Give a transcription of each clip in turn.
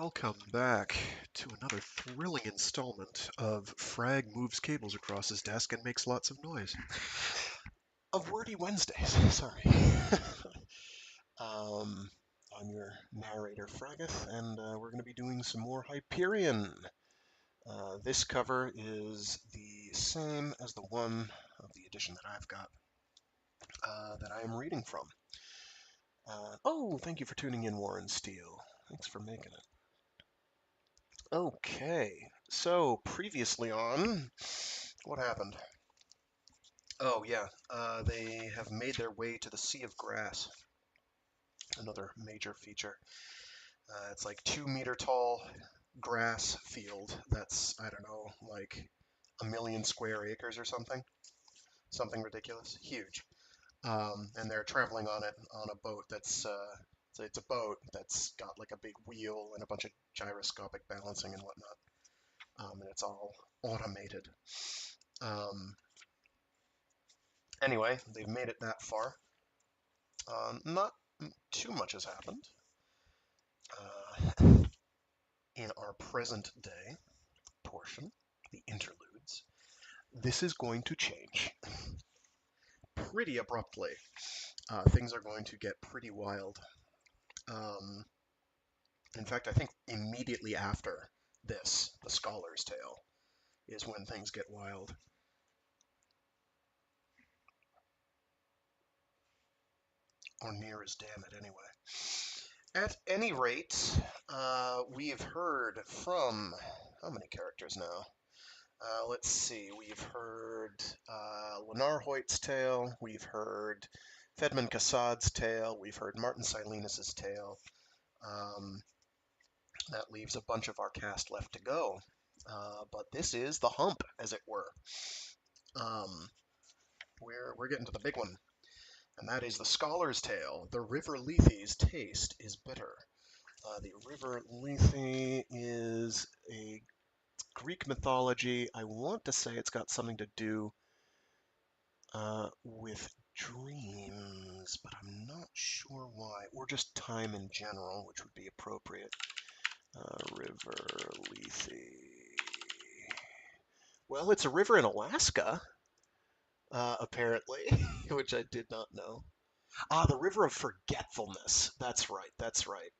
Welcome back to another thrilling installment of Frag moves cables across his desk and makes lots of noise. Of Wordy Wednesdays, sorry. I'm your narrator, Fraggoth, and we're going to be doing some more Hyperion. This cover is the same as the one of the edition that I've got that I am reading from. Oh, thank you for tuning in, Warren Steele. Thanks for making it. Okay, so previously on, what happened? Oh, yeah, they have made their way to the Sea of Grass. Another major feature. It's like 2 meter tall grass field that's, I don't know, like a million square acres or something. Something ridiculous. Huge. And they're traveling on it on a boat that's, it's a boat that's got like a big wheel and a bunch of gyroscopic balancing and whatnot. And it's all automated. Anyway, they've made it that far. Not too much has happened. In our present day portion, the interludes, this is going to change pretty abruptly. Things are going to get pretty wild. In fact, I think immediately after this, the Scholar's Tale, is when things get wild. Or near as damn it, anyway. At any rate, we've heard from how many characters now? Let's see. We've heard Lenarhoit's tale. We've heard Fedman Kassad's tale. We've heard Martin Silenus's tale. That leaves a bunch of our cast left to go. But this is the hump, as it were. We're getting to the big one, and that is the Scholar's Tale. The River Lethe's taste is bitter. The River Lethe is a Greek mythology. I want to say it's got something to do with dreams, but I'm not sure why. Or just time in general, which would be appropriate. River Lethe. Well, it's a river in Alaska, apparently, which I did not know. Ah, the River of Forgetfulness. That's right, that's right.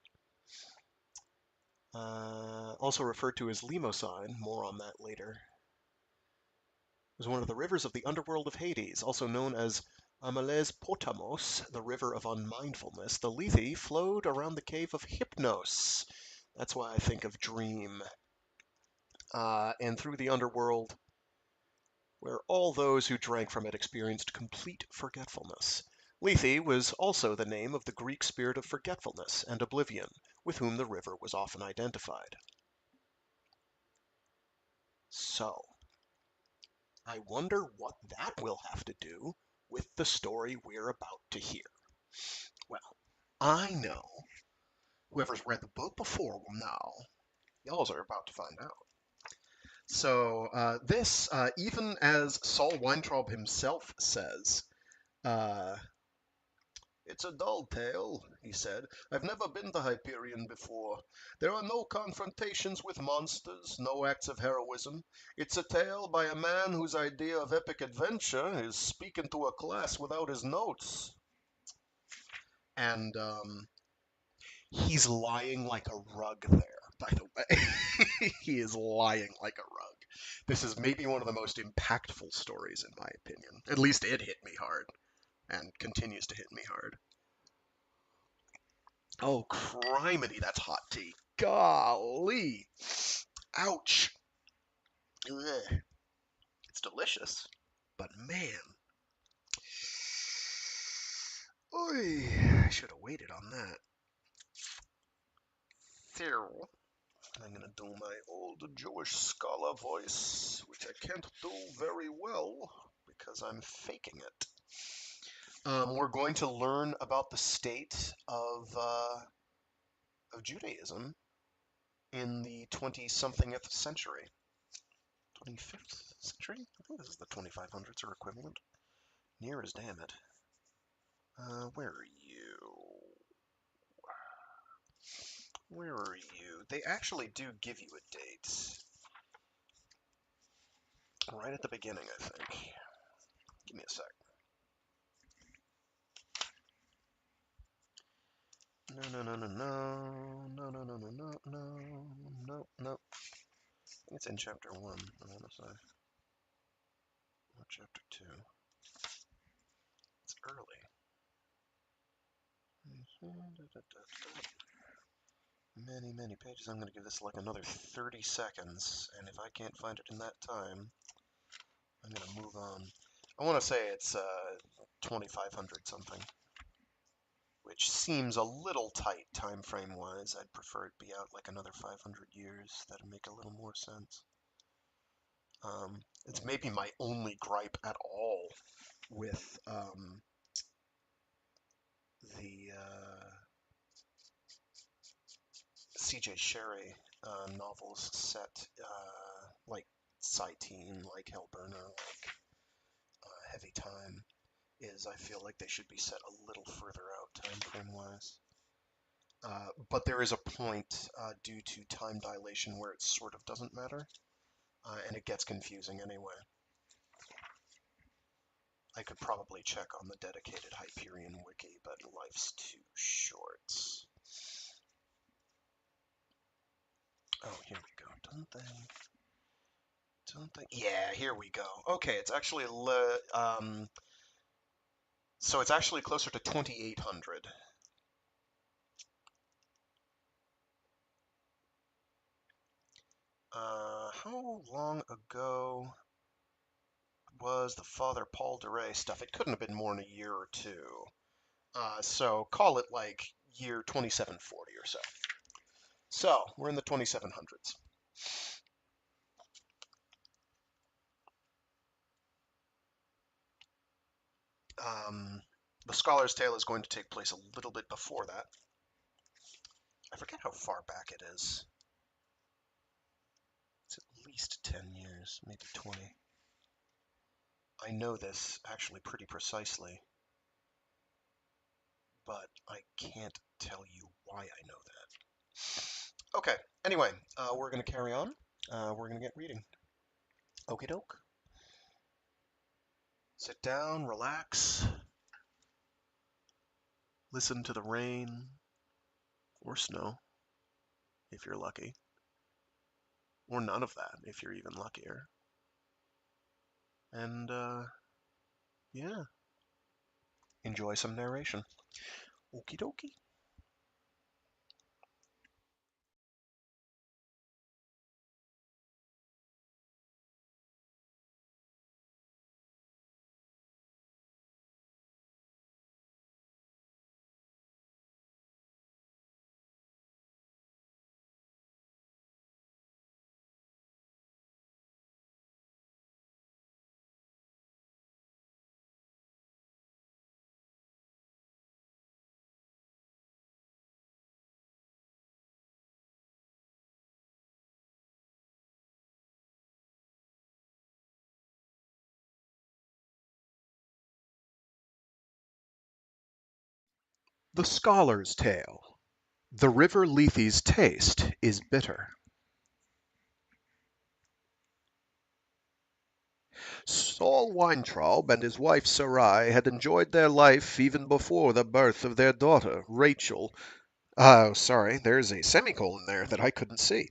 Also referred to as Limousin, more on that later. It was one of the rivers of the underworld of Hades, also known as Amales Potamos, the river of unmindfulness. The Lethe flowed around the cave of Hypnos. That's why I think of dream. And through the underworld, where all those who drank from it experienced complete forgetfulness. Lethe was also the name of the Greek spirit of forgetfulness and oblivion, with whom the river was often identified. So, I wonder what that will have to do with the story we're about to hear. Well, I know whoever's read the book before will know. Y'all are about to find out. So this, even as Sol Weintraub himself says, it's a dull tale, he said. I've never been to Hyperion before. There are no confrontations with monsters, no acts of heroism. It's a tale by a man whose idea of epic adventure is speaking to a class without his notes. And he's lying like a rug there, by the way. He is lying like a rug. This is maybe one of the most impactful stories, in my opinion. At least it hit me hard, and continues to hit me hard. Oh, criminy, that's hot tea. Golly. Ouch. Ugh. It's delicious, but man. Oy, I should have waited on that. So, I'm going to do my old Jewish scholar voice, which I can't do very well because I'm faking it. We're going to learn about the state of Judaism in the 20-somethingth century. 25th century? I think this is the 2500s or equivalent. Near as damn it. Where are you? Where are you? They actually do give you a date. Right at the beginning, I think. Give me a sec. No. I think it's in chapter 1, I want to say. Or chapter 2. It's early. Many pages. I'm going to give this like another 30 seconds, and if I can't find it in that time, I'm going to move on. I want to say it's 2,500 something, which seems a little tight time frame wise. I'd prefer it be out like another 500 years. That'd make a little more sense. It's maybe my only gripe at all with the C.J. Sherry novels set like Cytine, like Hellburner, like Heavy Time, is I feel like they should be set a little further out time frame wise. But there is a point due to time dilation where it sort of doesn't matter, and it gets confusing anyway. I could probably check on the dedicated Hyperion wiki, but life's too short. Oh, here we go. Don't they? Yeah, here we go. Okay, it's actually so it's actually closer to 2,800. How long ago was the Father Paul DeRay stuff? It couldn't have been more than a year or two. So call it like year 2740 or so. So we're in the 2700s. The Scholar's Tale is going to take place a little bit before that. I forget how far back it is. It's at least 10 years, maybe 20. I know this actually pretty precisely, but I can't tell you why I know that. Okay, anyway, we're going to carry on. We're going to get reading. Okie doke. Sit down, relax. Listen to the rain or snow, if you're lucky. Or none of that, if you're even luckier. And, yeah. Enjoy some narration. Okie dokie. The Scholar's Tale. The River Lethe's taste is bitter. Sol Weintraub and his wife Sarai had enjoyed their life even before the birth of their daughter, Rachel. Sorry, there's a semicolon there that I couldn't see.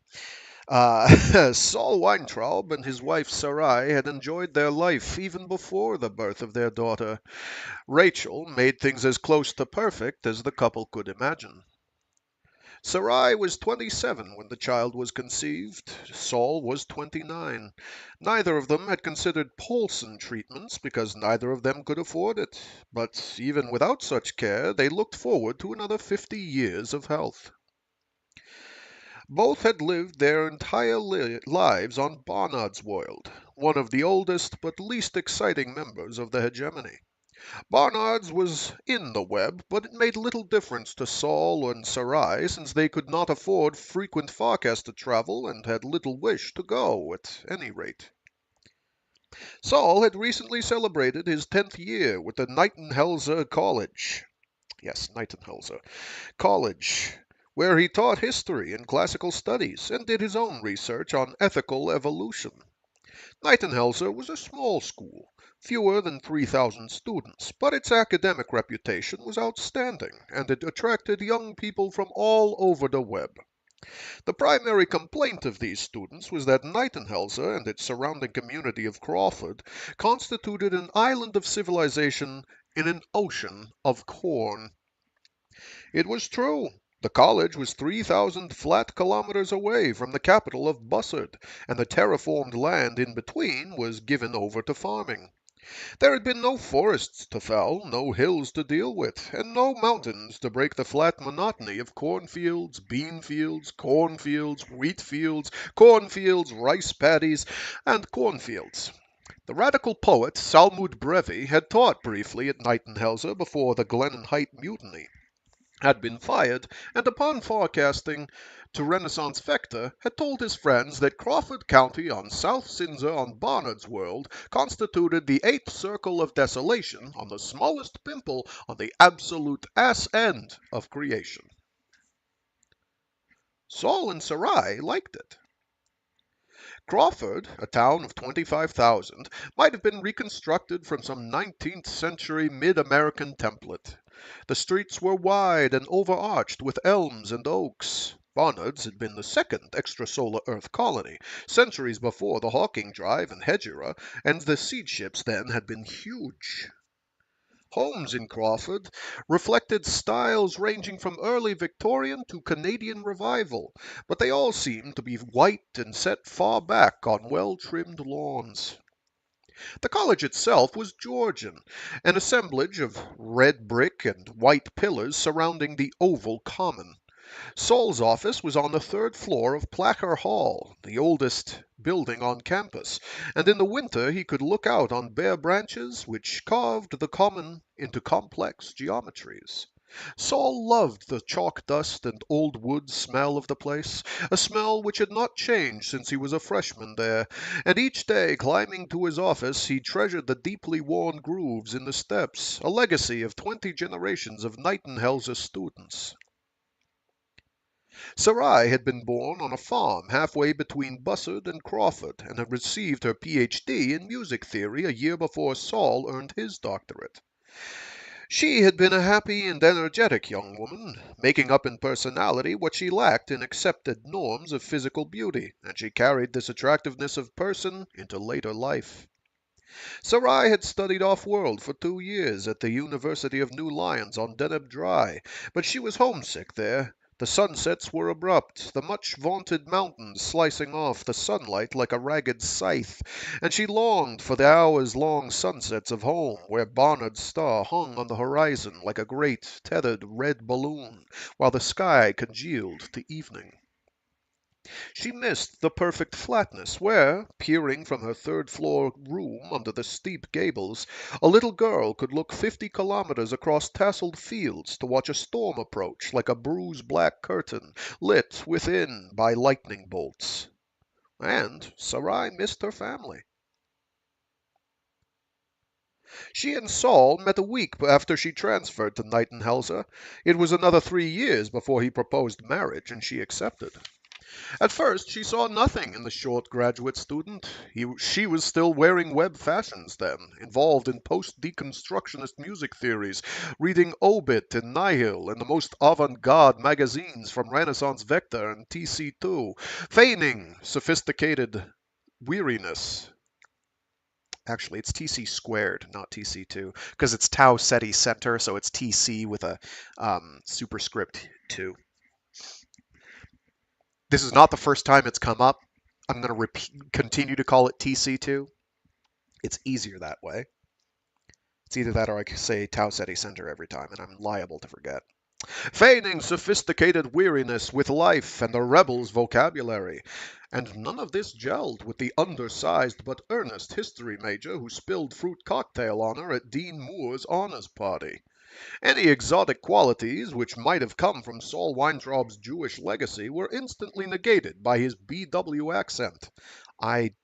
Sol Weintraub and his wife Sarai had enjoyed their life even before the birth of their daughter. Rachel made things as close to perfect as the couple could imagine. Sarai was 27 when the child was conceived. Sol was 29. Neither of them had considered Paulson treatments because neither of them could afford it. But even without such care, they looked forward to another 50 years of health. Both had lived their entire lives on Barnard's World, one of the oldest but least exciting members of the hegemony. Barnard's was in the web, but it made little difference to Sol and Sarai, since they could not afford frequent Farcaster travel and had little wish to go, at any rate. Sol had recently celebrated his 10th year with the Nightenhelser College. Yes, Nightenhelser College, where he taught history and classical studies and did his own research on ethical evolution. Knightenhelser was a small school, fewer than 3,000 students, but its academic reputation was outstanding, and it attracted young people from all over the web. The primary complaint of these students was that Knightenhelser and its surrounding community of Crawford constituted an island of civilization in an ocean of corn. It was true. The college was 3,000 flat kilometers away from the capital of Bussard, and the terraformed land in between was given over to farming. There had been no forests to fell, no hills to deal with, and no mountains to break the flat monotony of cornfields, bean fields, cornfields, wheat fields, cornfields, rice paddies, and cornfields. The radical poet Salmud Brevi had taught briefly at Knightenhelser before the Glennon Height Mutiny, had been fired, and upon forecasting to Renaissance Vector, had told his friends that Crawford County on South Sinzer on Barnard's World constituted the eighth circle of desolation on the smallest pimple on the absolute ass end of creation. Sol and Sarai liked it. Crawford, a town of 25,000, might have been reconstructed from some 19th century mid-American template. The streets were wide and overarched with elms and oaks. Barnard's had been the second extrasolar Earth colony, centuries before the Hawking Drive and Hegira, and the seed ships then had been huge. Homes in Crawford reflected styles ranging from early Victorian to Canadian Revival, but they all seemed to be white and set far back on well-trimmed lawns. The college itself was Georgian, an assemblage of red brick and white pillars surrounding the oval common. Sol's office was on the third floor of Placker Hall, the oldest building on campus, and in the winter he could look out on bare branches which carved the common into complex geometries. Sol loved the chalk dust and old wood smell of the place, a smell which had not changed since he was a freshman there, and each day climbing to his office he treasured the deeply worn grooves in the steps, a legacy of 20 generations of Knightenhelser students. Sarai had been born on a farm halfway between Bussard and Crawford, and had received her Ph.D. in music theory a year before Sol earned his doctorate. She had been a happy and energetic young woman, making up in personality what she lacked in accepted norms of physical beauty, and she carried this attractiveness of person into later life. Sarai had studied off-world for 2 years at the University of New Lyons on Deneb Dry, but she was homesick there. The sunsets were abrupt, the much-vaunted mountains slicing off the sunlight like a ragged scythe, and she longed for the hours-long sunsets of home, where Barnard's star hung on the horizon like a great, tethered red balloon, while the sky congealed to evening. She missed the perfect flatness where, peering from her third-floor room under the steep gables, a little girl could look 50 kilometers across tasseled fields to watch a storm approach like a bruised black curtain lit within by lightning bolts. And Sarai missed her family. She and Sol met a week after she transferred to Knightenhelser. It was another 3 years before he proposed marriage, and she accepted. At first she saw nothing in the short graduate student. She was still wearing web fashions then, involved in post-deconstructionist music theories, reading Obit and Nihil and the most avant-garde magazines from Renaissance Vector and TC2, feigning sophisticated weariness. Actually, it's TC squared, not TC2, because it's Tau Ceti Center, so it's TC with a superscript 2. This is not the first time it's come up. I'm going to continue to call it TC2. It's easier that way. It's either that or I can say Tau Ceti Center every time, and I'm liable to forget. Feigning sophisticated weariness with life and the rebel's vocabulary. And none of this gelled with the undersized but earnest history major who spilled fruit cocktail on her at Dean Moore's honors party. Any exotic qualities which might have come from Sol Weintraub's Jewish legacy were instantly negated by his BW accent. I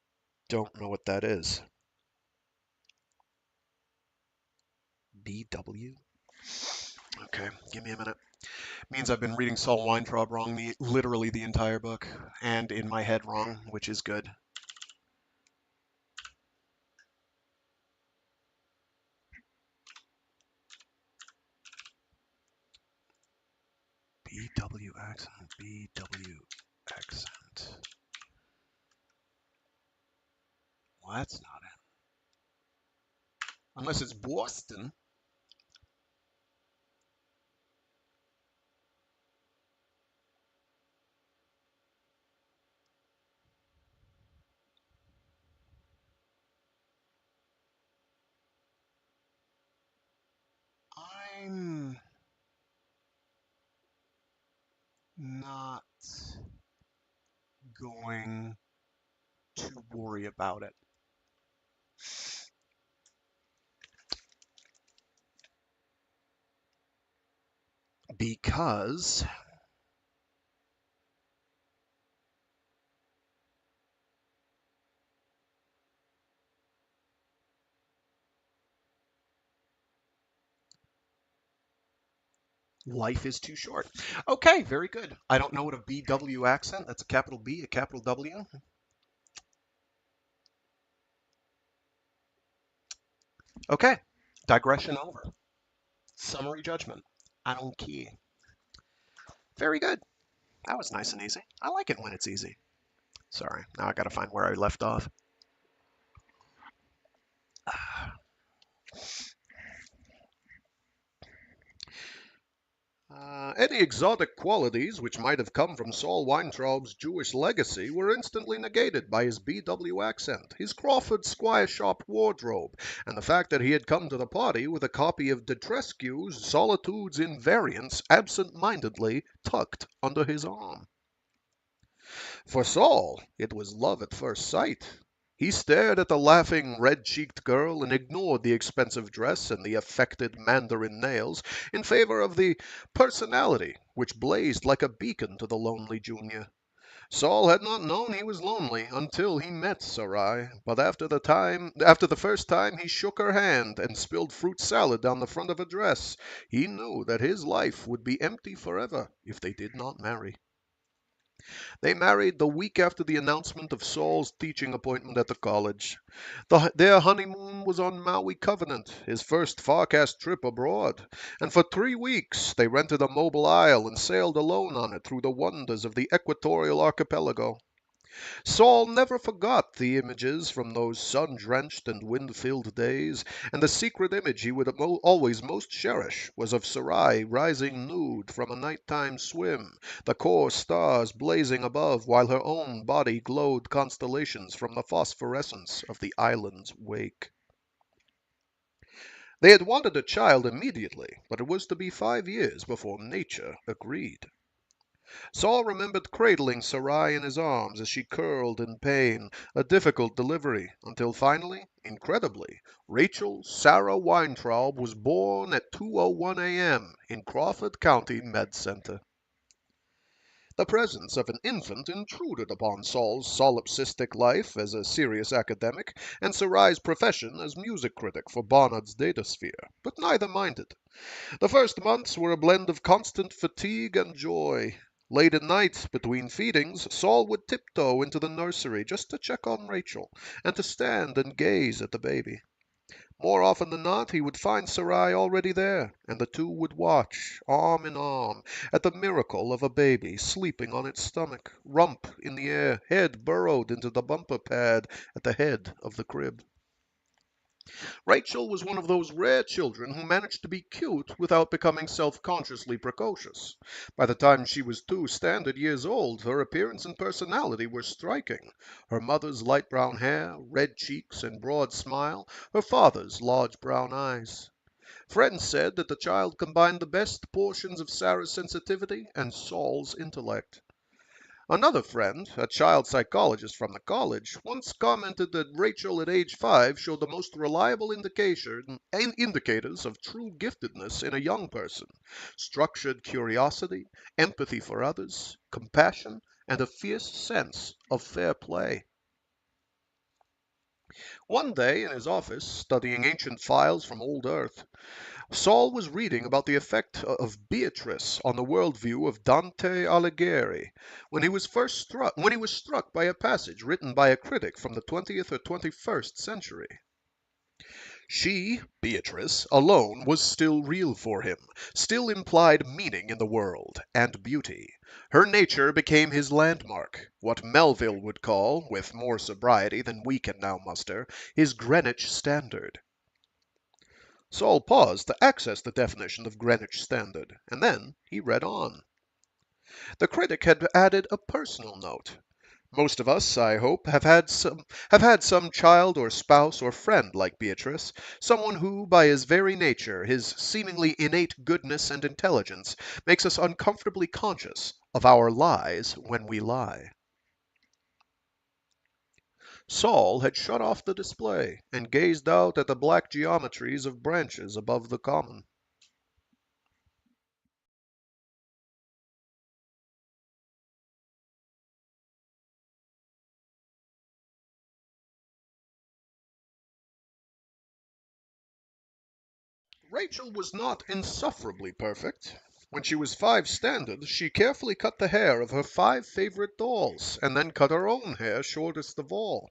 don't know what that is. BW? Okay, give me a minute. Means I've been reading Sol Weintraub wrong literally the entire book, and in my head wrong, which is good. BW accent, BW accent. Well, that's not it. Unless it's Boston. I'm not going to worry about it. Because life is too short. Okay, very good. I don't know what a BW accent, that's a capital B, a capital W. Okay, digression over. Summary judgment. I don't care. Very good. That was nice and easy. I like it when it's easy. Sorry, now I gotta find where I left off. Any exotic qualities which might have come from Sol Weintraub's Jewish legacy were instantly negated by his BW accent, his Crawford Squire Shop wardrobe, and the fact that he had come to the party with a copy of Detrescu's Solitude's Invariants absent-mindedly tucked under his arm. For Sol, it was love at first sight. He stared at the laughing, red-cheeked girl and ignored the expensive dress and the affected mandarin nails in favor of the personality which blazed like a beacon to the lonely junior. Sol had not known he was lonely until he met Sarai, but after the first time he shook her hand and spilled fruit salad down the front of her dress, he knew that his life would be empty forever if they did not marry. They married the week after the announcement of Sol's teaching appointment at the college. Their honeymoon was on Maui Covenant, his first Farcast trip abroad, and for 3 weeks they rented a mobile isle and sailed alone on it through the wonders of the equatorial archipelago. Sol never forgot the images from those sun-drenched and wind-filled days, and the secret image he would always most cherish was of Sarai rising nude from a nighttime swim, the core stars blazing above while her own body glowed constellations from the phosphorescence of the island's wake. They had wanted a child immediately, but it was to be 5 years before nature agreed. Sol remembered cradling Sarai in his arms as she curled in pain, a difficult delivery, until finally, incredibly, Rachel Sarah Weintraub was born at 2:01 a.m. in Crawford County Med Center. The presence of an infant intruded upon Sol's solipsistic life as a serious academic and Sarai's profession as music critic for Barnard's Datasphere, but neither minded. The first months were a blend of constant fatigue and joy. Late at night, between feedings, Sol would tiptoe into the nursery just to check on Rachel and to stand and gaze at the baby. More often than not, he would find Sarai already there, and the two would watch, arm in arm, at the miracle of a baby sleeping on its stomach, rump in the air, head burrowed into the bumper pad at the head of the crib. Rachel was one of those rare children who managed to be cute without becoming self-consciously precocious. By the time she was 2 standard years old, her appearance and personality were striking. Her mother's light brown hair, red cheeks, and broad smile, her father's large brown eyes. Friends said that the child combined the best portions of Sarah's sensitivity and Sol's intellect. Another friend, a child psychologist from the college, once commented that Rachel at age 5 showed the most reliable indicators of true giftedness in a young person: structured curiosity, empathy for others, compassion, and a fierce sense of fair play. One day in his office, studying ancient files from old Earth, Sol was reading about the effect of Beatrice on the worldview of Dante Alighieri when he was struck by a passage written by a critic from the 20th or 21st century. She, Beatrice, alone was still real for him, still implied meaning in the world, and beauty. Her nature became his landmark, what Melville would call, with more sobriety than we can now muster, his Greenwich Standard. Sol paused to access the definition of Greenwich Standard, and then he read on. The critic had added a personal note. Most of us, I hope, have had some child or spouse or friend like Beatrice, someone who, by his very nature, his seemingly innate goodness and intelligence, makes us uncomfortably conscious of our lies when we lie. Sol had shut off the display and gazed out at the black geometries of branches above the common. Rachel was not insufferably perfect. When she was 5 standard, she carefully cut the hair of her 5 favorite dolls, and then cut her own hair shortest of all.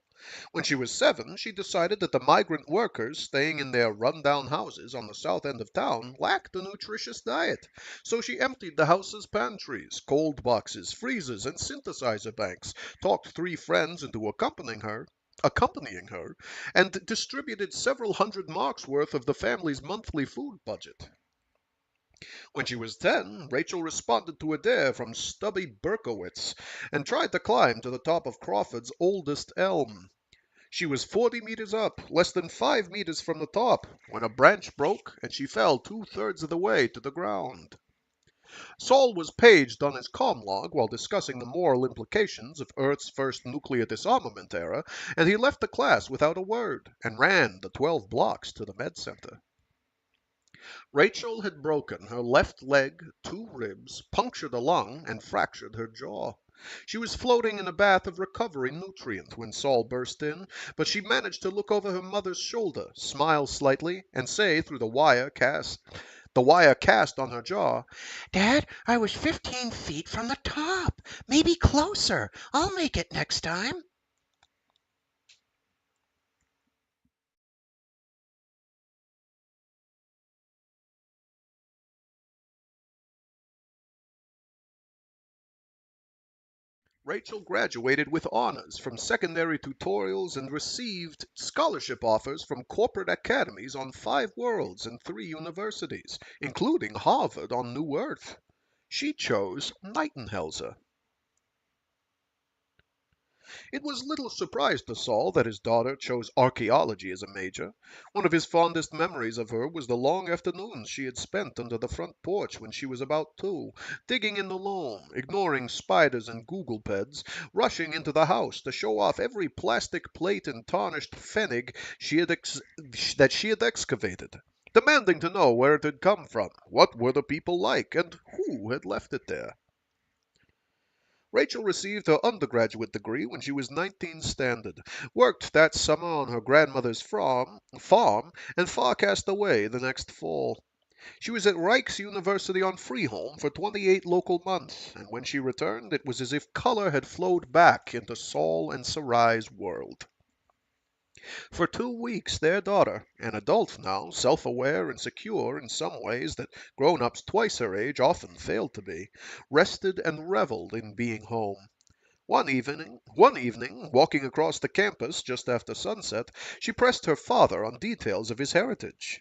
When she was 7, she decided that the migrant workers staying in their run-down houses on the south end of town lacked a nutritious diet, so she emptied the house's pantries, cold boxes, freezers, and synthesizer banks, talked 3 friends into accompanying her, and distributed several hundred marks worth of the family's monthly food budget. When she was 10, Rachel responded to a dare from Stubby Berkowitz and tried to climb to the top of Crawford's oldest elm. She was 40 meters up, less than 5 meters from the top, when a branch broke and she fell 2/3 of the way to the ground. Sol was paged on his comm log while discussing the moral implications of Earth's first nuclear disarmament era, and he left the class without a word and ran the 12 blocks to the med center. Rachel had broken her left leg, 2 ribs, punctured a lung, and fractured her jaw. She was floating in a bath of recovery nutrient when Sol burst in, but she managed to look over her mother's shoulder, smile slightly, and say through the wire cast on her jaw, Dad, I was 15 feet from the top. Maybe closer. I'll make it next time. Rachel graduated with honors from secondary tutorials and received scholarship offers from corporate academies on 5 worlds and 3 universities, including Harvard on New Earth. She chose Nightenhelser. It was little surprise to Sol that his daughter chose archaeology as a major. One of his fondest memories of her was the long afternoons she had spent under the front porch when she was about 2, digging in the loam, ignoring spiders and googlepeds, rushing into the house to show off every plastic plate and tarnished pfennig that she had excavated, demanding to know where it had come from, what were the people like, and who had left it there. Rachel received her undergraduate degree when she was 19 standard, worked that summer on her grandmother's farm, and forecast away the next fall. She was at Rijks University on Freeholm for 28 local months, and when she returned, it was as if color had flowed back into Sol and Sarai's world. For 2 weeks their daughter, an adult now, self-aware and secure in some ways that grown-ups twice her age often failed to be, rested and reveled in being home. One evening, walking across the campus just after sunset, she pressed her father on details of his heritage.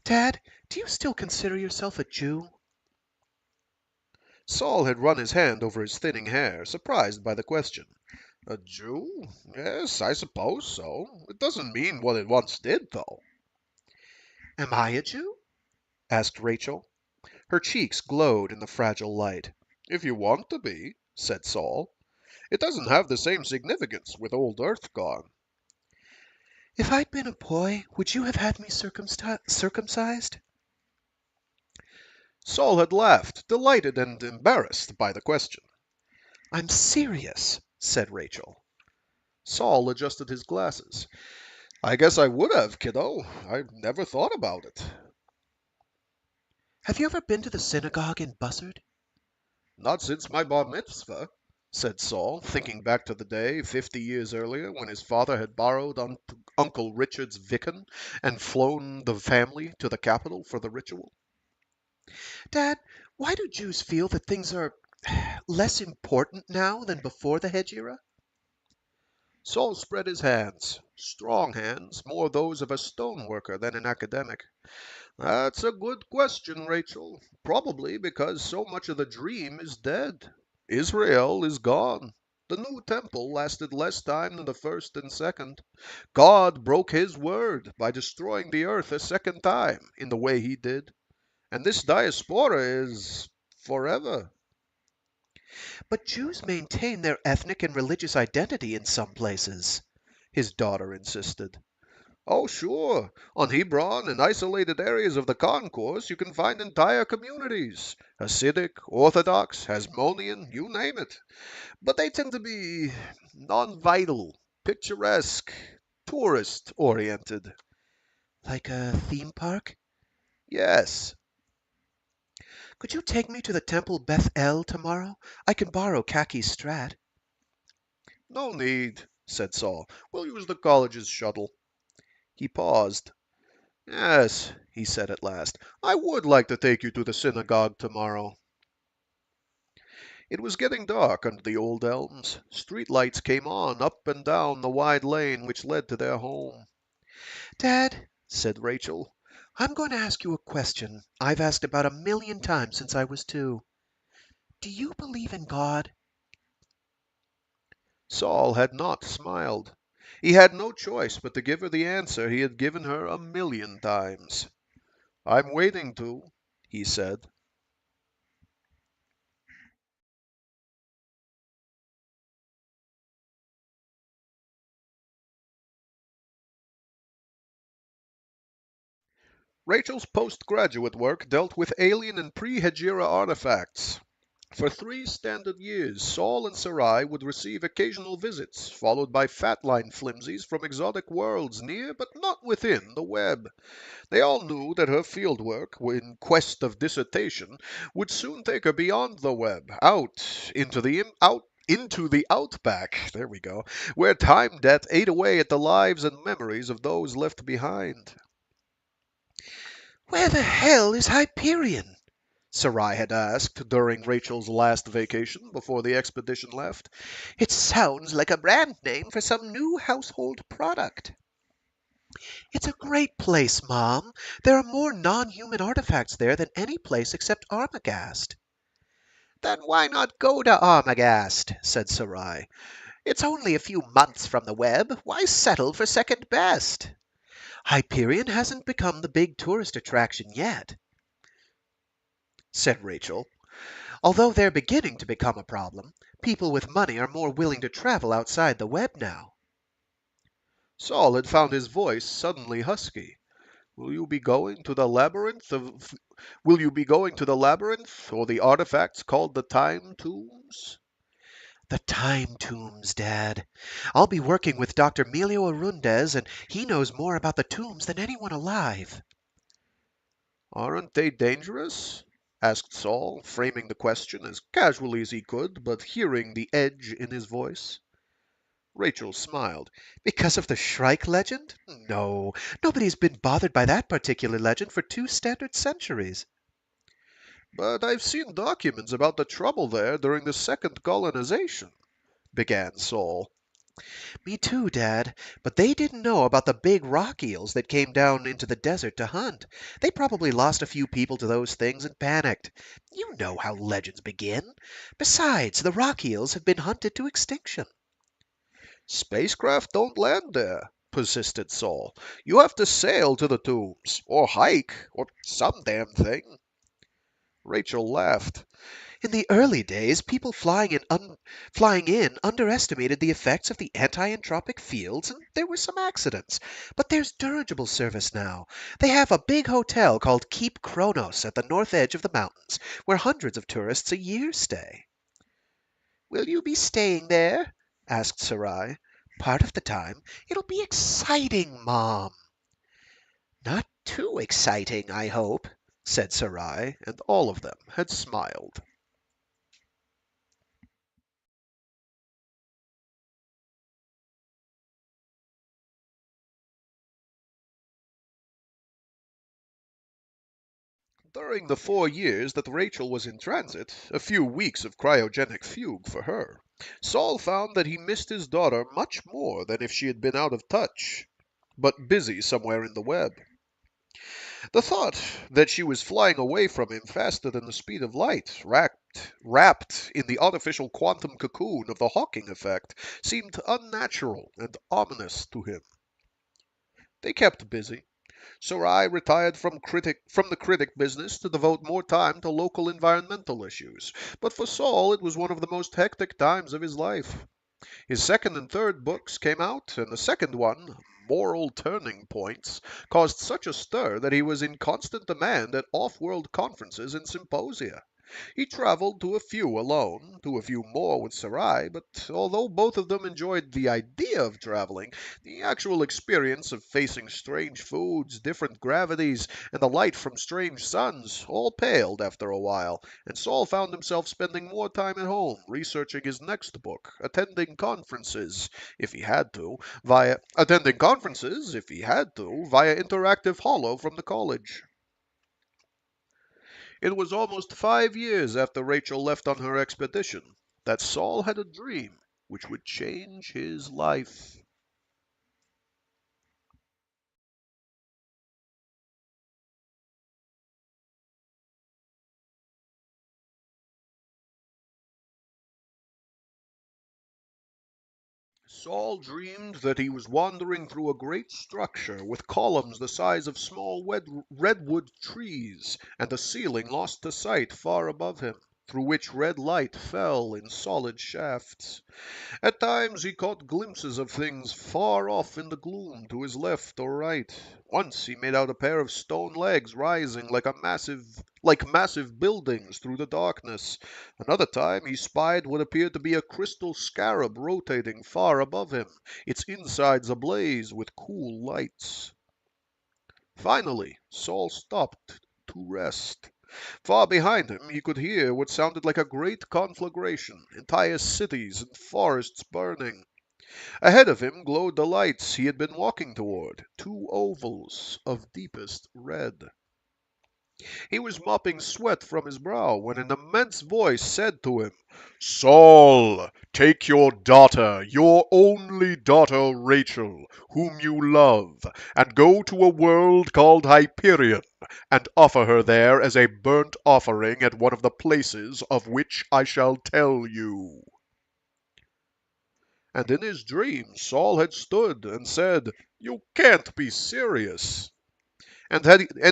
Dad, do you still consider yourself a Jew? Sol had run his hand over his thinning hair, surprised by the question. A Jew? Yes, I suppose so. It doesn't mean what it once did, though. Am I a Jew? Asked Rachel. Her cheeks glowed in the fragile light. If you want to be, said Sol. It doesn't have the same significance with old Earth gone. If I'd been a boy, would you have had me circumcised? Sol had laughed, delighted and embarrassed by the question. I'm serious, said Rachel. Sol adjusted his glasses. I guess I would have, kiddo. I've never thought about it. Have you ever been to the synagogue in Bussard? Not since my bar mitzvah, said Saul, thinking back to the day 50 years earlier when his father had borrowed Uncle Richard's Vican and flown the family to the capital for the ritual. Dad, why do Jews feel that things are less important now than before the Hegira? Saul spread his hands, strong hands, more those of a stoneworker than an academic. That's a good question, Rachel. Probably because so much of the dream is dead. Israel is gone. The new temple lasted less time than the first and second. God broke his word by destroying the earth a second time in the way he did. And this diaspora is forever. But Jews maintain their ethnic and religious identity in some places, his daughter insisted. Oh, sure. On Hebron and isolated areas of the concourse, you can find entire communities. Hasidic, Orthodox, Hasmonean, you name it. But they tend to be non-vital, picturesque, tourist-oriented. Like a theme park? Yes. Could you take me to the Temple Beth El tomorrow? I can borrow Kaki's Strat. No need, said Saul. We'll use the college's shuttle. He paused. Yes, he said at last. I would like to take you to the synagogue tomorrow. It was getting dark under the old elms. Street lights came on up and down the wide lane which led to their home. Dad, said Rachel, I'm going to ask you a question I've asked about 1,000,000 times since I was 2. Do you believe in God? Saul had not smiled. He had no choice but to give her the answer he had given her 1,000,000 times. I'm waiting to, he said. Rachel's postgraduate work dealt with alien and pre-Hegira artifacts. For 3 standard years, Saul and Sarai would receive occasional visits, followed by fatline flimsies from exotic worlds near but not within the web. They all knew that her fieldwork, in quest of dissertation, would soon take her beyond the web, into the outback, there we go, where time debt ate away at the lives and memories of those left behind. Where the hell is Hyperion? Sarai had asked during Rachel's last vacation before the expedition left. It sounds like a brand name for some new household product. It's a great place, Mom. There are more non-human artifacts there than any place except Armagast. Then why not go to Armagast? Said Sarai. It's only a few months from the web. Why settle for second best? Hyperion hasn't become the big tourist attraction yet, said Rachel. Although they're beginning to become a problem, people with money are more willing to travel outside the web now. Saul had found his voice suddenly husky. Will you be going to the labyrinth, or the artifacts called the Time Tombs? The Time Tombs, Dad. I'll be working with Dr. Melio Arundez, and he knows more about the tombs than anyone alive. Aren't they dangerous? Asked Saul, framing the question as casually as he could, but hearing the edge in his voice. Rachel smiled. Because of the Shrike legend? No, nobody's been bothered by that particular legend for 2 standard centuries. But I've seen documents about the trouble there during the second colonization, began Saul. Me too, Dad. But they didn't know about the big rock eels that came down into the desert to hunt. They probably lost a few people to those things and panicked. You know how legends begin. Besides, the rock eels have been hunted to extinction. Spacecraft don't land there, persisted Saul. You have to sail to the tombs, or hike, or some damn thing. Rachel laughed. In the early days, people flying in underestimated the effects of the anti-entropic fields, and there were some accidents. But there's dirigible service now. They have a big hotel called Keep Kronos at the north edge of the mountains, where hundreds of tourists a year stay. Will you be staying there? Asked Sarai. Part of the time, it'll be exciting, Mom. Not too exciting, I hope, said Sarai, and all of them had smiled. During the 4 years that Rachel was in transit, a few weeks of cryogenic fugue for her, Sol found that he missed his daughter much more than if she had been out of touch, but busy somewhere in the web. The thought that she was flying away from him faster than the speed of light, wrapped in the artificial quantum cocoon of the Hawking effect, seemed unnatural and ominous to him. They kept busy. Sarai retired from the critic business to devote more time to local environmental issues, but for Sol it was one of the most hectic times of his life. His second and third books came out, and the second one, Moral Turning Points, caused such a stir that he was in constant demand at off-world conferences and symposia. He traveled to a few alone, to a few more with Sarai, but although both of them enjoyed the idea of traveling, the actual experience of facing strange foods, different gravities, and the light from strange suns all paled after a while, and Sol found himself spending more time at home, researching his next book, attending conferences, if he had to, via interactive holo from the college. It was almost 5 years after Rachel left on her expedition that Sol had a dream which would change his life. Sol dreamed that he was wandering through a great structure with columns the size of small redwood trees and a ceiling lost to sight far above him, through which red light fell in solid shafts. At times he caught glimpses of things far off in the gloom to his left or right. Once he made out a pair of stone legs rising like massive buildings through the darkness. Another time he spied what appeared to be a crystal scarab rotating far above him, its insides ablaze with cool lights. Finally, Sol stopped to rest. Far behind him he could hear what sounded like a great conflagration, entire cities and forests burning. Ahead of him glowed the lights he had been walking toward, two ovals of deepest red. He was mopping sweat from his brow when an immense voice said to him, "Sol, take your daughter, your only daughter Rachel, whom you love, and go to a world called Hyperion, and offer her there as a burnt offering at one of the places of which I shall tell you." And in his dream Sol had stood and said, "You can't be serious." And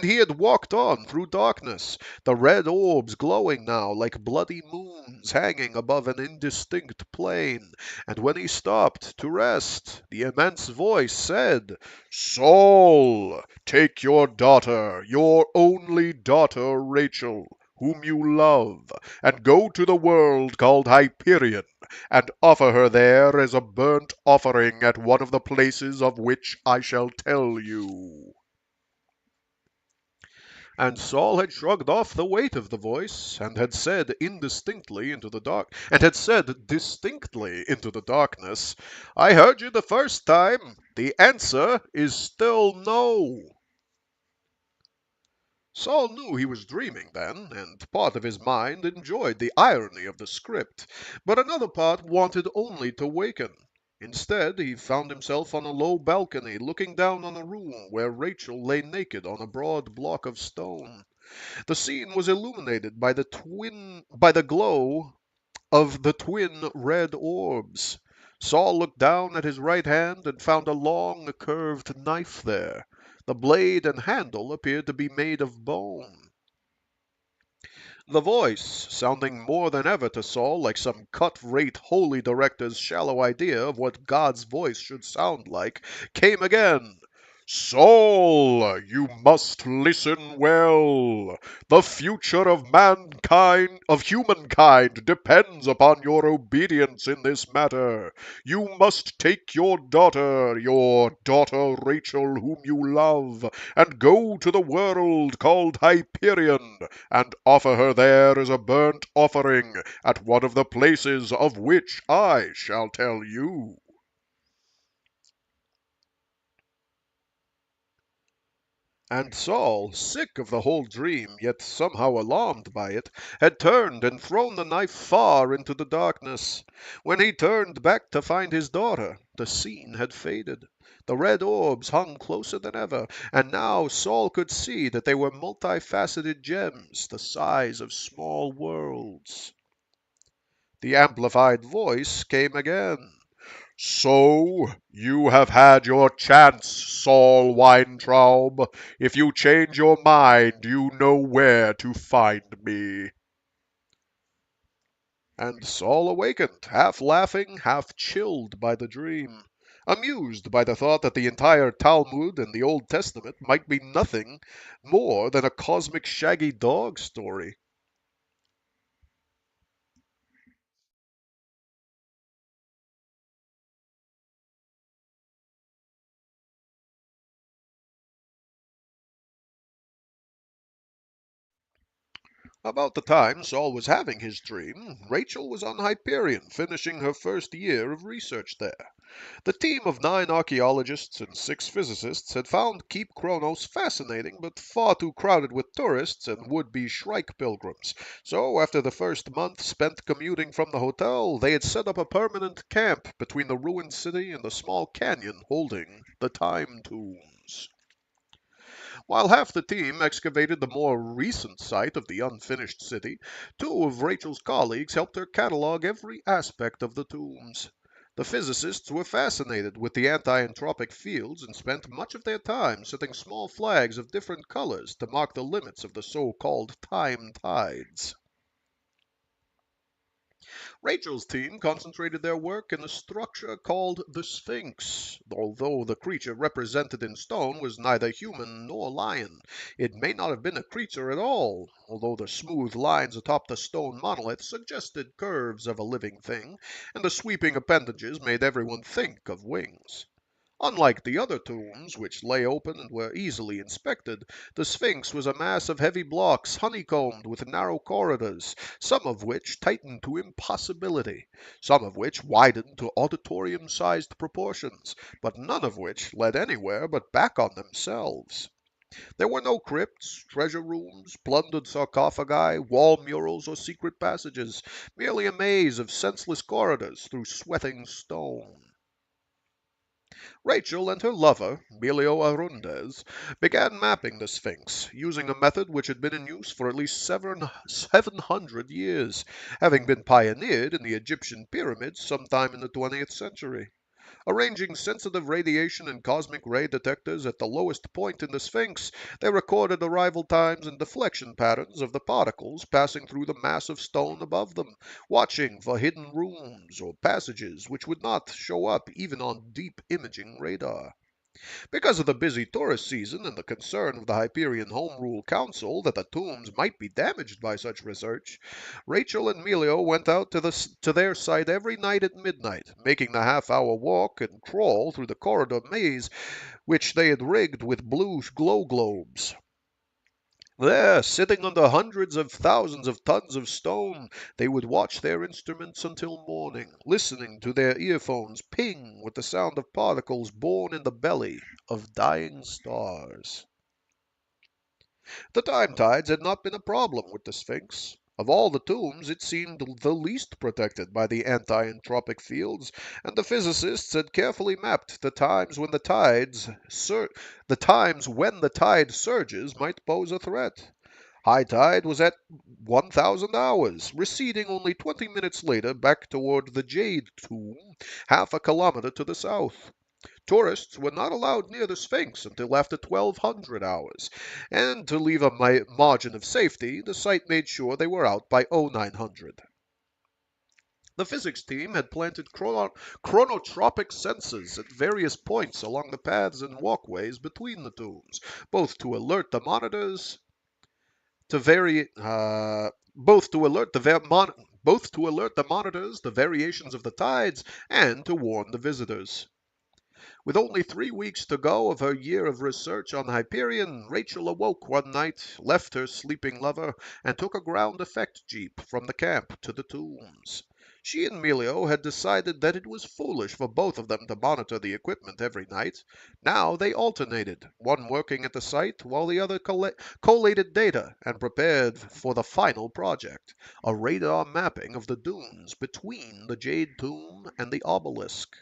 he had walked on through darkness, the red orbs glowing now like bloody moons hanging above an indistinct plain, and when he stopped to rest, the immense voice said, "Sol, take your daughter, your only daughter Rachel, whom you love, and go to the world called Hyperion, and offer her there as a burnt offering at one of the places of which I shall tell you." And Sol had shrugged off the weight of the voice, and had said distinctly into the darkness, "I heard you the first time. The answer is still no." Sol knew he was dreaming then, and part of his mind enjoyed the irony of the script, but another part wanted only to waken. Instead, he found himself on a low balcony looking down on a room where Rachel lay naked on a broad block of stone. The scene was illuminated by the glow of the twin red orbs. Sol looked down at his right hand and found a long, curved knife there. The blade and handle appeared to be made of bone. The voice, sounding more than ever to Sol like some cut-rate holy director's shallow idea of what God's voice should sound like, came again. Sol, you must listen well. The future of humankind, depends upon your obedience in this matter. You must take your daughter Rachel, whom you love, and go to the world called Hyperion, and offer her there as a burnt offering at one of the places of which I shall tell you. And Saul, sick of the whole dream, yet somehow alarmed by it, had turned and thrown the knife far into the darkness. When he turned back to find his daughter, the scene had faded. The red orbs hung closer than ever, and now Saul could see that they were multifaceted gems, the size of small worlds. The amplified voice came again. So, you have had your chance, Sol Weintraub. If you change your mind, you know where to find me. And Saul awakened, half laughing, half chilled by the dream, amused by the thought that the entire Talmud and the Old Testament might be nothing more than a cosmic shaggy dog story. About the time Saul was having his dream, Rachel was on Hyperion, finishing her first year of research there. The team of 9 archaeologists and 6 physicists had found Keep Kronos fascinating, but far too crowded with tourists and would-be Shrike pilgrims. So, after the first month spent commuting from the hotel, they had set up a permanent camp between the ruined city and the small canyon holding the Time Tombs. While half the team excavated the more recent site of the unfinished city, 2 of Rachel's colleagues helped her catalog every aspect of the tombs. The physicists were fascinated with the anti-entropic fields and spent much of their time setting small flags of different colors to mark the limits of the so-called time tides. Rachel's team concentrated their work in a structure called the Sphinx. Although the creature represented in stone was neither human nor lion, it may not have been a creature at all, although the smooth lines atop the stone monolith suggested curves of a living thing, and the sweeping appendages made everyone think of wings. Unlike the other tombs, which lay open and were easily inspected, the Sphinx was a mass of heavy blocks honeycombed with narrow corridors, some of which tightened to impossibility, some of which widened to auditorium-sized proportions, but none of which led anywhere but back on themselves. There were no crypts, treasure rooms, plundered sarcophagi, wall murals, or secret passages, merely a maze of senseless corridors through sweating stone. Rachel and her lover, Emilio Arundez, began mapping the Sphinx, using a method which had been in use for at least 700 years, having been pioneered in the Egyptian pyramids sometime in the 20th century. Arranging sensitive radiation and cosmic ray detectors at the lowest point in the Sphinx, they recorded arrival times and deflection patterns of the particles passing through the mass of stone above them, watching for hidden rooms or passages which would not show up even on deep imaging radar. Because of the busy tourist season and the concern of the Hyperion Home Rule Council that the tombs might be damaged by such research, Rachel and Melio went out to their site every night at midnight, making the half-hour walk and crawl through the corridor maze which they had rigged with blue glow globes. There, sitting under hundreds of thousands of tons of stone, they would watch their instruments until morning, listening to their earphones ping with the sound of particles born in the belly of dying stars. The time tides had not been a problem with the Sphinx. Of all the tombs, it seemed the least protected by the anti-entropic fields, and the physicists had carefully mapped the times when the tide surges might pose a threat. High tide was at 1,000 hours, receding only 20 minutes later back toward the Jade Tomb, half a kilometer to the south. Tourists were not allowed near the Sphinx until after 1,200 hours, and to leave a margin of safety, the site made sure they were out by 0900. The physics team had planted chronotropic sensors at various points along the paths and walkways between the tombs, both to alert the monitors to vary both to alert the both to alert the monitors the variations of the tides and to warn the visitors. With only 3 weeks to go of her year of research on Hyperion, Rachel awoke one night, left her sleeping lover, and took a ground effect jeep from the camp to the tombs. She and Melio had decided that it was foolish for both of them to monitor the equipment every night. Now they alternated, one working at the site while the other collated data and prepared for the final project, a radar mapping of the dunes between the Jade Tomb and the obelisk.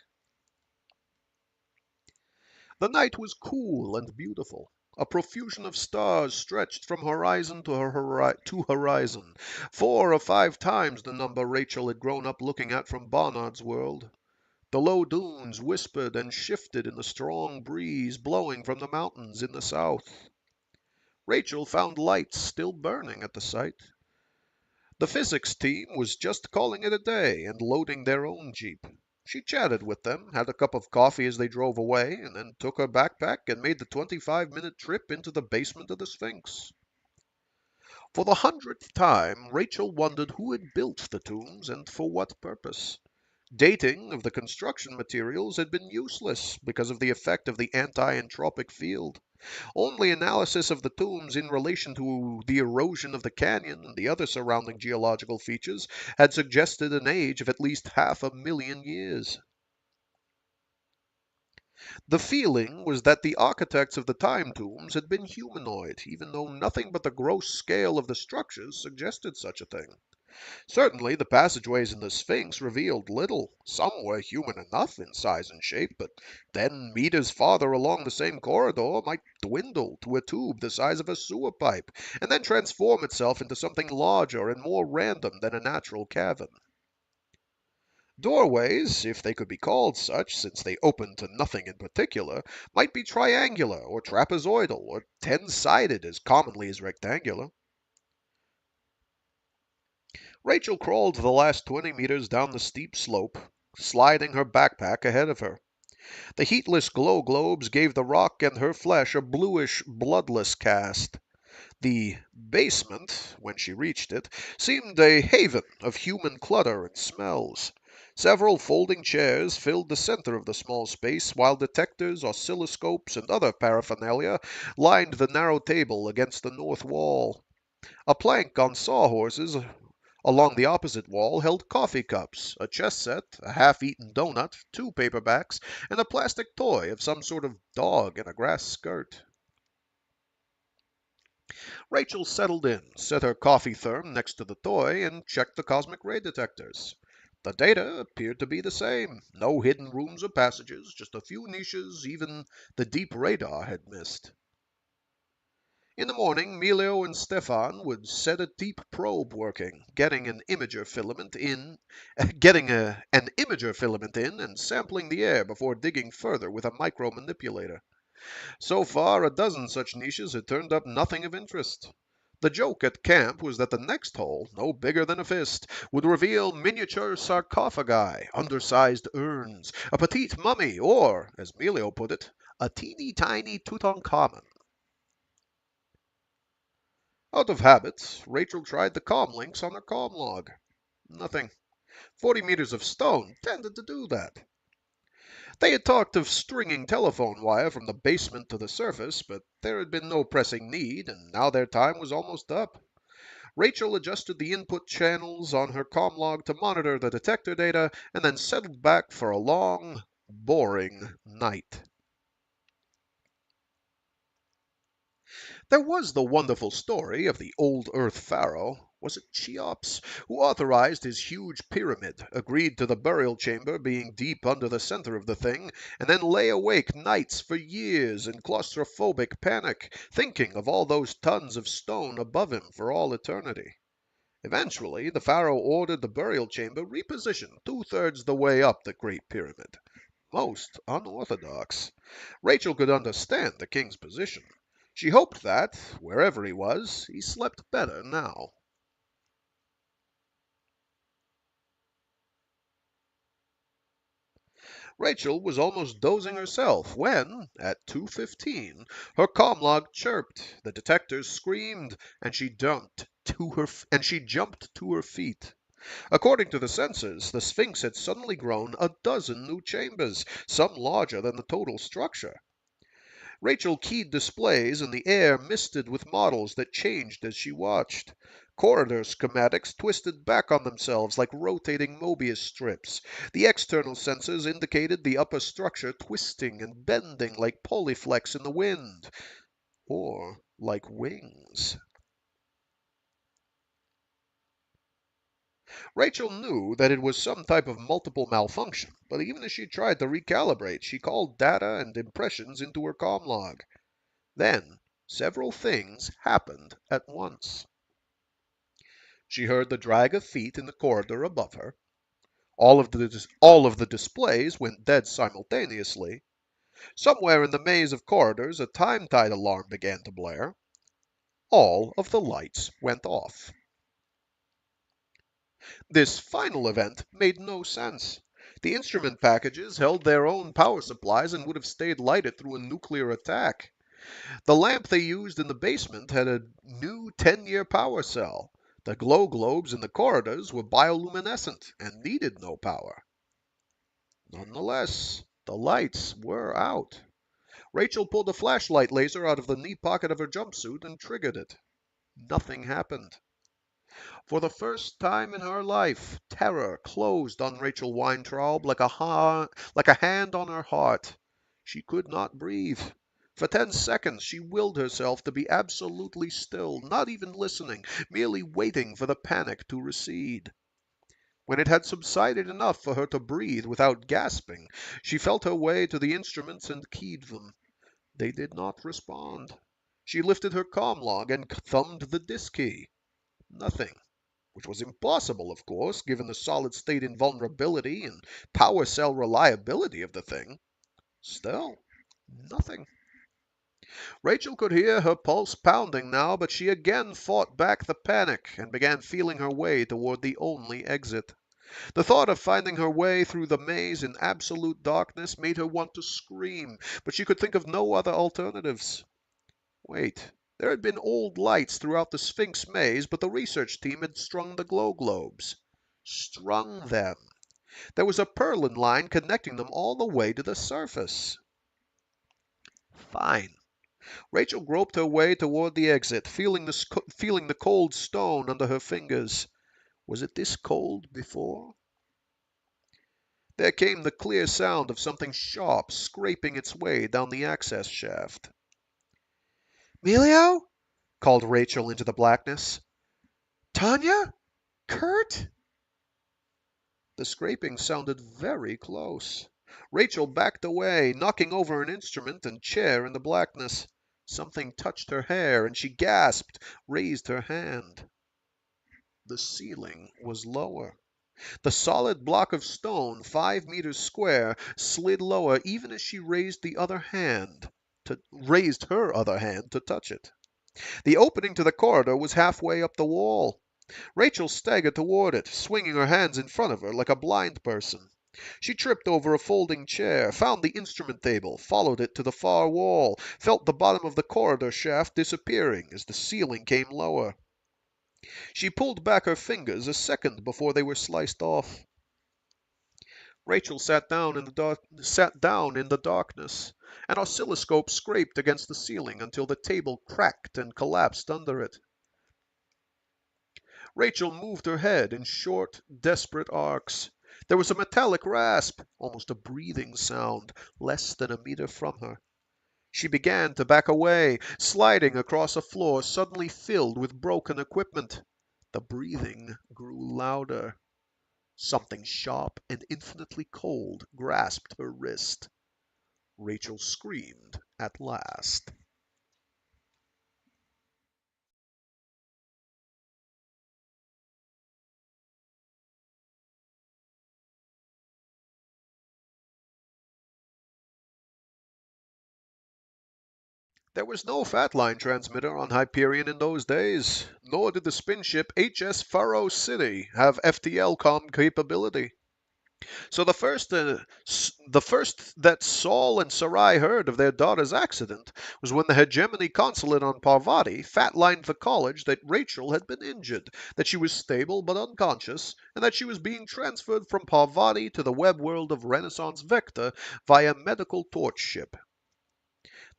The night was cool and beautiful. A profusion of stars stretched from horizon to horizon, 4 or 5 times the number Rachel had grown up looking at from Barnard's world. The low dunes whispered and shifted in the strong breeze blowing from the mountains in the south. Rachel found lights still burning at the site. The physics team was just calling it a day and loading their own jeep. She chatted with them, had a cup of coffee as they drove away, and then took her backpack and made the 25-minute trip into the basement of the Sphinx. For the 100th time, Rachel wondered who had built the tombs and for what purpose. Dating of the construction materials had been useless because of the effect of the anti-entropic field. Only analysis of the tombs in relation to the erosion of the canyon and the other surrounding geological features had suggested an age of at least 500,000 years. The feeling was that the architects of the time tombs had been humanoid, even though nothing but the gross scale of the structures suggested such a thing. Certainly, the passageways in the Sphinx revealed little. Some were human enough in size and shape, but then meters farther along the same corridor might dwindle to a tube the size of a sewer pipe, and then transform itself into something larger and more random than a natural cavern. Doorways, if they could be called such, since they opened to nothing in particular, might be triangular or trapezoidal or 10-sided as commonly as rectangular. Rachel crawled the last 20 meters down the steep slope, sliding her backpack ahead of her. The heatless glow globes gave the rock and her flesh a bluish, bloodless cast. The basement, when she reached it, seemed a haven of human clutter and smells. Several folding chairs filled the center of the small space, while detectors, oscilloscopes, and other paraphernalia lined the narrow table against the north wall. A plank on sawhorses along the opposite wall held coffee cups, a chess set, a half-eaten donut, 2 paperbacks, and a plastic toy of some sort of dog in a grass skirt. Rachel settled in, set her coffee therm next to the toy, and checked the cosmic ray detectors. The data appeared to be the same. No hidden rooms or passages, just a few niches even the deep radar had missed. In the morning, Melio and Stefan would set a deep probe working, getting an imager filament in and sampling the air before digging further with a micro-manipulator. So far, a dozen such niches had turned up nothing of interest. The joke at camp was that the next hole, no bigger than a fist, would reveal miniature sarcophagi, undersized urns, a petite mummy, or, as Melio put it, a teeny-tiny Tutankhamun. Out of habit, Rachel tried the comm links on her comm log. Nothing. 40 meters of stone tended to do that. They had talked of stringing telephone wire from the basement to the surface, but there had been no pressing need, and now their time was almost up. Rachel adjusted the input channels on her comm log to monitor the detector data, and then settled back for a long, boring night. There was the wonderful story of the old Earth pharaoh, was it Cheops, who authorized his huge pyramid, agreed to the burial chamber being deep under the center of the thing, and then lay awake nights for years in claustrophobic panic, thinking of all those tons of stone above him for all eternity. Eventually, the pharaoh ordered the burial chamber repositioned 2/3 the way up the Great Pyramid. Most unorthodox. Rachel could understand the king's position. She hoped that, wherever he was, he slept better now. Rachel was almost dozing herself when, at 2:15, her comlog chirped, the detectors screamed, and she jumped to her feet. According to the sensors, the Sphinx had suddenly grown a dozen new chambers, some larger than the total structure. Rachel keyed displays, and the air misted with models that changed as she watched. Corridor schematics twisted back on themselves like rotating Mobius strips. The external sensors indicated the upper structure twisting and bending like polyflex in the wind, or like wings. Rachel knew that it was some type of multiple malfunction, but even as she tried to recalibrate, she called data and impressions into her comlog. Then, several things happened at once. She heard the drag of feet in the corridor above her. All of the displays went dead simultaneously. Somewhere in the maze of corridors, a time tide alarm began to blare. All of the lights went off. This final event made no sense. The instrument packages held their own power supplies and would have stayed lighted through a nuclear attack. The lamp they used in the basement had a new 10-year power cell. The glow globes in the corridors were bioluminescent and needed no power. Nonetheless, the lights were out. Rachel pulled a flashlight laser out of the knee pocket of her jumpsuit and triggered it. Nothing happened. For the first time in her life, terror closed on Rachel Weintraub like a hand on her heart. She could not breathe. For 10 seconds she willed herself to be absolutely still, not even listening, merely waiting for the panic to recede. When it had subsided enough for her to breathe without gasping, she felt her way to the instruments and keyed them. They did not respond. She lifted her comlog and thumbed the disk key. Nothing. Which was impossible, of course, given the solid-state invulnerability and power cell reliability of the thing. Still, nothing. Rachel could hear her pulse pounding now, but she again fought back the panic and began feeling her way toward the only exit. The thought of finding her way through the maze in absolute darkness made her want to scream, but she could think of no other alternatives. Wait. There had been old lights throughout the Sphinx maze, but the research team had strung the glow globes. Strung them. There was a purlin line connecting them all the way to the surface. Fine. Rachel groped her way toward the exit, feeling the cold stone under her fingers. Was it this cold before? There came the clear sound of something sharp scraping its way down the access shaft. "Emilio?" called Rachel into the blackness. "Tanya? Kurt?" The scraping sounded very close. Rachel backed away, knocking over an instrument and chair in the blackness. Something touched her hair, and she gasped, raised her hand. The ceiling was lower. The solid block of stone, 5 meters square, slid lower even as she raised her other hand to touch it. The opening to the corridor was halfway up the wall. Rachel staggered toward it, swinging her hands in front of her like a blind person. She tripped over a folding chair, found the instrument table, followed it to the far wall, felt the bottom of the corridor shaft disappearing as the ceiling came lower. She pulled back her fingers a second before they were sliced off. Rachel sat down in the darkness. An oscilloscope scraped against the ceiling until the table cracked and collapsed under it. Rachel moved her head in short, desperate arcs. There was a metallic rasp, almost a breathing sound, less than a meter from her. She began to back away, sliding across a floor suddenly filled with broken equipment. The breathing grew louder. Something sharp and infinitely cold grasped her wrist. Rachel screamed at last. There was no fat line transmitter on Hyperion in those days, nor did the spin ship HS Faro City have FTL-COM capability. So the first that Sol and Sarai heard of their daughter's accident was when the hegemony consulate on Parvati fat-lined the college that Rachel had been injured, that she was stable but unconscious, and that she was being transferred from Parvati to the web world of Renaissance Vector via medical torch ship.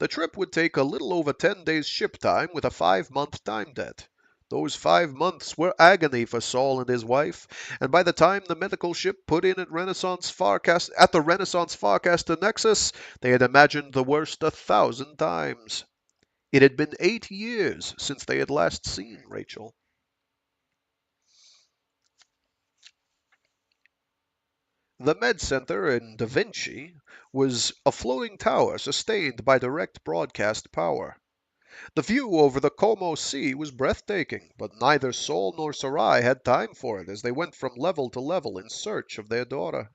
The trip would take a little over 10 days ship time with a 5-month time debt. Those 5 months were agony for Saul and his wife, and by the time the medical ship put in at the Renaissance Farcaster Nexus, they had imagined the worst 1,000 times. It had been 8 years since they had last seen Rachel. The Med Center in Da Vinci was a floating tower sustained by direct broadcast power. The view over the Como Sea was breathtaking, but neither Sol nor Sarai had time for it as they went from level to level in search of their daughter.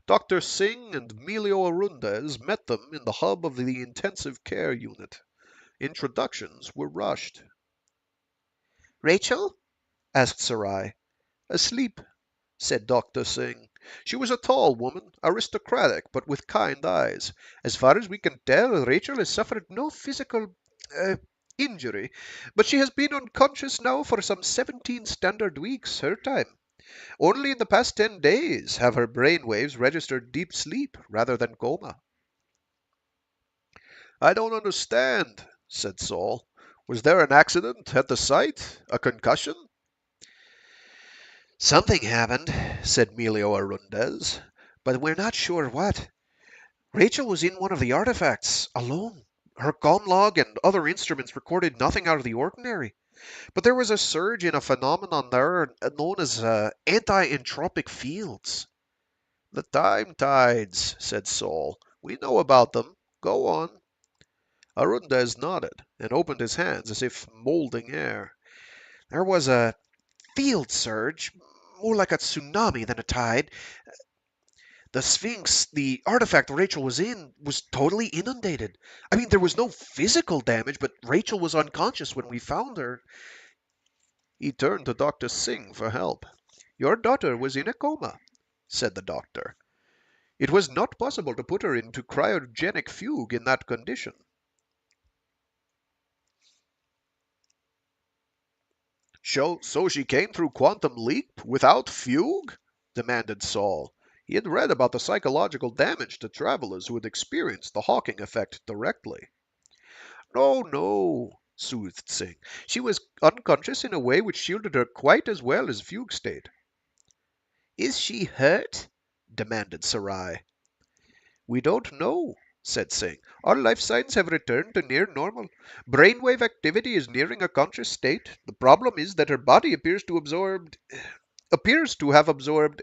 Dr. Singh and Emilio Arundez met them in the hub of the intensive care unit. Introductions were rushed. Rachel? Asked Sarai. Asleep, said Dr. Singh. She was a tall woman, aristocratic, but with kind eyes. As far as we can tell, Rachel has suffered no physical uh, injury, but she has been unconscious now for some 17 standard weeks, her time. Only in the past 10 days have her brain waves registered deep sleep rather than coma. I don't understand, said Saul. Was there an accident at the site? A concussion? Something happened, said Emilio Arundez, but we're not sure what. Rachel was in one of the artifacts, alone. Her comm log and other instruments recorded nothing out of the ordinary. But there was a surge in a phenomenon there known as anti-entropic fields. The time tides, said Saul. We know about them. Go on. Arundez nodded and opened his hands as if molding air. There was a field surge, more like a tsunami than a tide. The Sphinx, the artifact Rachel was in, was totally inundated. I mean, there was no physical damage, but Rachel was unconscious when we found her. He turned to Dr. Singh for help. Your daughter was in a coma, said the doctor. It was not possible to put her into cryogenic fugue in that condition. So she came through quantum leap without fugue? Demanded Saul. He had read about the psychological damage to travelers who had experienced the Hawking effect directly. No, no, soothed Singh. She was unconscious in a way which shielded her quite as well as fugue state. Is she hurt? Demanded Sarai. We don't know, said Singh. Our life signs have returned to near normal. Brainwave activity is nearing a conscious state. The problem is that her body appears to have absorbed,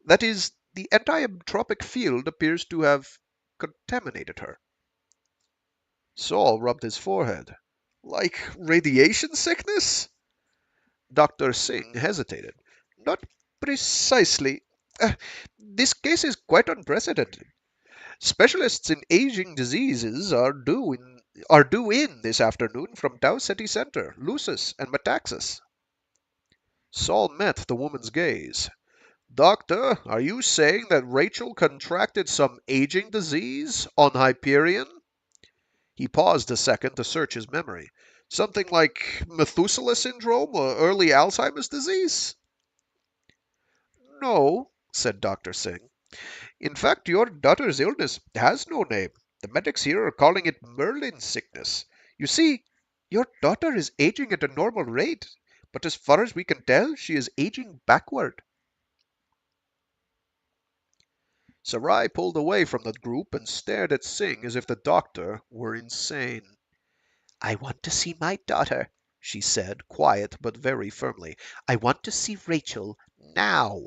that is, the anti-entropic field appears to have contaminated her. Saul rubbed his forehead. Like radiation sickness? Dr. Singh hesitated. Not precisely. This case is quite unprecedented. Specialists in aging diseases are due in this afternoon from Tau Ceti Center, Lucis, and Metaxas. Saul met the woman's gaze. Doctor, are you saying that Rachel contracted some aging disease on Hyperion? He paused a second to search his memory. Something like Methuselah syndrome or early Alzheimer's disease? No, said Dr. Singh. In fact, your daughter's illness has no name. The medics here are calling it Merlin sickness. You see, your daughter is aging at a normal rate, but as far as we can tell, she is aging backward. Sarai pulled away from the group and stared at Singh as if the doctor were insane. I want to see my daughter, she said, quiet but very firmly. I want to see Rachel now.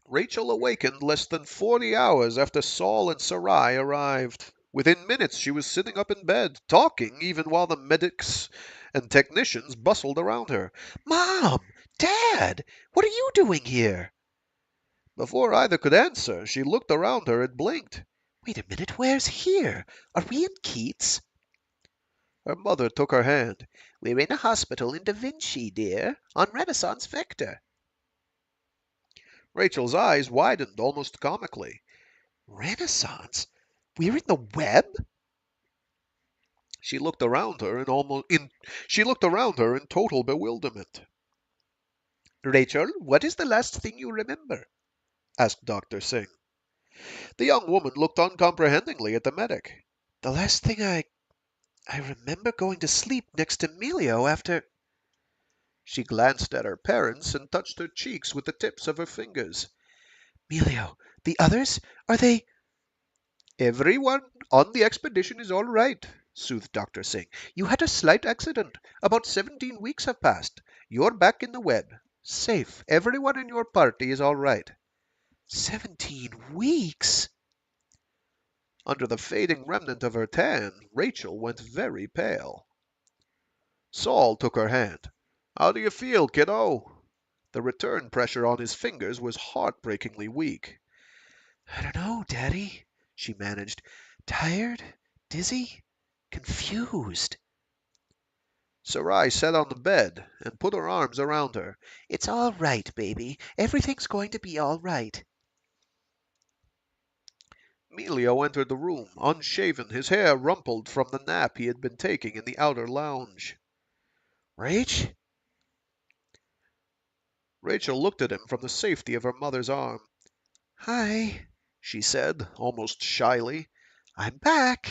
Rachel awakened less than 40 hours after Saul and Sarai arrived. Within minutes she was sitting up in bed, talking even while the medics and technicians bustled around her. Mom! Dad! What are you doing here? Before either could answer, she looked around her and blinked. Wait a minute, where's here? Are we in Keats? Her mother took her hand. We're in a hospital in Da Vinci, dear, on Renaissance Vector. Rachel's eyes widened almost comically. Renaissance? We're in the web? She looked around her in total bewilderment. Rachel, what is the last thing you remember? Asked Dr. Singh. The young woman looked uncomprehendingly at the medic. The last thing I remember going to sleep next to Emilio after... She glanced at her parents and touched her cheeks with the tips of her fingers. Emilio, the others, are they... Everyone on the expedition is all right, soothed Dr. Singh. You had a slight accident. About 17 weeks have passed. You're back in the web. Safe. Everyone in your party is all right. 17 weeks? Under the fading remnant of her tan, Rachel went very pale. Sol took her hand. How do you feel, kiddo? The return pressure on his fingers was heartbreakingly weak. I don't know, Daddy, she managed. Tired? Dizzy? Confused. Sarai sat on the bed and put her arms around her. It's all right, baby. Everything's going to be all right. Emilio entered the room, unshaven, his hair rumpled from the nap he had been taking in the outer lounge. Rach? Rachel looked at him from the safety of her mother's arm. Hi, she said, almost shyly. I'm back.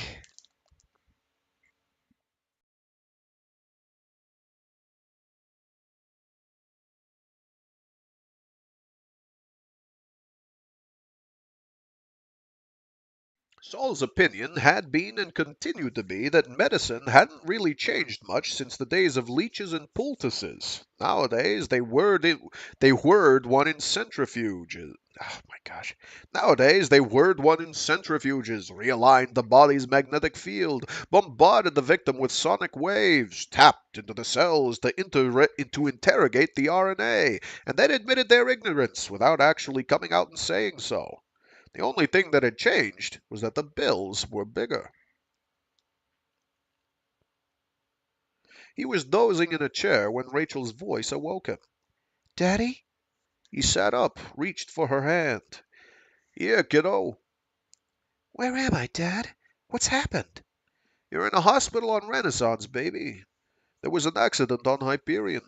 Sol's opinion had been and continued to be that medicine hadn't really changed much since the days of leeches and poultices. Nowadays, they whirred one in centrifuges. Oh my gosh. Nowadays, they whirred one in centrifuges, realigned the body's magnetic field, bombarded the victim with sonic waves, tapped into the cells to interrogate the RNA, and then admitted their ignorance without actually coming out and saying so. The only thing that had changed was that the bills were bigger. He was dozing in a chair when Rachel's voice awoke him. Daddy? He sat up, reached for her hand. Here, kiddo. Where am I, Dad? What's happened? You're in a hospital on Renaissance, baby. There was an accident on Hyperion.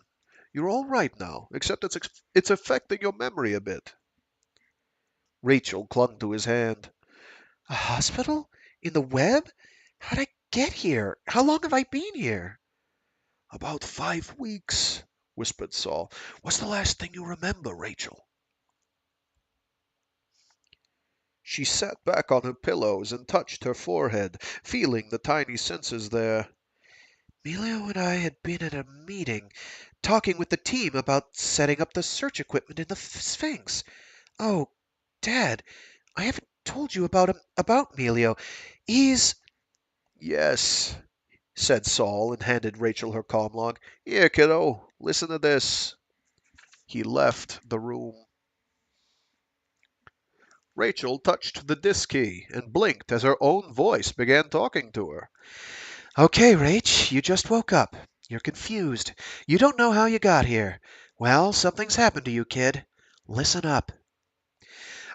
You're all right now, except it's affecting your memory a bit. Rachel clung to his hand. A hospital? In the web? How'd I get here? How long have I been here? About 5 weeks, whispered Sol. What's the last thing you remember, Rachel? She sat back on her pillows and touched her forehead, feeling the tiny senses there. Emilio and I had been at a meeting, talking with the team about setting up the search equipment in the Sphinx. Oh, Dad, I haven't told you about Emilio. He's... Yes, said Sol and handed Rachel her comm log. Here, kiddo, listen to this. He left the room. Rachel touched the disk key and blinked as her own voice began talking to her. Okay, Rach, you just woke up. You're confused. You don't know how you got here. Well, something's happened to you, kid. Listen up.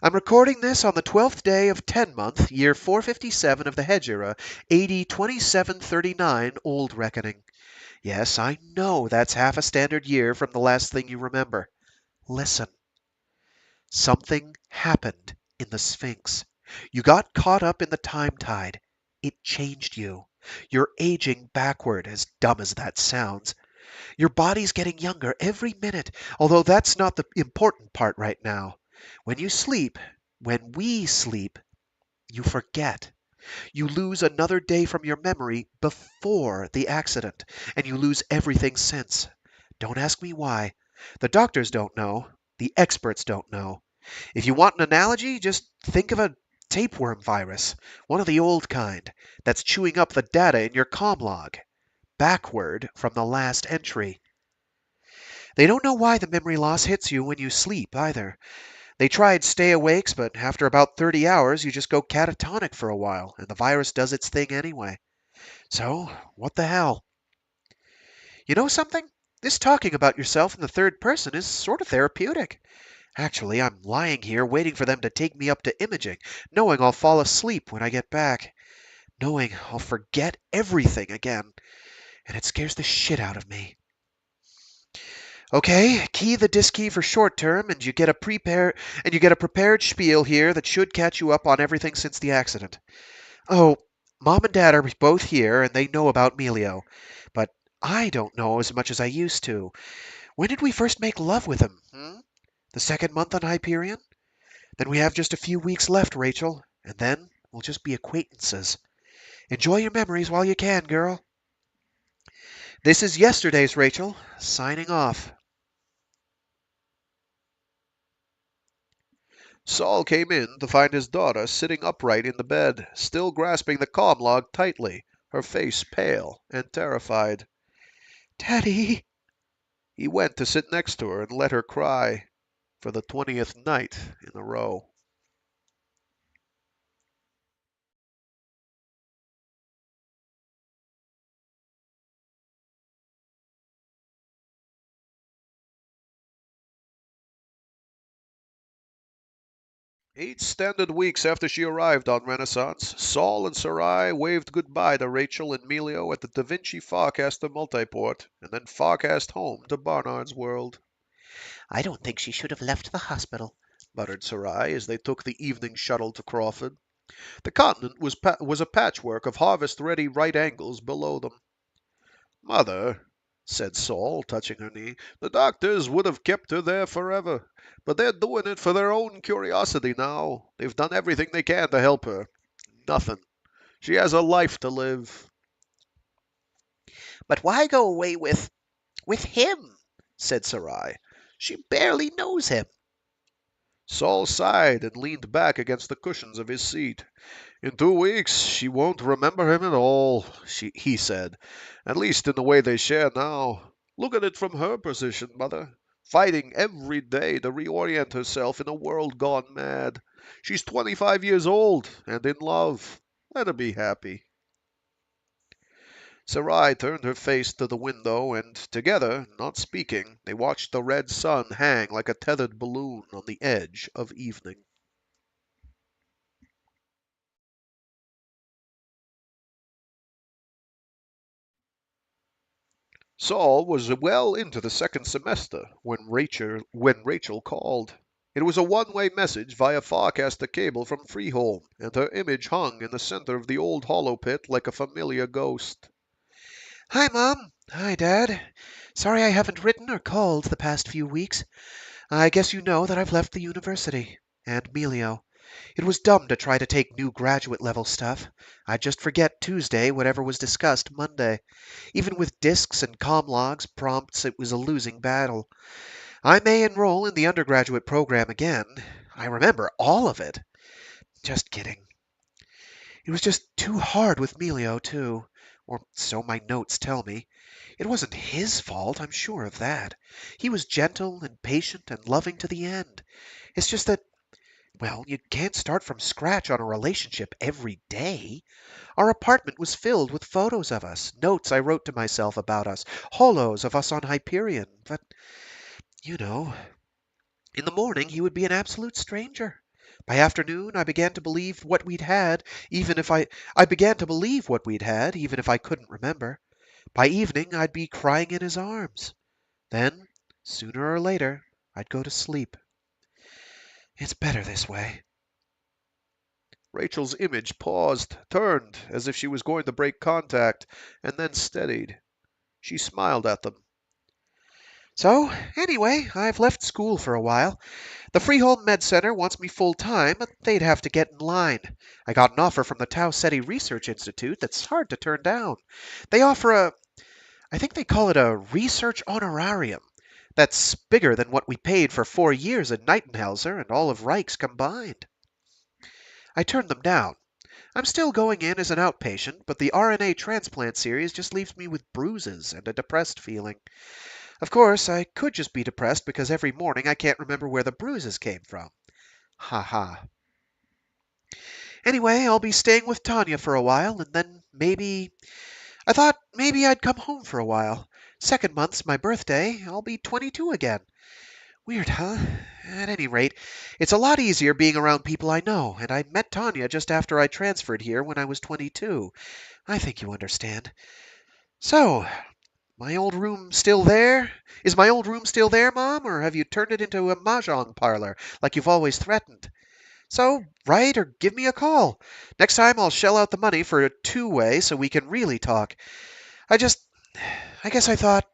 I'm recording this on the 12th day of 10 month, year 457 of the Hedgera, AD 2739 Old Reckoning. Yes, I know that's half a standard year from the last thing you remember. Listen. Something happened in the Sphinx. You got caught up in the time tide. It changed you. You're aging backward, as dumb as that sounds. Your body's getting younger every minute, although that's not the important part right now. When you sleep, when we sleep, you forget. You lose another day from your memory before the accident, and you lose everything since. Don't ask me why. The doctors don't know. The experts don't know. If you want an analogy, just think of a tapeworm virus, one of the old kind, that's chewing up the data in your comm log, backward from the last entry. They don't know why the memory loss hits you when you sleep, either. They tried stay awakes, but after about 30 hours, you just go catatonic for a while, and the virus does its thing anyway. So, what the hell? You know something? This talking about yourself in the third person is sort of therapeutic. Actually, I'm lying here waiting for them to take me up to imaging, knowing I'll fall asleep when I get back, knowing I'll forget everything again, and it scares the shit out of me. Okay, key the disk key for short term, and you get a prepared spiel here that should catch you up on everything since the accident. Oh, Mom and Dad are both here, and they know about Melio, but I don't know as much as I used to. When did we first make love with him? The second month on Hyperion? Then we have just a few weeks left, Rachel, and then we'll just be acquaintances. Enjoy your memories while you can, girl. This is yesterday's Rachel, signing off. Sol came in to find his daughter sitting upright in the bed, still grasping the comm log tightly, her face pale and terrified. Daddy! He went to sit next to her and let her cry for the 20th night in a row. Eight standard weeks after she arrived on Renaissance, Sol and Sarai waved goodbye to Rachel and Melio at the Da Vinci Farcaster multiport, and then Farcast home to Barnard's World. I don't think she should have left the hospital, Muttered Sarai as they took the evening shuttle to Crawford. The continent was a patchwork of harvest-ready right angles below them. Mother, said Sol, touching her knee, the doctors would have kept her there forever. But they're doing it for their own curiosity now. They've done everything they can to help her. Nothing. She has a life to live. But why go away with him? Said Sarai. She barely knows him. Sol sighed and leaned back against the cushions of his seat. In 2 weeks she won't remember him at all, he said. At least in the way they share now. Look at it from her position, Mother. Fighting every day to reorient herself in a world gone mad. She's 25 years old and in love. Let her be happy. Sarai turned her face to the window, and together, not speaking, they watched the red sun hang like a tethered balloon on the edge of evening. Sol was well into the second semester when Rachel called. It was a one-way message via Farcaster cable from Freeholm, and her image hung in the center of the old hollow pit like a familiar ghost. Hi, Mom. Hi, Dad. Sorry I haven't written or called the past few weeks. I guess you know that I've left the university. And Melio. It was dumb to try to take new graduate level stuff. I'd just forget Tuesday whatever was discussed Monday. Even with disks and comm logs, prompts, it was a losing battle. I may enroll in the undergraduate program again. I remember all of it. Just kidding. It was just too hard with Melio, too. Or so my notes tell me. It wasn't his fault, I'm sure of that. He was gentle and patient and loving to the end. It's just that, well, you can't start from scratch on a relationship every day. Our apartment was filled with photos of us, notes I wrote to myself about us, holos of us on Hyperion. But, you know, in the morning he would be an absolute stranger. By afternoon I began to believe what we'd had, even if I began to believe what we'd had, even if I couldn't remember. By evening I'd be crying in his arms. Then, sooner or later, I'd go to sleep. It's better this way. Rachel's image paused, turned as if she was going to break contact, and then steadied. She smiled at them. So, anyway, I've left school for a while. The Freeholm Med Center wants me full-time, but they'd have to get in line. I got an offer from the Tau Ceti Research Institute that's hard to turn down. They offer I think they call it a research honorarium. That's bigger than what we paid for 4 years at Nightenhelser and all of Reichs combined. I turned them down. I'm still going in as an outpatient, but the RNA transplant series just leaves me with bruises and a depressed feeling. Of course, I could just be depressed because every morning I can't remember where the bruises came from. Ha ha. Anyway, I'll be staying with Tanya for a while, and then I thought maybe I'd come home for a while. Second month's my birthday. I'll be 22 again. Weird, huh? At any rate, it's a lot easier being around people I know, and I met Tanya just after I transferred here when I was 22. I think you understand. So, my old room still there? Is my old room still there, Mom, or have you turned it into a mahjong parlor like you've always threatened? So, write or give me a call. Next time I'll shell out the money for a two-way so we can really talk. I guess I thought.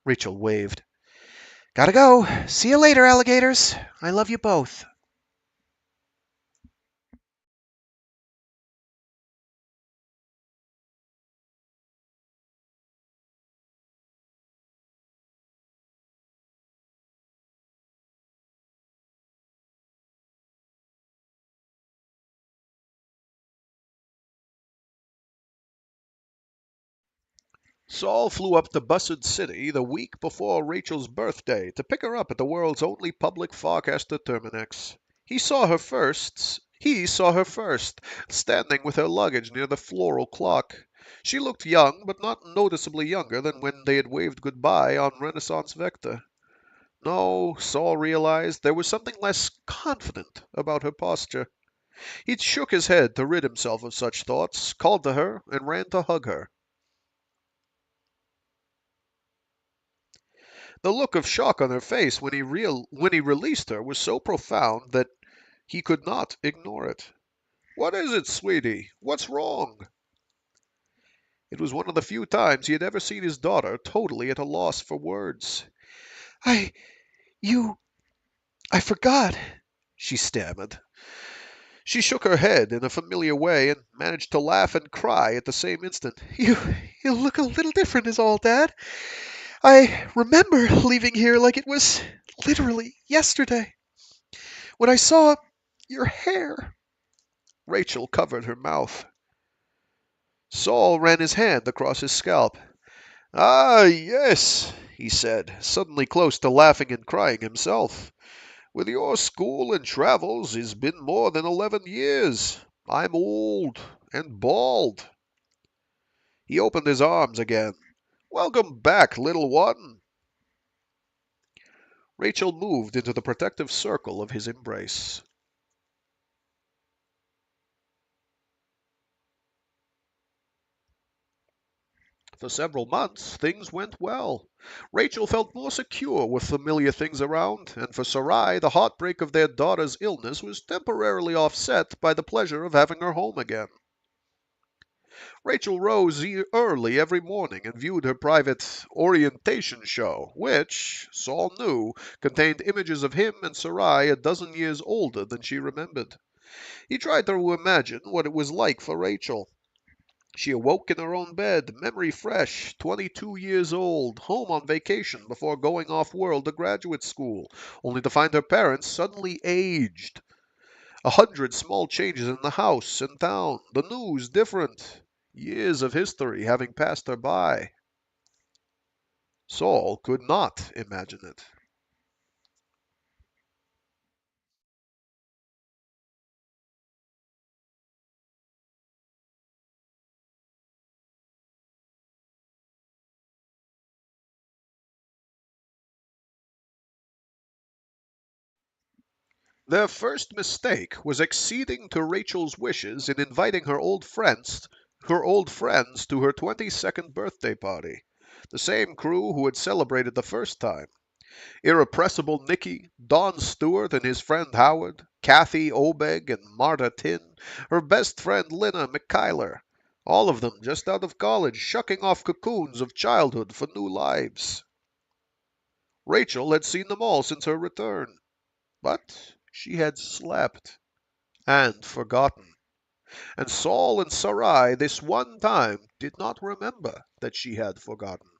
Rachel waved. Gotta go. See you later, alligators. I love you both. Sol flew up to Bussard City the week before Rachel's birthday to pick her up at the world's only public Farcaster Terminix. He saw her first, standing with her luggage near the floral clock. She looked young, but not noticeably younger than when they had waved goodbye on Renaissance Vector. No, Saul realized there was something less confident about her posture. He shook his head to rid himself of such thoughts, called to her, and ran to hug her. The look of shock on her face when he released her was so profound that he could not ignore it. "What is it, sweetie? What's wrong?" It was one of the few times he had ever seen his daughter totally at a loss for words. I. You. I forgot, she stammered. She shook her head in a familiar way and managed to laugh and cry at the same instant. You look a little different, is all, Dad. I remember leaving here like it was literally yesterday. When I saw your hair. Rachel covered her mouth. Saul ran his hand across his scalp. "Ah, yes," he said, suddenly close to laughing and crying himself. "With your school and travels it's been more than 11 years. I'm old and bald." He opened his arms again. "Welcome back, little one." Rachel moved into the protective circle of his embrace. For several months, things went well. Rachel felt more secure with familiar things around, and for Sarai, the heartbreak of their daughter's illness was temporarily offset by the pleasure of having her home again. Rachel rose early every morning and viewed her private orientation show, which, Saul knew, contained images of him and Sarai a dozen years older than she remembered. He tried to imagine what it was like for Rachel. She awoke in her own bed, memory fresh, 22 years old, home on vacation before going off-world to graduate school, only to find her parents suddenly aged. 100 small changes in the house and town, the news different, years of history having passed her by. Saul could not imagine it. Their first mistake was acceding to Rachel's wishes in inviting her old friends to her 22nd birthday party, the same crew who had celebrated the first time. Irrepressible Nicky, Don Stewart and his friend Howard, Kathy Obeg and Marta Tin, her best friend Lina McKyler, all of them just out of college, shucking off cocoons of childhood for new lives. Rachel had seen them all since her return, but she had slept and forgotten, and Saul and Sarai this one time did not remember that she had forgotten.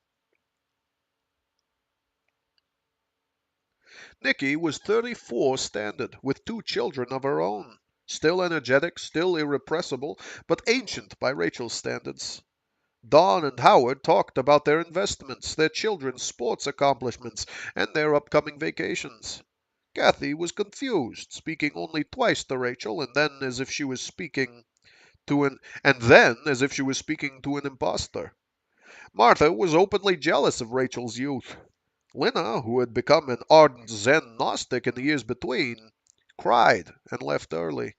Nikki was 34 standard, with 2 children of her own, still energetic, still irrepressible, but ancient by Rachel's standards. Don and Howard talked about their investments, their children's sports accomplishments, and their upcoming vacations. Kathy was confused, speaking only twice to Rachel, and then as if she was speaking to an impostor. Martha was openly jealous of Rachel's youth. Lena, who had become an ardent Zen Gnostic in the years between, cried and left early.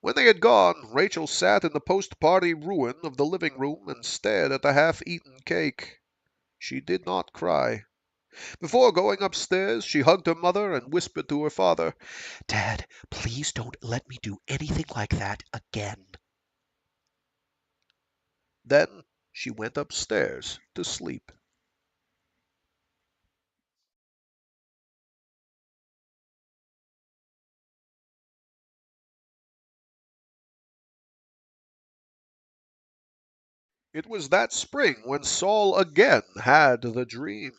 When they had gone, Rachel sat in the post-party ruin of the living room and stared at the half-eaten cake. She did not cry. Before going upstairs, she hugged her mother and whispered to her father, Dad, please don't let me do anything like that again. Then she went upstairs to sleep. It was that spring when Saul again had the dream.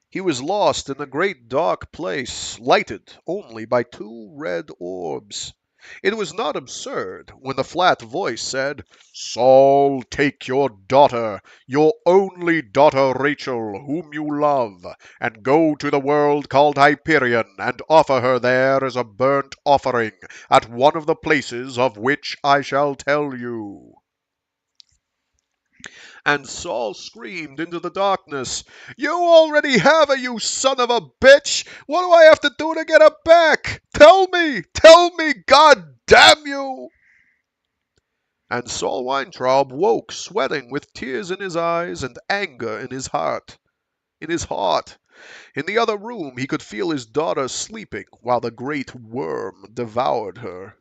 He was lost in a great dark place, lighted only by two red orbs. It was not absurd when the flat voice said, Saul, take your daughter, your only daughter Rachel, whom you love, and go to the world called Hyperion, and offer her there as a burnt offering at one of the places of which I shall tell you. And Saul screamed into the darkness, You already have her, you son of a bitch! What do I have to do to get her back? Tell me, God damn you! And Sol Weintraub woke, sweating, with tears in his eyes and anger in his heart. In his heart. In the other room he could feel his daughter sleeping, while the great worm devoured her.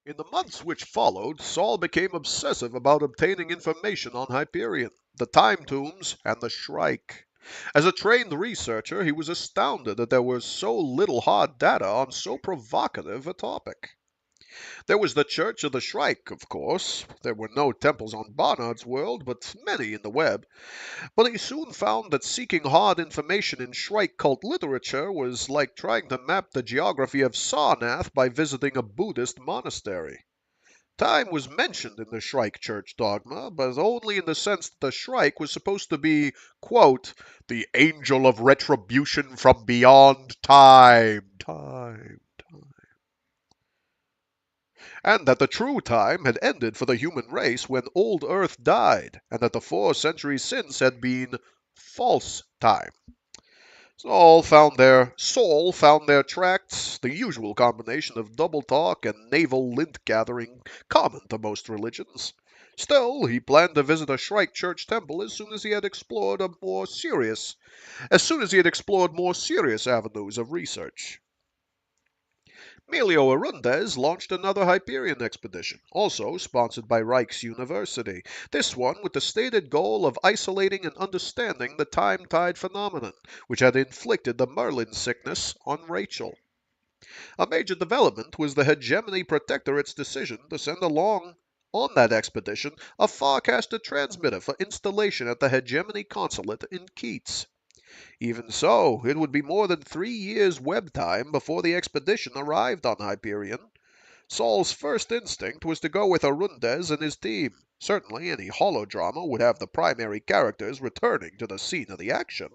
In the months which followed, Saul became obsessive about obtaining information on Hyperion, the time tombs, and the Shrike. As a trained researcher, he was astounded that there was so little hard data on so provocative a topic. There was the Church of the Shrike, of course. There were no temples on Barnard's world, but many in the web. But he soon found that seeking hard information in Shrike cult literature was like trying to map the geography of Sarnath by visiting a Buddhist monastery. Time was mentioned in the Shrike Church dogma, but only in the sense that the Shrike was supposed to be, quote, the angel of retribution from beyond time, and that the true time had ended for the human race when old Earth died, and that the 4 centuries since had been false time. Saul found their tracts, the usual combination of double talk and naval lint gathering common to most religions. Still, he planned to visit a Shrike Church temple as soon as he had explored more serious avenues of research. Melio Arundes launched another Hyperion expedition, also sponsored by Rijks University, this one with the stated goal of isolating and understanding the time tide phenomenon, which had inflicted the Merlin sickness on Rachel. A major development was the Hegemony Protectorate's decision to send along on that expedition a Farcaster transmitter for installation at the Hegemony Consulate in Keats. Even so, it would be more than 3 years web time before the expedition arrived on Hyperion. Saul's first instinct was to go with Arundes and his team. Certainly, any holodrama would have the primary characters returning to the scene of the action.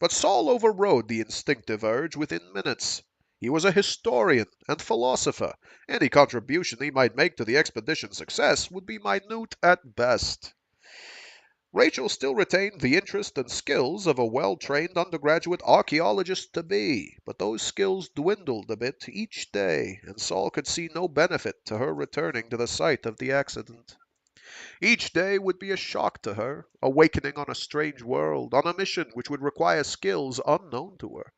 But Saul overrode the instinctive urge within minutes. He was a historian and philosopher. Any contribution he might make to the expedition's success would be minute at best. Rachel still retained the interest and skills of a well-trained undergraduate archaeologist-to-be, but those skills dwindled a bit each day, and Saul could see no benefit to her returning to the site of the accident. Each day would be a shock to her, awakening on a strange world, on a mission which would require skills unknown to her.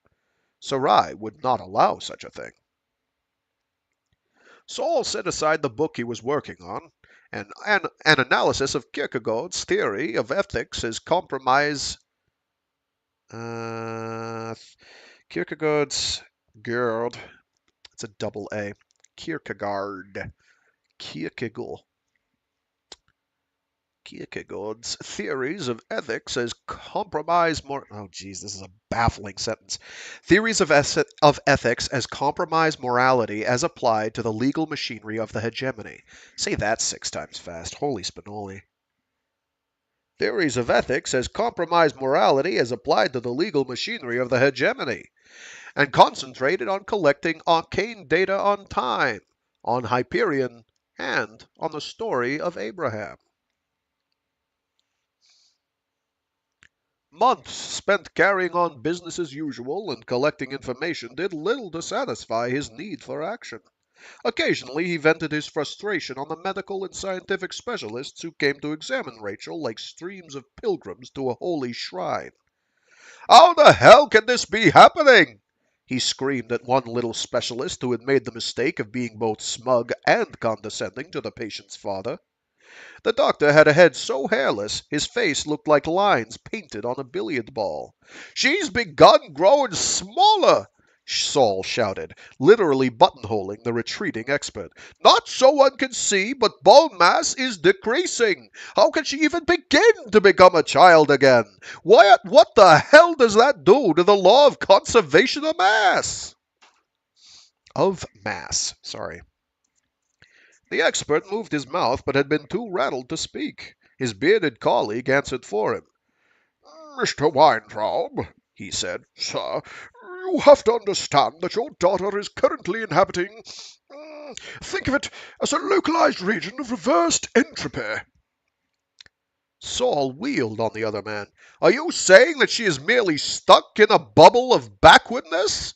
Sarai would not allow such a thing. Saul set aside the book he was working on, an analysis of Kierkegaard's theory of ethics as compromise. Uh, Kierkegaard's Gerd. It's a double A. Kierkegaard. Kierkegaard. Kierkegaard's theories of ethics as compromise mor oh geez, this is a baffling sentence. Theories of ethics as compromise morality as applied to the legal machinery of the hegemony. Say that 6 times fast. Holy Spinoli. Theories of ethics as compromise morality as applied to the legal machinery of the hegemony, and concentrated on collecting arcane data on time, on Hyperion, and on the story of Abraham. Months spent carrying on business as usual and collecting information did little to satisfy his need for action. Occasionally he vented his frustration on the medical and scientific specialists who came to examine Rachel like streams of pilgrims to a holy shrine. "How the hell can this be happening?" he screamed at one little specialist who had made the mistake of being both smug and condescending to the patient's father. The doctor had a head so hairless his face looked like lines painted on a billiard ball. "She's begun growing smaller," Sol shouted, literally buttonholing the retreating expert. "Not so one can see, but bone mass is decreasing. How can she even begin to become a child again? What the hell does that do to the law of conservation of mass?" Sorry. The expert moved his mouth, but had been too rattled to speak. His bearded colleague answered for him. "Mr. Weintraub," he said, "sir, you have to understand that your daughter is currently inhabiting, think of it as a localized region of reversed entropy." Sol wheeled on the other man. "Are you saying that she is merely stuck in a bubble of backwardness?"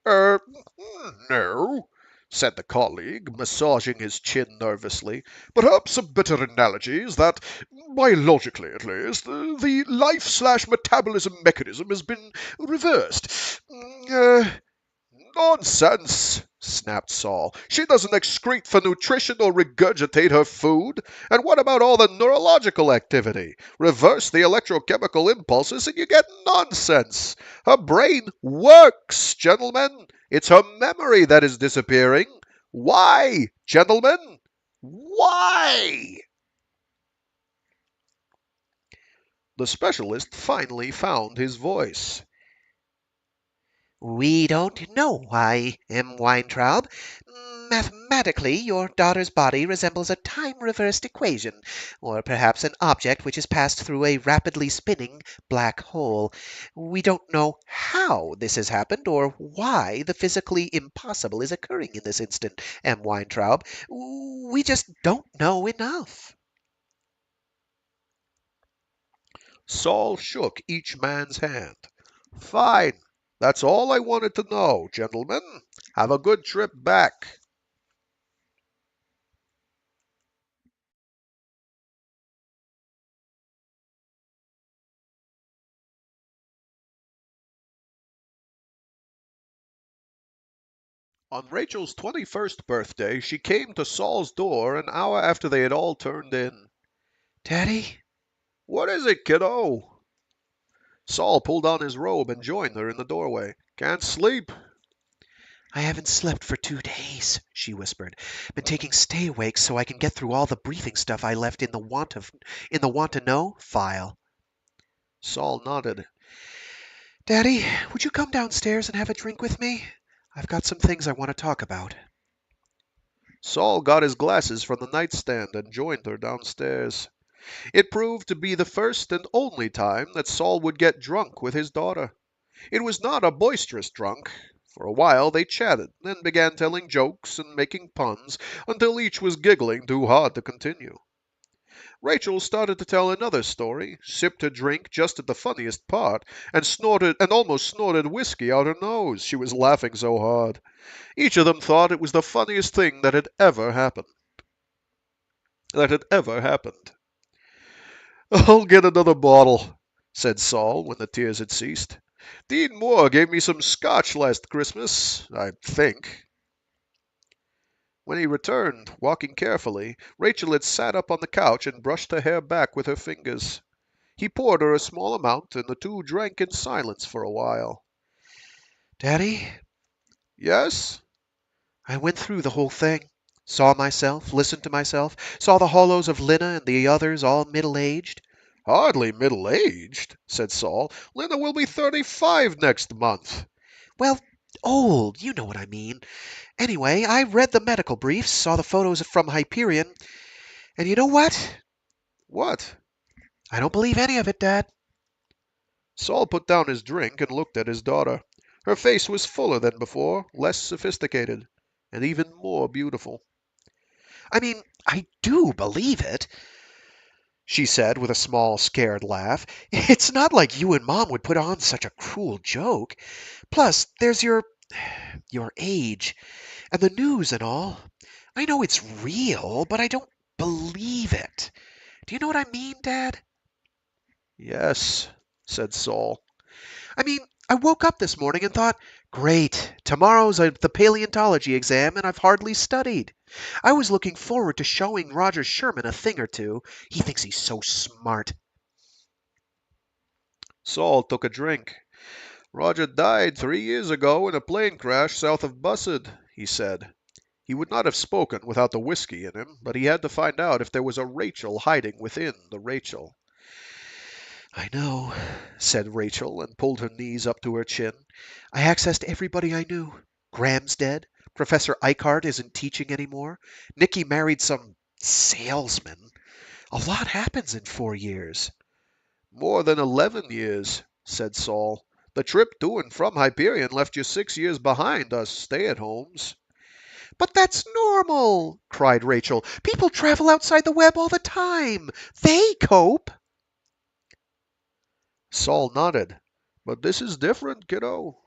No," said the colleague, massaging his chin nervously. "Perhaps a better analogy is that, biologically at least, the life/metabolism mechanism has been reversed." "Nonsense!" snapped Sol. "She doesn't excrete for nutrition or regurgitate her food. And what about all the neurological activity? Reverse the electrochemical impulses and you get nonsense. Her brain works, gentlemen. It's her memory that is disappearing. Why, gentlemen? Why?" The specialist finally found his voice. We don't know why, M. Weintraub. Mathematically, your daughter's body resembles a time-reversed equation, or perhaps an object which has passed through a rapidly spinning black hole. We don't know how this has happened, or why the physically impossible is occurring in this instant, M. Weintraub. We just don't know enough. Sol shook each man's hand. "Fine. That's all I wanted to know, gentlemen. Have a good trip back." On Rachel's 21st birthday, she came to Sol's door an hour after they had all turned in. Daddy? "What is it, kiddo?" Sol pulled on his robe and joined her in the doorway. "Can't sleep?" I haven't slept for 2 days, she whispered. Been taking stay awakes so I can get through all the briefing stuff I left in the want to know file. Sol nodded. Daddy, would you come downstairs and have a drink with me? I've got some things I want to talk about. Sol got his glasses from the nightstand and joined her downstairs. It proved to be the first and only time that Sol would get drunk with his daughter. It was not a boisterous drunk. For a while they chatted, then began telling jokes and making puns until each was giggling too hard to continue. Rachel started to tell another story, sipped her drink just at the funniest part, and almost snorted whiskey out her nose. She was laughing so hard. Each of them thought it was the funniest thing that had ever happened. "I'll get another bottle," said Sol when the tears had ceased. "Dean Moore gave me some scotch last Christmas, I think." When he returned, walking carefully, Rachel had sat up on the couch and brushed her hair back with her fingers. He poured her a small amount, and the two drank in silence for a while. Daddy, "Yes?" I went through the whole thing. Saw myself, listened to myself, saw the hollows of Lina and the others all middle-aged. Hardly middle-aged, said Sol. Lina will be 35 next month. Well, old, you know what I mean. Anyway, I read the medical briefs, saw the photos from Hyperion, and you know what? What? I don't believe any of it, Dad. Sol put down his drink and looked at his daughter. Her face was fuller than before, less sophisticated, and even more beautiful. I mean, I do believe it, she said with a small, scared laugh. It's not like you and Mom would put on such a cruel joke. Plus, there's your age, and the news and all. I know it's real, but I don't believe it. Do you know what I mean, Dad? Yes, said Sol. I mean, I woke up this morning and thought, great, tomorrow's the paleontology exam and I've hardly studied. I was looking forward to showing Roger Sherman a thing or two. He thinks he's so smart. Sol took a drink. Roger died 3 years ago in a plane crash south of Bussid, he said. He would not have spoken without the whiskey in him, but he had to find out if there was a Rachel hiding within the Rachel. I know, said Rachel, and pulled her knees up to her chin. I accessed everybody I knew. Graham's dead. Professor Eichhardt isn't teaching anymore. Nicky married some salesman. A lot happens in 4 years. More than 11 years, said Sol. The trip to and from Hyperion left you 6 years behind us stay-at-homes. But that's normal, cried Rachel. People travel outside the web all the time. They cope. Sol nodded. But this is different, kiddo.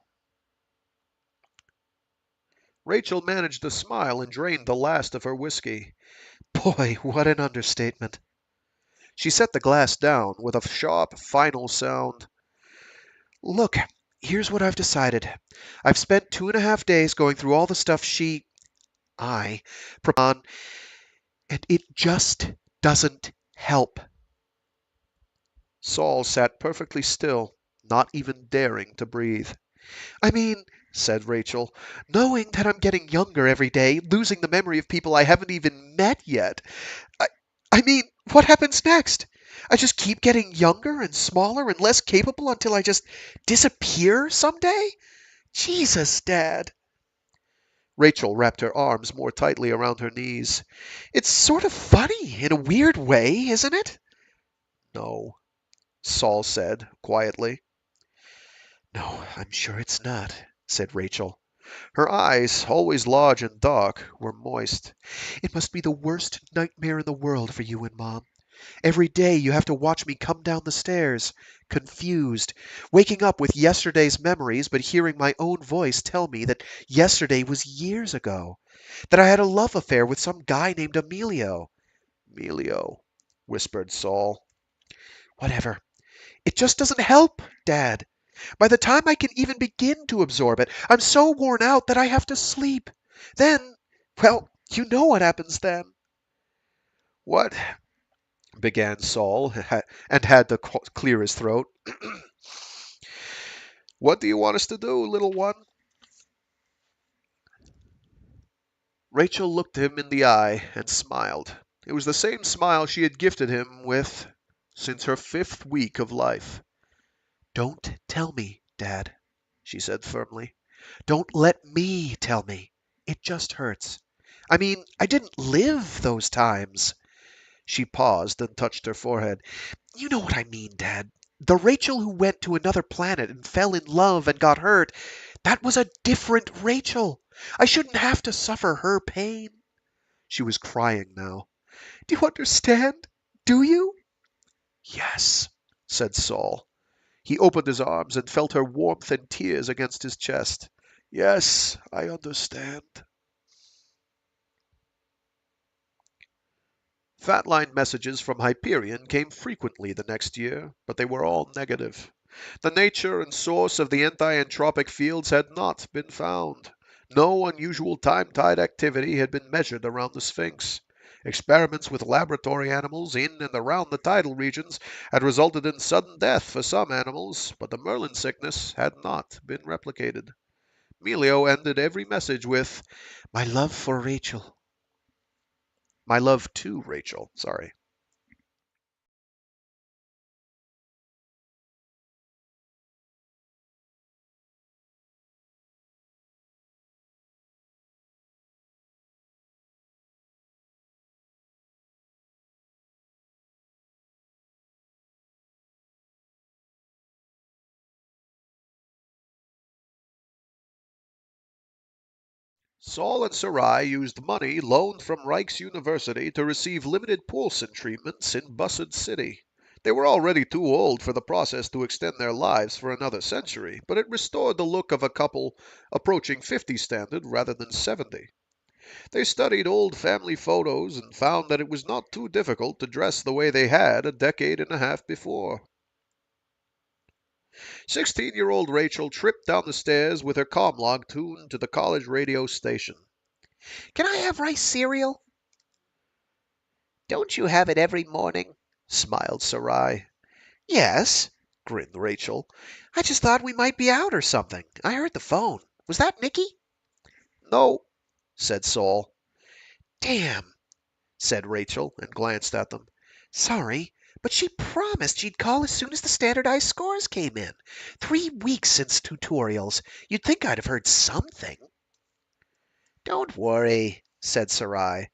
Rachel managed to smile and drained the last of her whiskey. Boy, what an understatement. She set the glass down with a sharp, final sound. Look, here's what I've decided. I've spent 2.5 days going through all the stuff I, on, and it just doesn't help. Sol sat perfectly still, not even daring to breathe. I mean, said Rachel, knowing that I'm getting younger every day, losing the memory of people I haven't even met yet. I mean, what happens next? I just keep getting younger and smaller and less capable until I just disappear someday? Jesus, Dad. Rachel wrapped her arms more tightly around her knees. It's sort of funny in a weird way, isn't it? No, Sol said quietly. No, I'm sure it's not, said Rachel. Her eyes, always large and dark, were moist. It must be the worst nightmare in the world for you and Mom. Every day you have to watch me come down the stairs, confused, waking up with yesterday's memories, but hearing my own voice tell me that yesterday was years ago, that I had a love affair with some guy named Emilio. Emilio, whispered Sol. Whatever. It just doesn't help, Dad. By the time I can even begin to absorb it, I'm so worn out that I have to sleep. Then, well, you know what happens then. What? Began Sol, and had to clear his throat. What do you want us to do, little one? Rachel looked him in the eye and smiled. It was the same smile she had gifted him with since her 5th week of life. Don't tell me, Dad, she said firmly. Don't let me tell me. It just hurts. I mean, I didn't live those times. She paused and touched her forehead. You know what I mean, Dad. The Rachel who went to another planet and fell in love and got hurt, that was a different Rachel. I shouldn't have to suffer her pain. She was crying now. Do you understand? Do you? Yes, said Sol. He opened his arms and felt her warmth and tears against his chest. Yes, I understand. Fatline messages from Hyperion came frequently the next year, but they were all negative. The nature and source of the anti-entropic fields had not been found. No unusual time-tide activity had been measured around the Sphinx. Experiments with laboratory animals in and around the tidal regions had resulted in sudden death for some animals, but the Merlin sickness had not been replicated. Emilio ended every message with, My love for Rachel. My love too, Rachel. Sorry. Sol and Sarai used money loaned from Rijks University to receive limited Poulsen treatments in Bused City. They were already too old for the process to extend their lives for another century, but it restored the look of a couple approaching 50 standard rather than 70. They studied old family photos and found that it was not too difficult to dress the way they had a decade and a half before. 16-year-old Rachel tripped down the stairs with her comlog tuned to the college radio station. Can I have rice cereal? Don't you have it every morning? Smiled Sarai. Yes, Grinned Rachel. I just thought we might be out or something. I heard the phone. Was that Nikki? No, said Sol. Damn, Said Rachel and glanced at them. sorry, but she promised she'd call as soon as the standardized scores came in. 3 weeks since tutorials. You'd think I'd have heard something. Don't worry, said Sarai.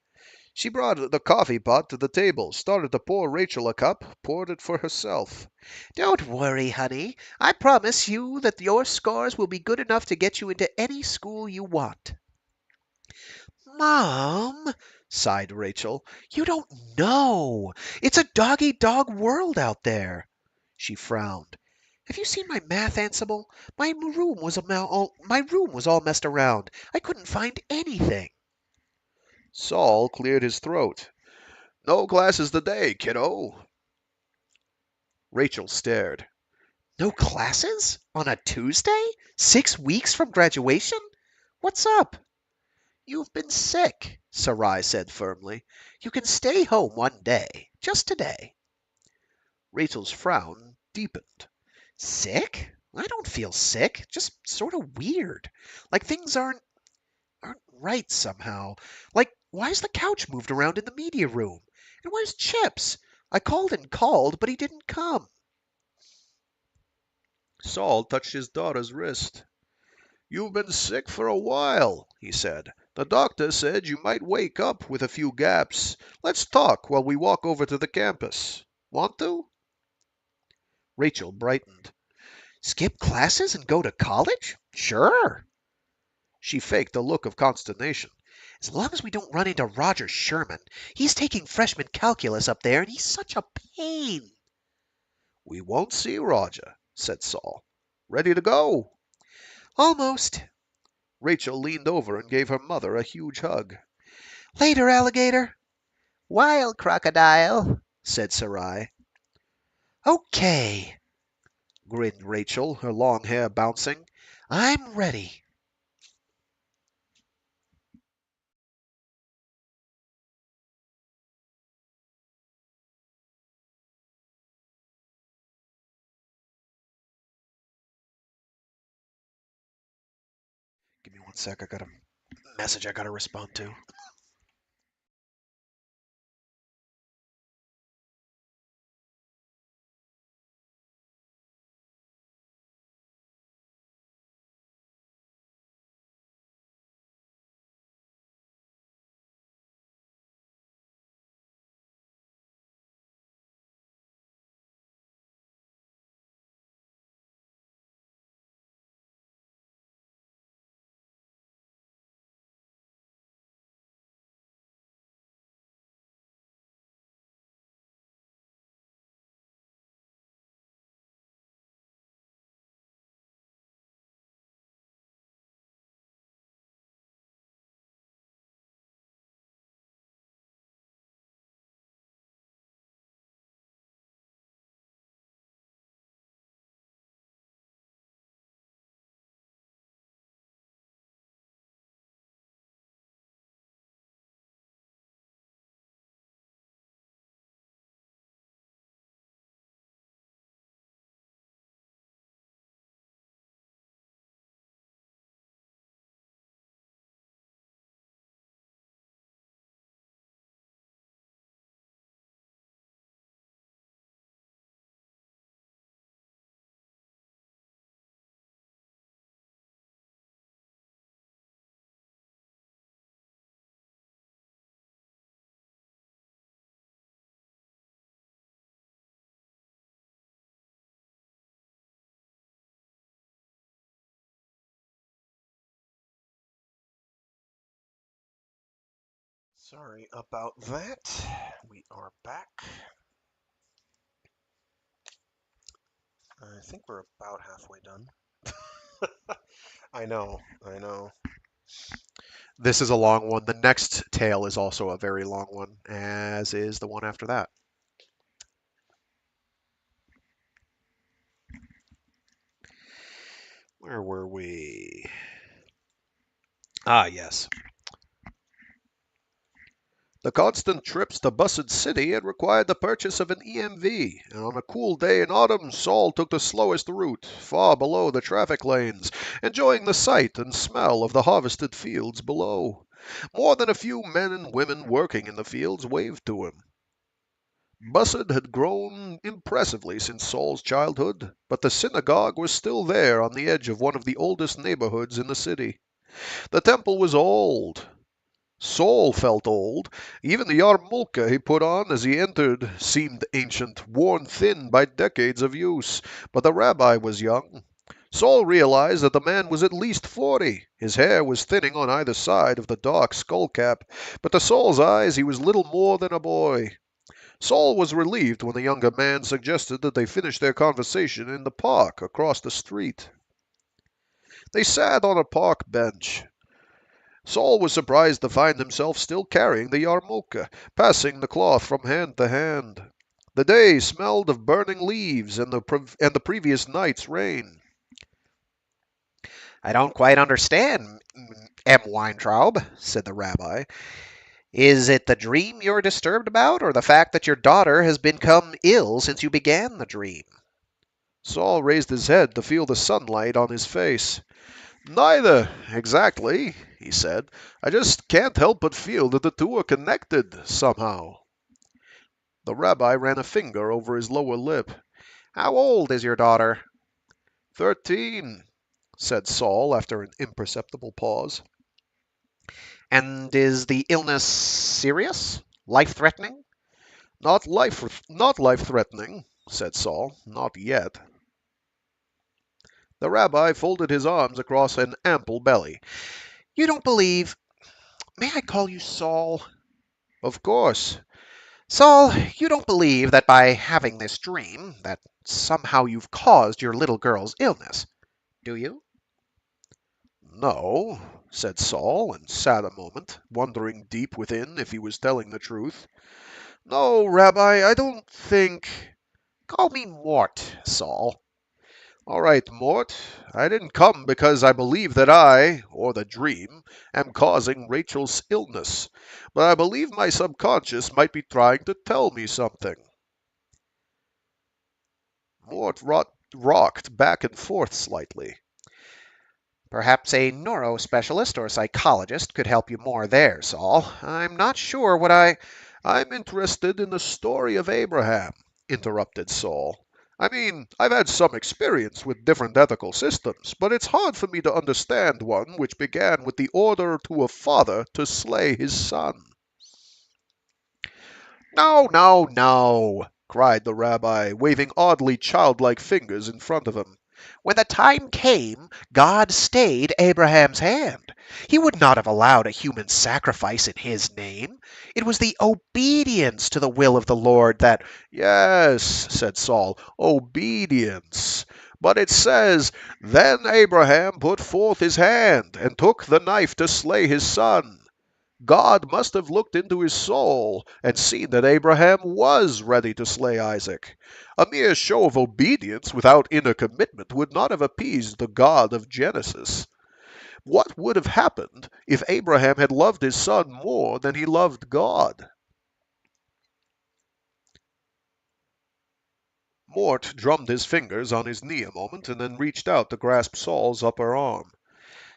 She brought the coffee pot to the table, started to pour Rachel a cup, poured it for herself. Don't worry, honey. I promise you that your scores will be good enough to get you into any school you want. Mom, Sighed Rachel. you don't know. It's a dog-eat-dog world out there. She frowned. Have you seen my math ansible? My room was all messed around. I couldn't find anything. Sol cleared his throat. No classes today, kiddo. Rachel stared. No classes? On a Tuesday? 6 weeks from graduation? What's up? You've been sick, Sarai said firmly. You can stay home one day. Just today. Rachel's frown deepened. Sick? I don't feel sick. Just sort of weird. Like things aren't right somehow. Like, why's the couch moved around in the media room? And where's Chips? I called and called, but he didn't come. Sol touched his daughter's wrist. You've been sick for a while, he said. The doctor said you might wake up with a few gaps. Let's talk while we walk over to the campus. Want to? Rachel brightened. Skip classes and go to college? Sure. She faked a look of consternation. As long as we don't run into Roger Sherman. He's taking freshman calculus up there, and he's such a pain. We won't see Roger, said Sol. Ready to go? Almost. Rachel leaned over and gave her mother a huge hug. Later, alligator. Wild crocodile, said Sarai. Okay. Grinned Rachel, her long hair bouncing. I'm ready. Give me 1 sec. I got a message I gotta respond to. Sorry about that. We are back. I think we're about halfway done. I know. This is a long one. The next tale is also a very long one, as is the one after that. Where were we? Ah, yes. The constant trips to Busted City had required the purchase of an EMV, and on a cool day in autumn, Sol took the slowest route, far below the traffic lanes, enjoying the sight and smell of the harvested fields below. More than a few men and women working in the fields waved to him. Busted had grown impressively since Sol's childhood, but the synagogue was still there on the edge of one of the oldest neighborhoods in the city. The temple was old. Sol felt old. Even the yarmulke he put on as he entered seemed ancient, worn thin by decades of use, but the rabbi was young. Sol realized that the man was at least 40. His hair was thinning on either side of the dark skull cap, but to Sol's eyes he was little more than a boy. Sol was relieved when the younger man suggested that they finish their conversation in the park across the street. They sat on a park bench. Sol was surprised to find himself still carrying the yarmulke, passing the cloth from hand to hand. The day smelled of burning leaves and the previous night's rain. I don't quite understand, M. Weintraub, said the rabbi. Is it the dream you're disturbed about, or the fact that your daughter has become ill since you began the dream? Sol raised his head to feel the sunlight on his face. Neither, exactly, he said. I just can't help but feel that the two are connected, somehow. The rabbi ran a finger over his lower lip. How old is your daughter? 13, said Sol after an imperceptible pause. And is the illness serious? Life-threatening? Not life-threatening, said Sol. Not yet. The rabbi folded his arms across an ample belly. You don't believe... May I call you Sol? Of course. Sol, you don't believe that by having this dream, that somehow you've caused your little girl's illness, do you? No, said Sol, and sat a moment, wondering deep within if he was telling the truth. No, Rabbi, I don't think... Call me Mort, Sol. All right, Mort. I didn't come because I believe that I, or the dream, am causing Rachel's illness, but I believe my subconscious might be trying to tell me something. Mort rocked back and forth slightly. Perhaps a neurospecialist or psychologist could help you more there, Sol. I'm not sure what I'm interested in the story of Abraham, interrupted Sol. I mean, I've had some experience with different ethical systems, but it's hard for me to understand one which began with the order to a father to slay his son. No, no, no, cried the rabbi, waving oddly childlike fingers in front of him. When the time came, God stayed Abraham's hand. He would not have allowed a human sacrifice in his name. It was the obedience to the will of the Lord that... Yes, said Sol, obedience. But it says, Then Abraham put forth his hand, and took the knife to slay his son. God must have looked into his soul and seen that Abraham was ready to slay Isaac. A mere show of obedience without inner commitment would not have appeased the God of Genesis. What would have happened if Abraham had loved his son more than he loved God? Mort drummed his fingers on his knee a moment and then reached out to grasp Sol's upper arm.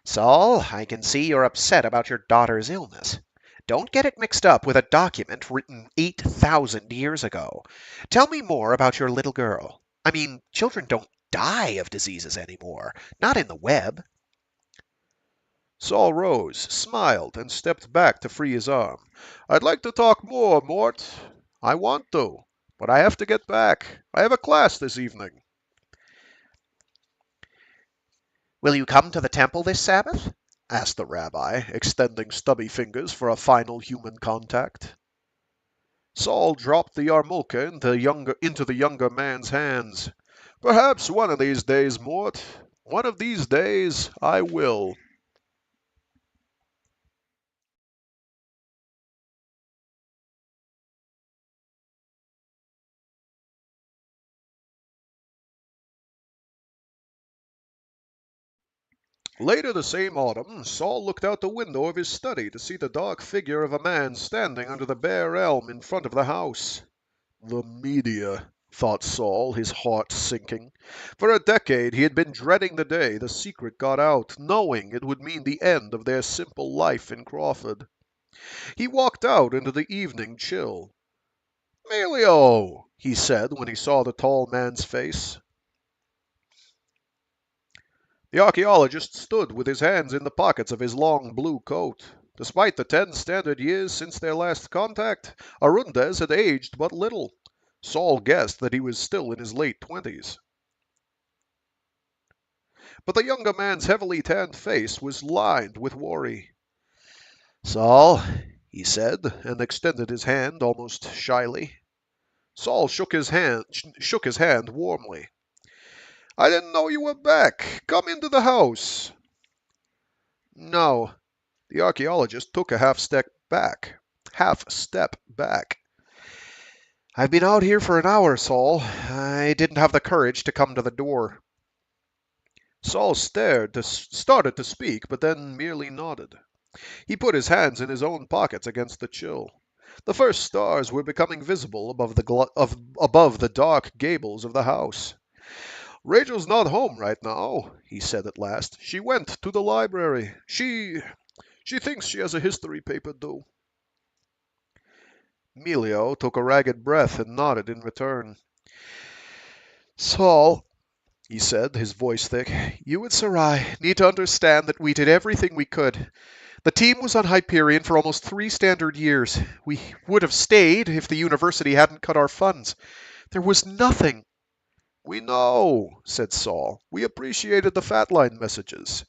Sol, I can see you're upset about your daughter's illness. Don't get it mixed up with a document written 8,000 years ago. Tell me more about your little girl. I mean, children don't die of diseases anymore. Not in the web. Sol rose, smiled, and stepped back to free his arm. I'd like to talk more, Mort. I want to, but I have to get back. I have a class this evening. Will you come to the temple this Sabbath? asked the rabbi, extending stubby fingers for a final human contact. Sol dropped the yarmulke into the younger man's hands. Perhaps one of these days, Mort. One of these days I will. Later the same autumn, Sol looked out the window of his study to see the dark figure of a man standing under the bare elm in front of the house. The media, thought Sol, his heart sinking. For a decade he had been dreading the day the secret got out, knowing it would mean the end of their simple life in Crawford. He walked out into the evening chill. "Melio," he said when he saw the tall man's face. The archaeologist stood with his hands in the pockets of his long blue coat. Despite the 10 standard years since their last contact, Arundez had aged but little. Sol guessed that he was still in his late 20s. But the younger man's heavily tanned face was lined with worry. "Sol," he said, and extended his hand almost shyly. Sol shook his hand warmly. "I didn't know you were back. Come into the house." "No." The archaeologist took a half step back. "I've been out here for an hour, Sol. I didn't have the courage to come to the door." Sol started to speak, but then merely nodded. He put his hands in his own pockets against the chill. The first stars were becoming visible above the dark gables of the house. "Rachel's not home right now," he said at last. "She went to the library. She thinks she has a history paper due." Melio took a ragged breath and nodded in return. "Sol," he said, his voice thick, "you and Sarai need to understand that we did everything we could. The team was on Hyperion for almost 3 standard years. We would have stayed if the university hadn't cut our funds. There was nothing." "We know," said Sol. "We appreciated the Fatline messages."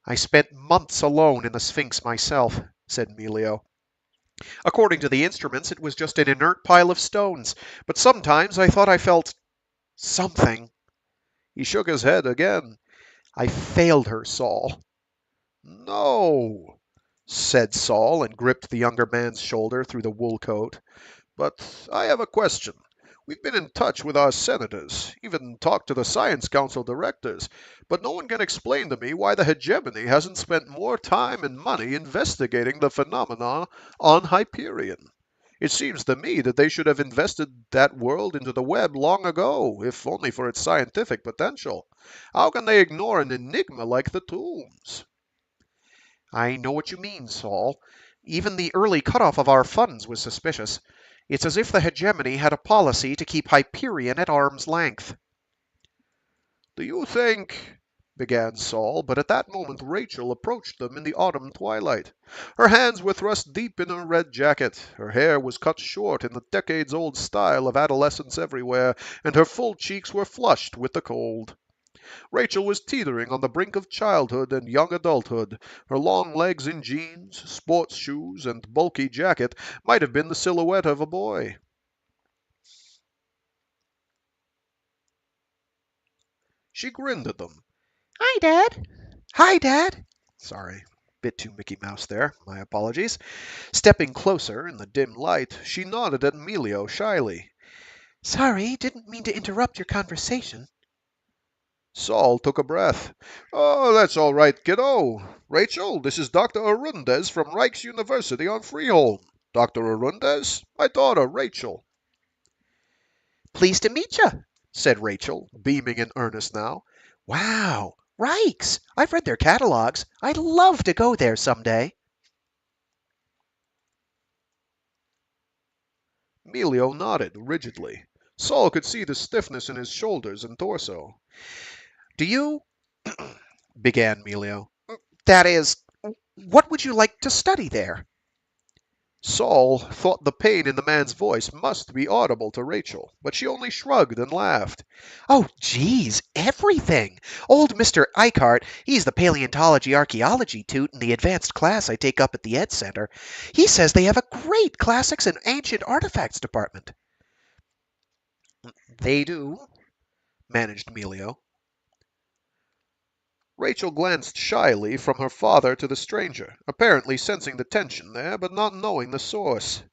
"I spent months alone in the Sphinx myself," said Melio. "According to the instruments, it was just an inert pile of stones, but sometimes I thought I felt something." He shook his head again. "I failed her, Sol." "No," said Sol, and gripped the younger man's shoulder through the wool coat. "But I have a question. We've been in touch with our senators, even talked to the Science Council directors, but no one can explain to me why the hegemony hasn't spent more time and money investigating the phenomena on Hyperion. It seems to me that they should have invested that world into the web long ago, if only for its scientific potential. How can they ignore an enigma like the tombs?" "I know what you mean, Sol. Even the early cutoff of our funds was suspicious. It's as if the hegemony had a policy to keep Hyperion at arm's length." "Do you think—" began Sol, but at that moment Rachel approached them in the autumn twilight. Her hands were thrust deep in her red jacket, her hair was cut short in the decades-old style of adolescence everywhere, and her full cheeks were flushed with the cold. Rachel was teetering on the brink of childhood and young adulthood. Her long legs in jeans, sports shoes, and bulky jacket might have been the silhouette of a boy. She grinned at them. "Hi, Dad." "Hi, Dad." Sorry, bit too Mickey Mouse there. My apologies. Stepping closer in the dim light, she nodded at Melio shyly. "Sorry, didn't mean to interrupt your conversation." Sol took a breath. "Oh, that's all right, kiddo. Rachel, this is Dr. Arundez from Rijks University on Freehold. Dr. Arundez, my daughter, Rachel." "Pleased to meet you," said Rachel, beaming in earnest now. "Wow, Rijks! I've read their catalogues. I'd love to go there someday." Melio nodded rigidly. Sol could see the stiffness in his shoulders and torso. "Do you—" began Melio. "That is, what would you like to study there?" Sol thought the pain in the man's voice must be audible to Rachel, but she only shrugged and laughed. Oh, geez, everything. Old Mr. Eichart, he's the paleontology archaeology toot in the advanced class I take up at the Ed Center. He says they have a great classics and ancient artifacts department. They do, managed Melio. Rachel glanced shyly from her father to the stranger, apparently sensing the tension there, but not knowing the source.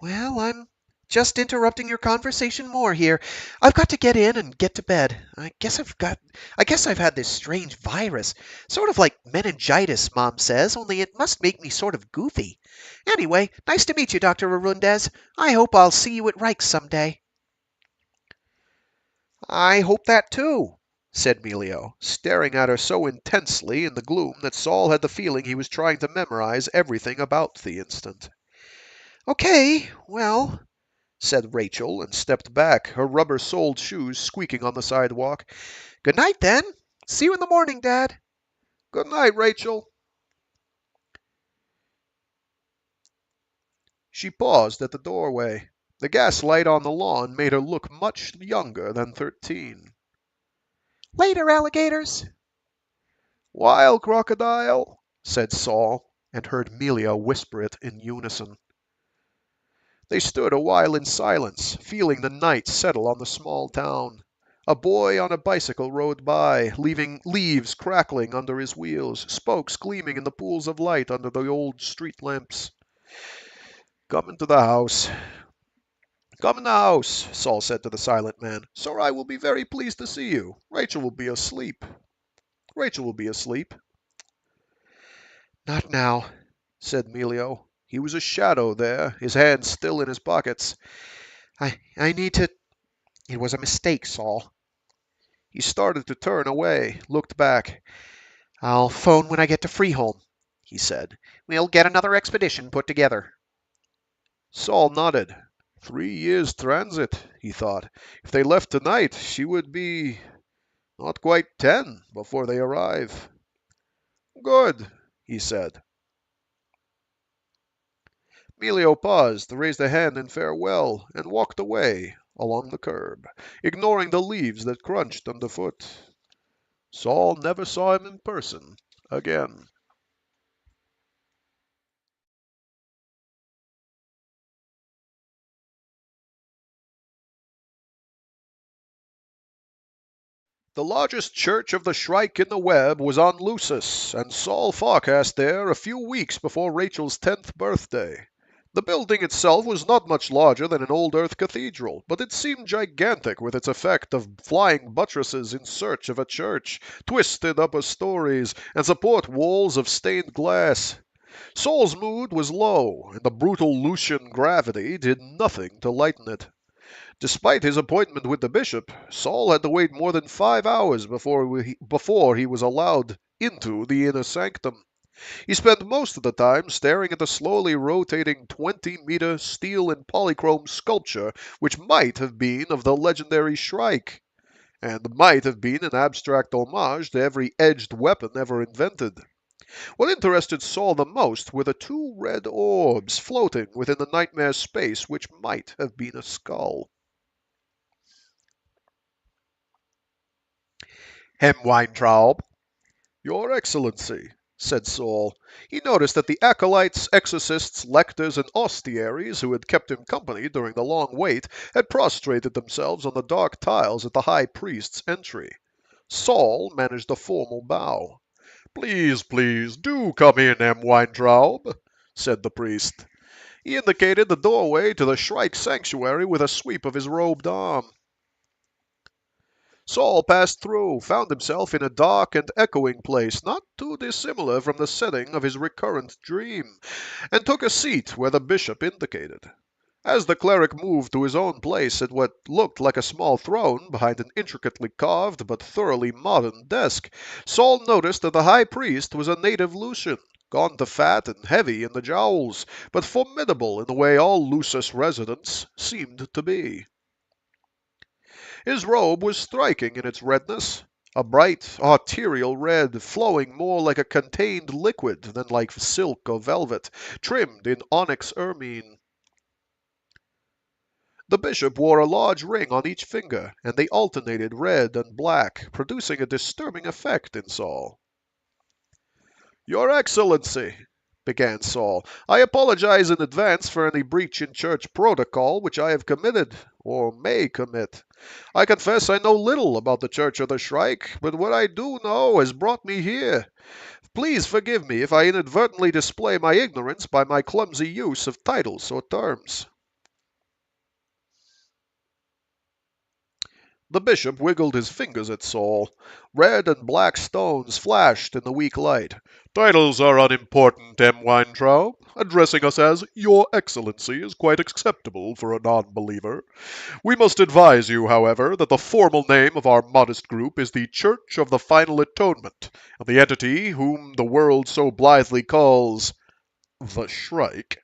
Well, I'm just interrupting your conversation more here. I've got to get in and get to bed. I guess I've had this strange virus. Sort of like meningitis, Mom says, only it must make me sort of goofy. Anyway, nice to meet you, Dr. Arundez. I hope I'll see you at Reich's someday. I hope that too, said Melio, staring at her so intensely in the gloom that Sol had the feeling he was trying to memorize everything about the instant. Okay, well, said Rachel, and stepped back, her rubber-soled shoes squeaking on the sidewalk. good night then. See you in the morning, Dad. Good night, Rachel. She paused at the doorway. The gaslight on the lawn made her look much younger than 13. Later, alligators. Wild crocodile, said Sol, and heard Melia whisper it in unison. They stood a while in silence, feeling the night settle on the small town. A boy on a bicycle rode by, leaving leaves crackling under his wheels, spokes gleaming in the pools of light under the old street lamps. Come into the house. Come in the house, Sol said to the silent man. Sir, I will be very pleased to see you. Rachel will be asleep. Rachel will be asleep. Not now, said Melio. He was a shadow there, his hands still in his pockets. I need to... It was a mistake, Sol. He started to turn away, looked back. I'll phone when I get to Freeholm, he said. We'll get another expedition put together. Sol nodded. 3 years transit, he thought. If they left tonight, she would be not quite 10 before they arrive. Good, he said. Melio paused, raised a hand in farewell, and walked away along the curb, ignoring the leaves that crunched underfoot. Sol never saw him in person again. The largest church of the Shrike in the web was on Lucis, and Sol forecast there a few weeks before Rachel's 10th birthday. The building itself was not much larger than an old earth cathedral, but it seemed gigantic with its effect of flying buttresses in search of a church, twisted upper stories, and support walls of stained glass. Sol's mood was low, and the brutal Lucian gravity did nothing to lighten it. Despite his appointment with the bishop, Sol had to wait more than 5 hours before he was allowed into the inner sanctum. He spent most of the time staring at the slowly rotating 20-meter steel and polychrome sculpture which might have been of the legendary Shrike, and might have been an abstract homage to every edged weapon ever invented. What interested Sol the most were the 2 red orbs floating within the nightmare space which might have been a skull. Herr Weintraub. Your Excellency, said Sol. He noticed that the acolytes, exorcists, lectors, and ostiaries who had kept him company during the long wait had prostrated themselves on the dark tiles at the high priest's entry. Sol managed a formal bow. Please, please, do come in, M. Weintraub, said the priest. He indicated the doorway to the Shrike sanctuary with a sweep of his robed arm. Sol passed through, found himself in a dark and echoing place not too dissimilar from the setting of his recurrent dream, and took a seat where the bishop indicated. As the cleric moved to his own place at what looked like a small throne behind an intricately carved but thoroughly modern desk, Sol noticed that the high priest was a native Lucian, gone to fat and heavy in the jowls, but formidable in the way all Lucis residents seemed to be. His robe was striking in its redness, a bright, arterial red, flowing more like a contained liquid than like silk or velvet, trimmed in onyx ermine. The bishop wore a large ring on each finger, and they alternated red and black, producing a disturbing effect in Sol. Your Excellency, began Sol, I apologize in advance for any breach in church protocol which I have committed, or may commit. I confess I know little about the Church of the Shrike, but what I do know has brought me here. Please forgive me if I inadvertently display my ignorance by my clumsy use of titles or terms. The bishop wiggled his fingers at Sol. Red and black stones flashed in the weak light. Titles are unimportant, M. Weintraub. Addressing us as Your Excellency is quite acceptable for a non-believer. We must advise you, however, that the formal name of our modest group is the Church of the Final Atonement, and the entity whom the world so blithely calls the Shrike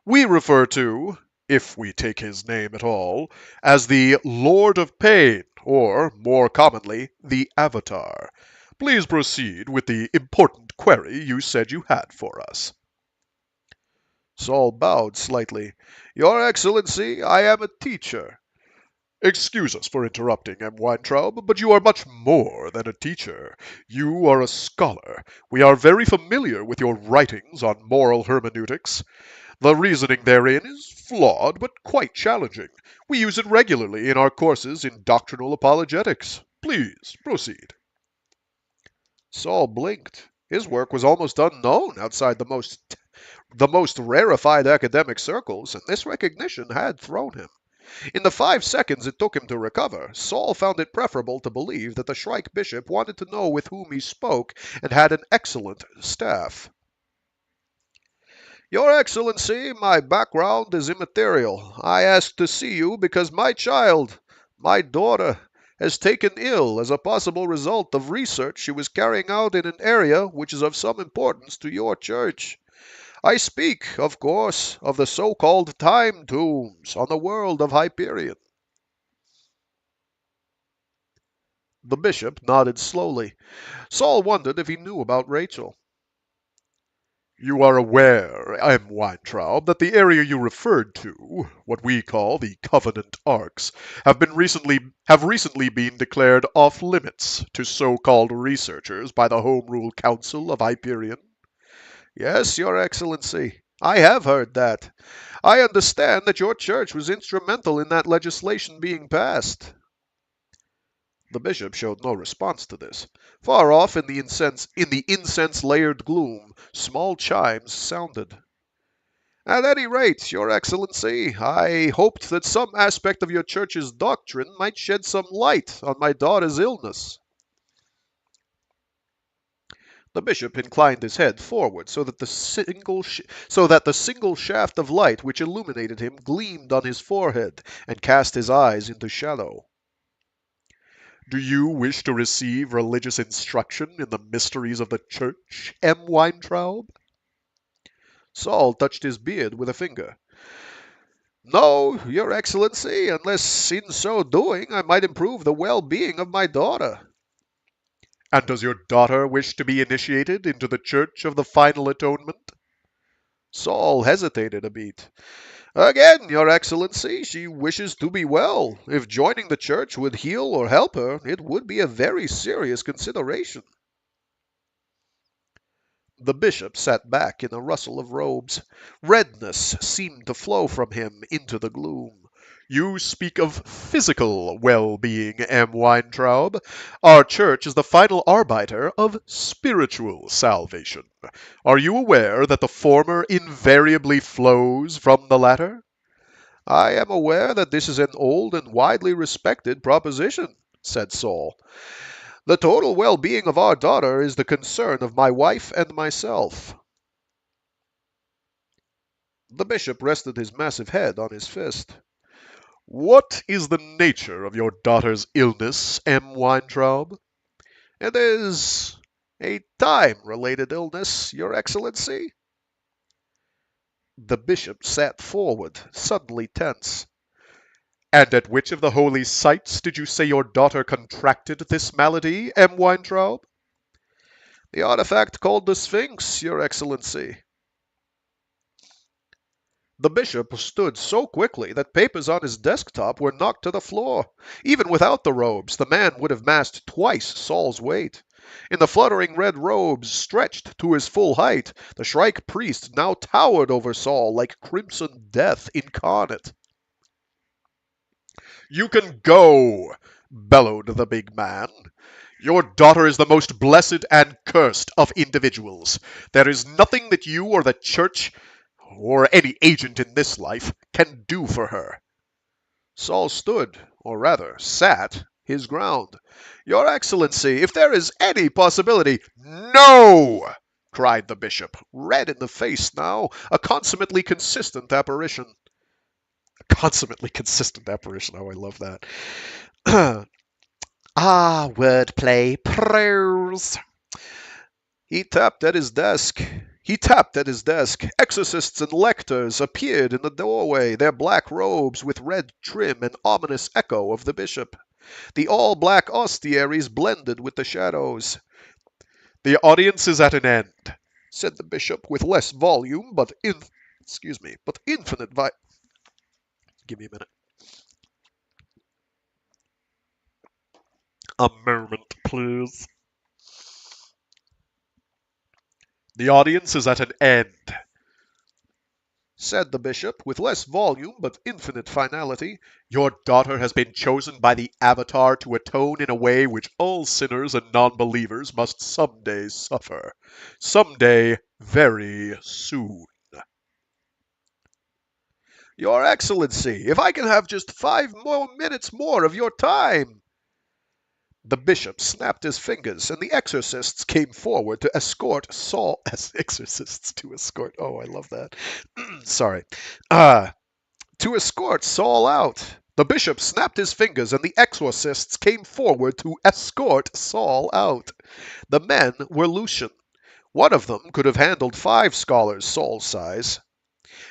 we refer to, if we take his name at all, as the Lord of Pain, or, more commonly, the Avatar. Please proceed with the important query you said you had for us. Sol bowed slightly. Your Excellency, I am a teacher. Excuse us for interrupting, M. Weintraub, but you are much more than a teacher. You are a scholar. We are very familiar with your writings on moral hermeneutics. The reasoning therein is flawed, but quite challenging. We use it regularly in our courses in doctrinal apologetics. Please, proceed. Sol blinked. His work was almost unknown outside the most rarefied academic circles, and this recognition had thrown him. In the 5 seconds it took him to recover, Sol found it preferable to believe that the Shrike bishop wanted to know with whom he spoke and had an excellent staff. Your Excellency, my background is immaterial. I asked to see you because my child, my daughter, has taken ill as a possible result of research she was carrying out in an area which is of some importance to your church. I speak, of course, of the so-called time tombs on the world of Hyperion. The bishop nodded slowly. Sol wondered if he knew about Rachel. You are aware, M. Weintraub, that the area you referred to, what we call the Covenant Arcs, have recently been declared off-limits to so-called researchers by the Home Rule Council of Hyperion? Yes, Your Excellency. I have heard that. I understand that your church was instrumental in that legislation being passed. The bishop showed no response to this. Far off in the incense-layered gloom, small chimes sounded. At any rate, Your Excellency, I hoped that some aspect of your church's doctrine might shed some light on my daughter's illness. The bishop inclined his head forward so that the single shaft of light which illuminated him gleamed on his forehead and cast his eyes into shadow. Do you wish to receive religious instruction in the mysteries of the Church, M. Weintraub? Sol touched his beard with a finger. No, Your Excellency, unless in so doing I might improve the well-being of my daughter. And does your daughter wish to be initiated into the Church of the Final Atonement? Sol hesitated a beat. Again, Your Excellency, she wishes to be well. If joining the church would heal or help her, it would be a very serious consideration. The bishop sat back in a rustle of robes. Redness seemed to flow from him into the gloom. You speak of physical well-being, M. Weintraub. Our church is the final arbiter of spiritual salvation. Are you aware that the former invariably flows from the latter? I am aware that this is an old and widely respected proposition, said Sol. The total well-being of our daughter is the concern of my wife and myself. The bishop rested his massive head on his fist. What is the nature of your daughter's illness, M. Weintraub? It is a time-related illness, Your Excellency. The bishop sat forward, suddenly tense. And at which of the holy sites did you say your daughter contracted this malady, M. Weintraub? The artifact called the Sphinx, Your Excellency. The bishop stood so quickly that papers on his desktop were knocked to the floor. Even without the robes, the man would have massed twice Sol's weight. In the fluttering red robes stretched to his full height, the Shrike priest now towered over Sol like crimson death incarnate. "You can go," bellowed the big man. "Your daughter is the most blessed and cursed of individuals. There is nothing that you or the church or any agent in this life can do for her." Sol stood, or rather sat, his ground. "Your Excellency, if there is any possibility—" "No!" cried the bishop, red in the face now, a consummately consistent apparition. Consummately consistent apparition, oh, I love that. Ah, wordplay. Prose. He tapped at his desk. Exorcists and lectors appeared in the doorway, their black robes with red trim and ominous echo of the bishop. The all-black ostiaries blended with the shadows. "The audience is at an end," said the bishop with less volume, but infinite Give me a minute. A moment, please. "The audience is at an end," said the bishop, with less volume but infinite finality. "Your daughter has been chosen by the Avatar to atone in a way which all sinners and non-believers must someday suffer. Someday very soon. Your Excellency, if I can have just 5 minutes more of your time." The bishop snapped his fingers, and the exorcists came forward to escort Sol. As exorcists to escort. Oh, I love that. Sorry. To escort Sol out. The bishop snapped his fingers, and the exorcists came forward to escort Sol out. The men were Lucian. One of them could have handled 5 scholars Sol's size.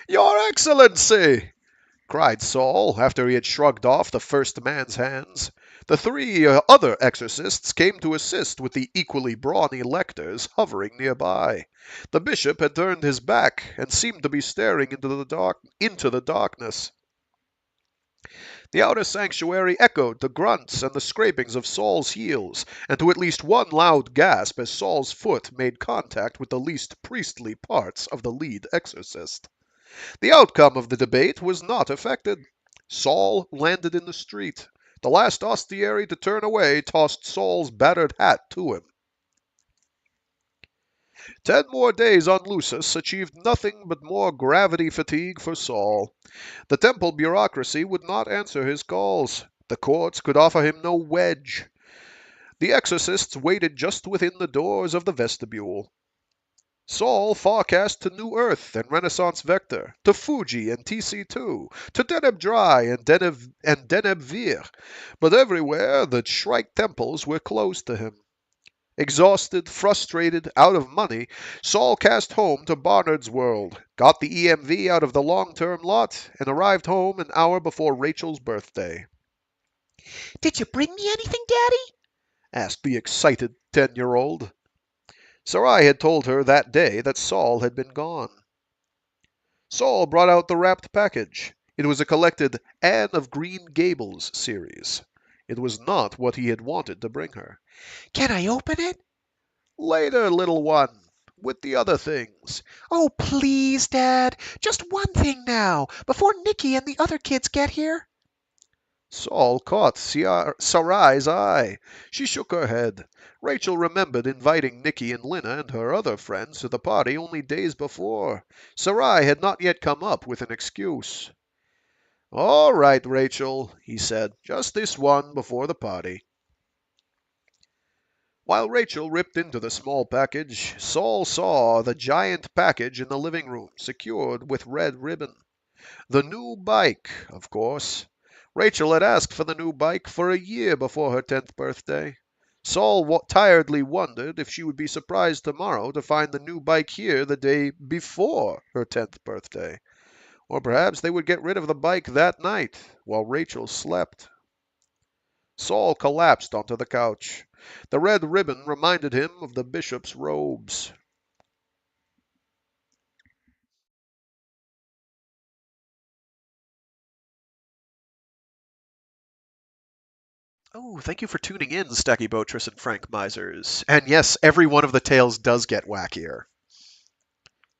"Your Excellency!" cried Sol, after he had shrugged off the first man's hands. The 3 other exorcists came to assist with the equally brawny lectors hovering nearby. The bishop had turned his back and seemed to be staring into the darkness. The outer sanctuary echoed to grunts and the scrapings of Sol's heels, and to at least one loud gasp as Sol's foot made contact with the least priestly parts of the lead exorcist. The outcome of the debate was not affected. Sol landed in the street. The last ostiary to turn away tossed Sol's battered hat to him. 10 more days on Lucis achieved nothing but more gravity fatigue for Sol. The temple bureaucracy would not answer his calls. The courts could offer him no wedge. The exorcists waited just within the doors of the vestibule. Sol forecast to New Earth and Renaissance Vector, to Fuji and TC2, to Deneb Dry and Deneb Vir, but everywhere the Shrike temples were closed to him. Exhausted, frustrated, out of money, Sol cast home to Barnard's World, got the EMV out of the long-term lot, and arrived home an hour before Rachel's birthday. "Did you bring me anything, Daddy?" asked the excited 10-year-old. Sarai had told her that day that Sol had been gone. Sol brought out the wrapped package. It was a collected Anne of Green Gables series. It was not what he had wanted to bring her. "Can I open it?" "Later, little one, with the other things." "Oh, please, Dad. Just one thing now, before Nicky and the other kids get here." Sol caught Sarai's eye. She shook her head. Rachel remembered inviting Nicky and Lina and her other friends to the party only days before. Sarai had not yet come up with an excuse. "All right, Rachel," he said. "Just this one before the party." While Rachel ripped into the small package, Sol saw the giant package in the living room, secured with red ribbon. The new bike, of course. Rachel had asked for the new bike for a year before her 10th birthday. Sol tiredly wondered if she would be surprised tomorrow to find the new bike here the day before her 10th birthday. Or perhaps they would get rid of the bike that night while Rachel slept. Sol collapsed onto the couch. The red ribbon reminded him of the bishop's robes. Oh, thank you for tuning in, Stacky Botress and Frank Misers. And yes, every one of the tales does get wackier.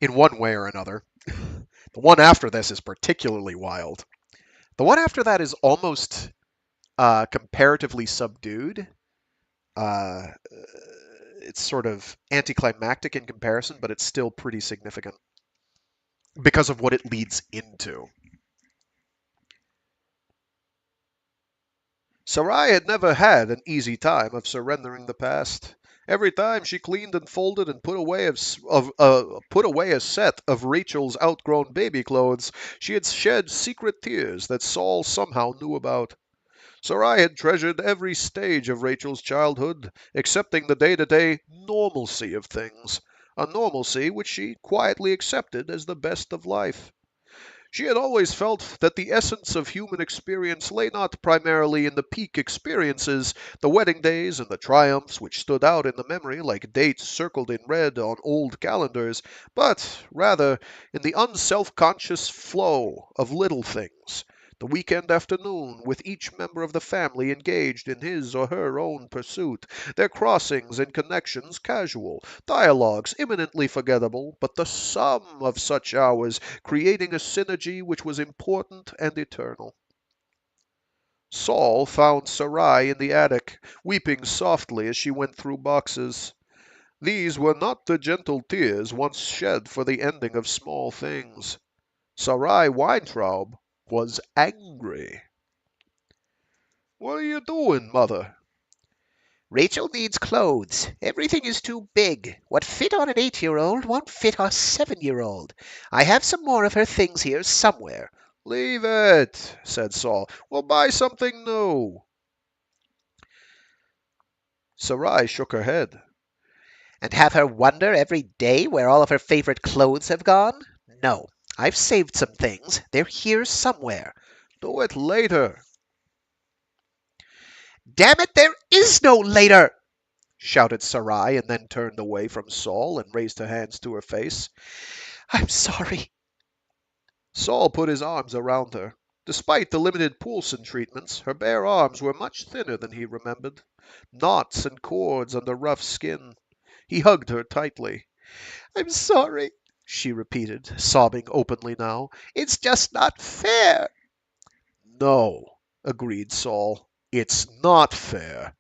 In one way or another. The one after this is particularly wild. The one after that is almost comparatively subdued. It's sort of anticlimactic in comparison, but it's still pretty significant because of what it leads into. Sarai had never had an easy time of surrendering the past. Every time she cleaned and folded and put away a set of Rachel's outgrown baby clothes, she had shed secret tears that Saul somehow knew about. Sarai had treasured every stage of Rachel's childhood, accepting the day-to-day normalcy of things, a normalcy which she quietly accepted as the best of life. She had always felt that the essence of human experience lay not primarily in the peak experiences, the wedding days and the triumphs which stood out in the memory like dates circled in red on old calendars, but rather in the unself-conscious flow of little things. The weekend afternoon, with each member of the family engaged in his or her own pursuit, their crossings and connections casual, dialogues imminently forgettable, but the sum of such hours creating a synergy which was important and eternal. Sol found Sarai in the attic, weeping softly as she went through boxes. These were not the gentle tears once shed for the ending of small things. Sol Weintraub was angry. "What are you doing, mother?" Rachel needs clothes. Everything is too big. What fit on an 8-year-old won't fit a 7-year-old. I have some more of her things here somewhere. "Leave it," said Sol. "We'll buy something new." Sarai shook her head. And have her wonder every day where all of her favorite clothes have gone? No. I've saved some things. They're here somewhere. "Do it later." Damn it, there is no later! Shouted Sarai, and then turned away from Sol and raised her hands to her face. I'm sorry. Sol put his arms around her. Despite the limited Poulsen treatments, her bare arms were much thinner than he remembered. Knots and cords under rough skin. He hugged her tightly. I'm sorry, she repeated, sobbing openly now. It's just not fair. No, agreed Sol. It's not fair.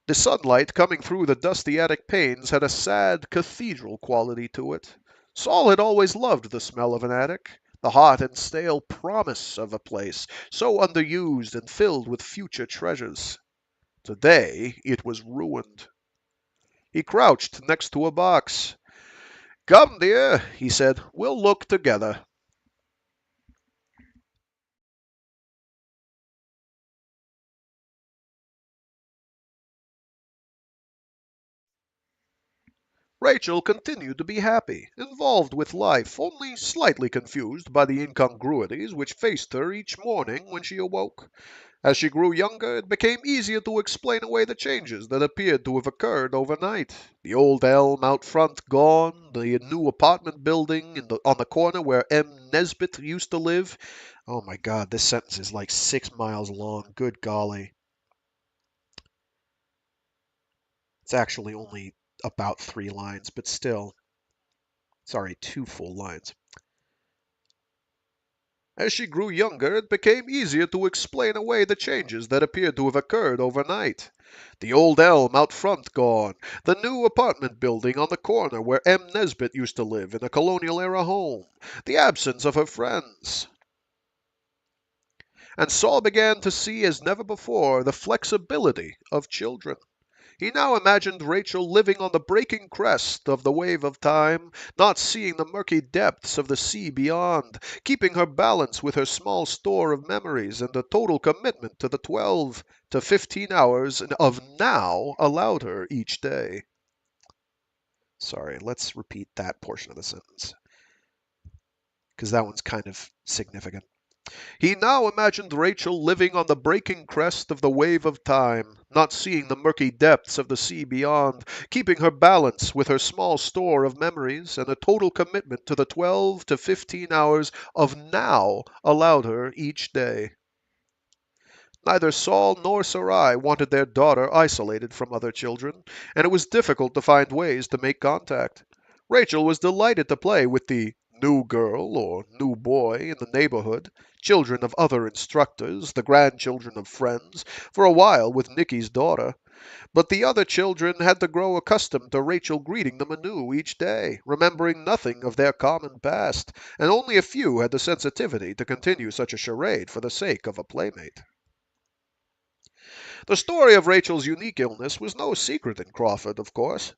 The sunlight coming through the dusty attic panes had a sad, cathedral quality to it. Sol had always loved the smell of an attic, the hot and stale promise of a place, so underused and filled with future treasures. Today it was ruined. He crouched next to a box. "Come, dear," he said, "we'll look together." Rachel continued to be happy, involved with life, only slightly confused by the incongruities which faced her each morning when she awoke. As she grew younger, it became easier to explain away the changes that appeared to have occurred overnight. The old elm out front gone, the new apartment building on the corner where M. Nesbitt used to live. Oh my God, this sentence is like 6 miles long. Good golly. It's actually only about 3 lines, but still. Sorry, 2 full lines. As she grew younger, it became easier to explain away the changes that appeared to have occurred overnight. The old elm out front gone, the new apartment building on the corner where M. Nesbitt used to live in a colonial-era home, the absence of her friends. And Saul began to see as never before the flexibility of children. He now imagined Rachel living on the breaking crest of the wave of time, not seeing the murky depths of the sea beyond, keeping her balance with her small store of memories and the total commitment to the 12 to 15 hours of now allowed her each day. Sorry, let's repeat that portion of the sentence. because that one's kind of significant. He now imagined Rachel living on the breaking crest of the wave of time, not seeing the murky depths of the sea beyond, keeping her balance with her small store of memories, and a total commitment to the 12 to 15 hours of now allowed her each day. Neither Sol nor Sarai wanted their daughter isolated from other children, and it was difficult to find ways to make contact. Rachel was delighted to play with the new girl or new boy in the neighborhood, children of other instructors, the grandchildren of friends, for a while with Nicky's daughter. But the other children had to grow accustomed to Rachel greeting them anew each day, remembering nothing of their common past, and only a few had the sensitivity to continue such a charade for the sake of a playmate. The story of Rachel's unique illness was no secret in Crawford, of course.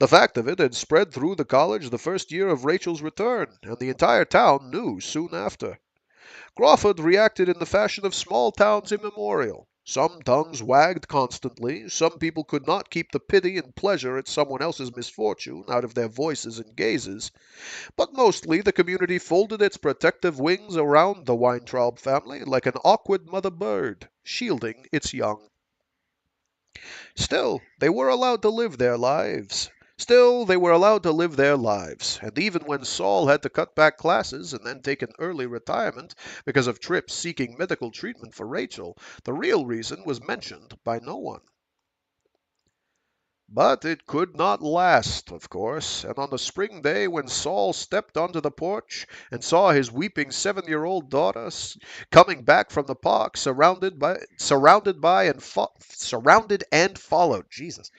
The fact of it had spread through the college the first year of Rachel's return, and the entire town knew soon after. Crawford reacted in the fashion of small towns immemorial. Some tongues wagged constantly, some people could not keep the pity and pleasure at someone else's misfortune out of their voices and gazes, but mostly the community folded its protective wings around the Weintraub family like an awkward mother bird, shielding its young. Still, they were allowed to live their lives. Still, they were allowed to live their lives, and even when Sol had to cut back classes and then take an early retirement because of trips seeking medical treatment for Rachel, the real reason was mentioned by no one. But it could not last, of course, and on the spring day when Sol stepped onto the porch and saw his weeping 7-year-old daughter coming back from the park, surrounded and followed. Jesus.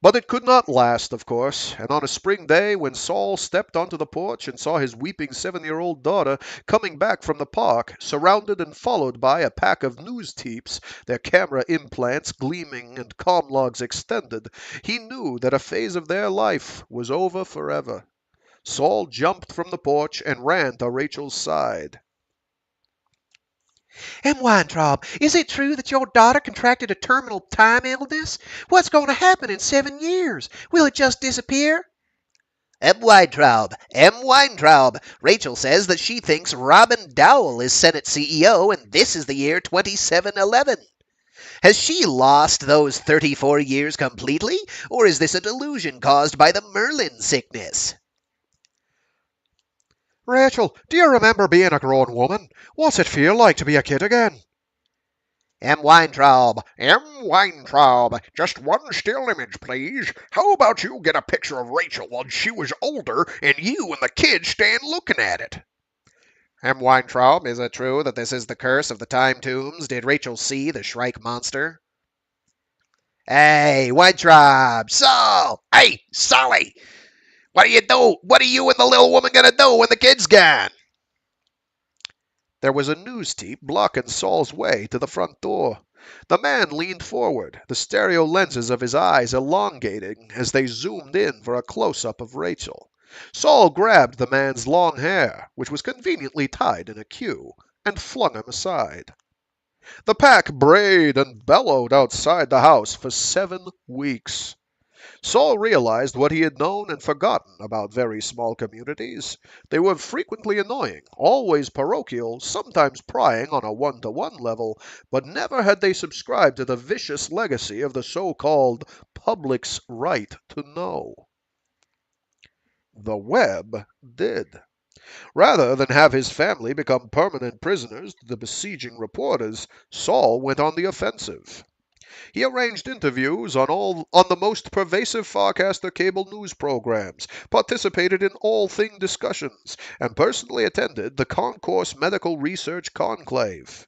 But it could not last, of course, and on a spring day when Sol stepped onto the porch and saw his weeping 7-year-old daughter coming back from the park, surrounded and followed by a pack of news teeps, their camera implants gleaming and comm logs extended, he knew that a phase of their life was over forever. Sol jumped from the porch and ran to Rachel's side. Weintraub, is it true that your daughter contracted a terminal time illness? What's going to happen in 7 years? Will it just disappear? Weintraub. Weintraub. Rachel says that she thinks Robin Dowell is Senate CEO and this is the year 2711. Has she lost those 34 years completely, or is this a delusion caused by the Merlin sickness? Rachel, do you remember being a grown woman? What's it feel like to be a kid again? Weintraub. Weintraub. Just one still image, please. How about you get a picture of Rachel when she was older and you and the kids stand looking at it? Weintraub, is it true that this is the curse of the time tombs? Did Rachel see the Shrike monster? Hey, Weintraub. Sol! Hey, Solly! What do you do? What are you and the little woman gonna do when the kid's gone? There was a news teep blocking Sol's way to the front door. The man leaned forward, the stereo lenses of his eyes elongating as they zoomed in for a close-up of Rachel. Sol grabbed the man's long hair, which was conveniently tied in a queue, and flung him aside. The pack brayed and bellowed outside the house for 7 weeks. Sol realized what he had known and forgotten about very small communities. They were frequently annoying, always parochial, sometimes prying on a one-to-one level, but never had they subscribed to the vicious legacy of the so-called public's right to know. The web did. Rather than have his family become permanent prisoners to the besieging reporters, Sol went on the offensive. He arranged interviews on the most pervasive Farcaster cable news programs, participated in all-thing discussions, and personally attended the Concourse Medical Research Conclave.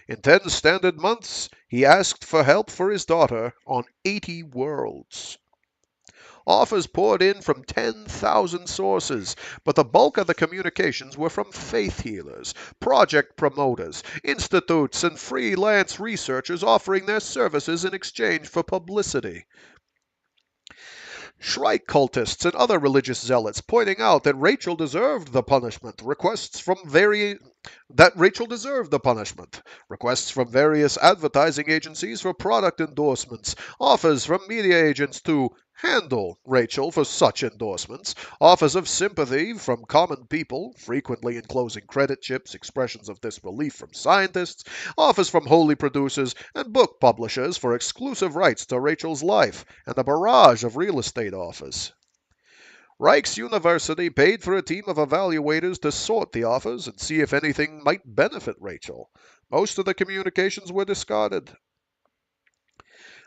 In 10 standard months, he asked for help for his daughter on 80 worlds. Offers poured in from 10,000 sources, but the bulk of the communications were from faith healers, project promoters, institutes, and freelance researchers offering their services in exchange for publicity. Shrike cultists and other religious zealots pointing out that Rachel deserved the punishment. Requests from various advertising agencies for product endorsements. Offers from media agents to handle, Rachel, for such endorsements. Offers of sympathy from common people, frequently enclosing credit chips, expressions of disbelief from scientists, offers from holy producers and book publishers for exclusive rights to Rachel's life, and a barrage of real estate offers. Reich's University paid for a team of evaluators to sort the offers and see if anything might benefit Rachel. Most of the communications were discarded.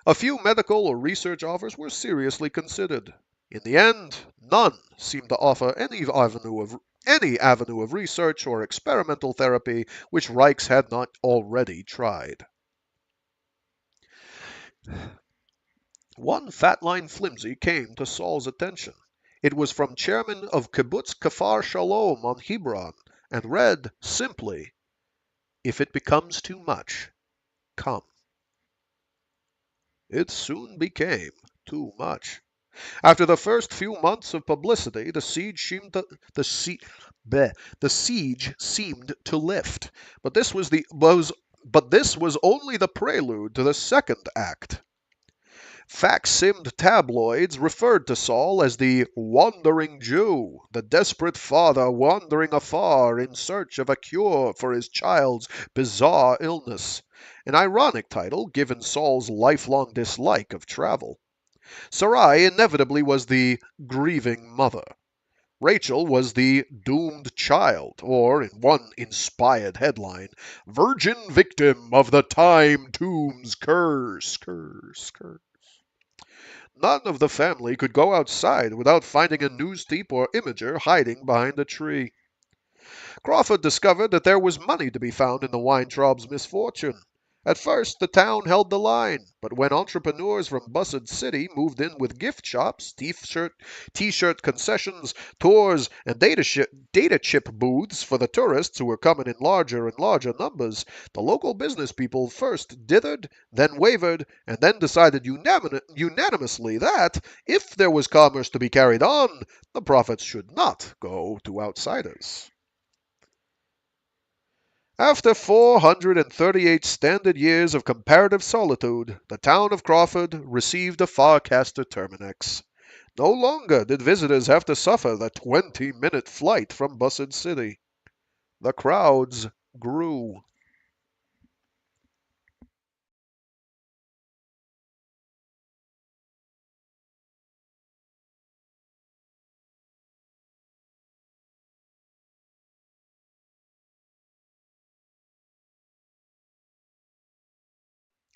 A few medical or research offers were seriously considered. In the end, none seemed to offer any avenue of research or experimental therapy which Reich's had not already tried. One fat line flimsy came to Sol's attention. It was from chairman of Kibbutz Kfar Shalom on Hebron, and read simply, "If it becomes too much, come." It soon became too much. After the first few months of publicity, the siege seemed to lift, but this was only the prelude to the second act. Fac-simmed tabloids referred to Sol as the Wandering Jew, the desperate father wandering afar in search of a cure for his child's bizarre illness, an ironic title given Sol's lifelong dislike of travel. Sarai inevitably was the grieving mother. Rachel was the doomed child, or, in one inspired headline, virgin victim of the time tomb's curse. None of the family could go outside without finding a news-teep or imager hiding behind a tree. Crawford discovered that there was money to be found in the Weintraub's misfortune. At first, the town held the line, but when entrepreneurs from Bussard City moved in with gift shops, t-shirt concessions, tours, and data chip booths for the tourists who were coming in larger and larger numbers, the local business people first dithered, then wavered, and then decided unanimously that, if there was commerce to be carried on, the profits should not go to outsiders. After 438 standard years of comparative solitude, the town of Crawford received a Farcaster Terminix. No longer did visitors have to suffer the 20-minute flight from Bussard City. The crowds grew.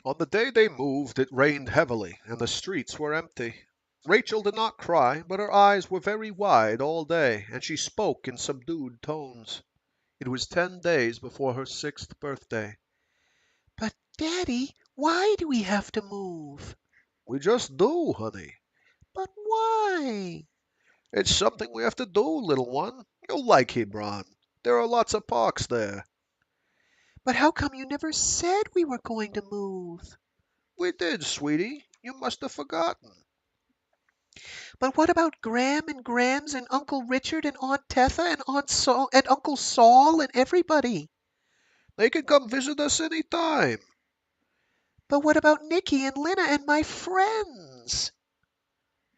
On the day they moved, it rained heavily, and the streets were empty. Rachel did not cry, but her eyes were very wide all day, and she spoke in subdued tones. It was 10 days before her 6th birthday. But, Daddy, why do we have to move? We just do, honey. But why? It's something we have to do, little one. You'll like Hebron. There are lots of parks there. But how come you never said we were going to move? We did, sweetie. You must have forgotten. But what about Gram and Grams and Uncle Richard and Aunt Tetha and Aunt Sol and Uncle Saul and everybody? They can come visit us any time. But what about Nicky and Lena and my friends?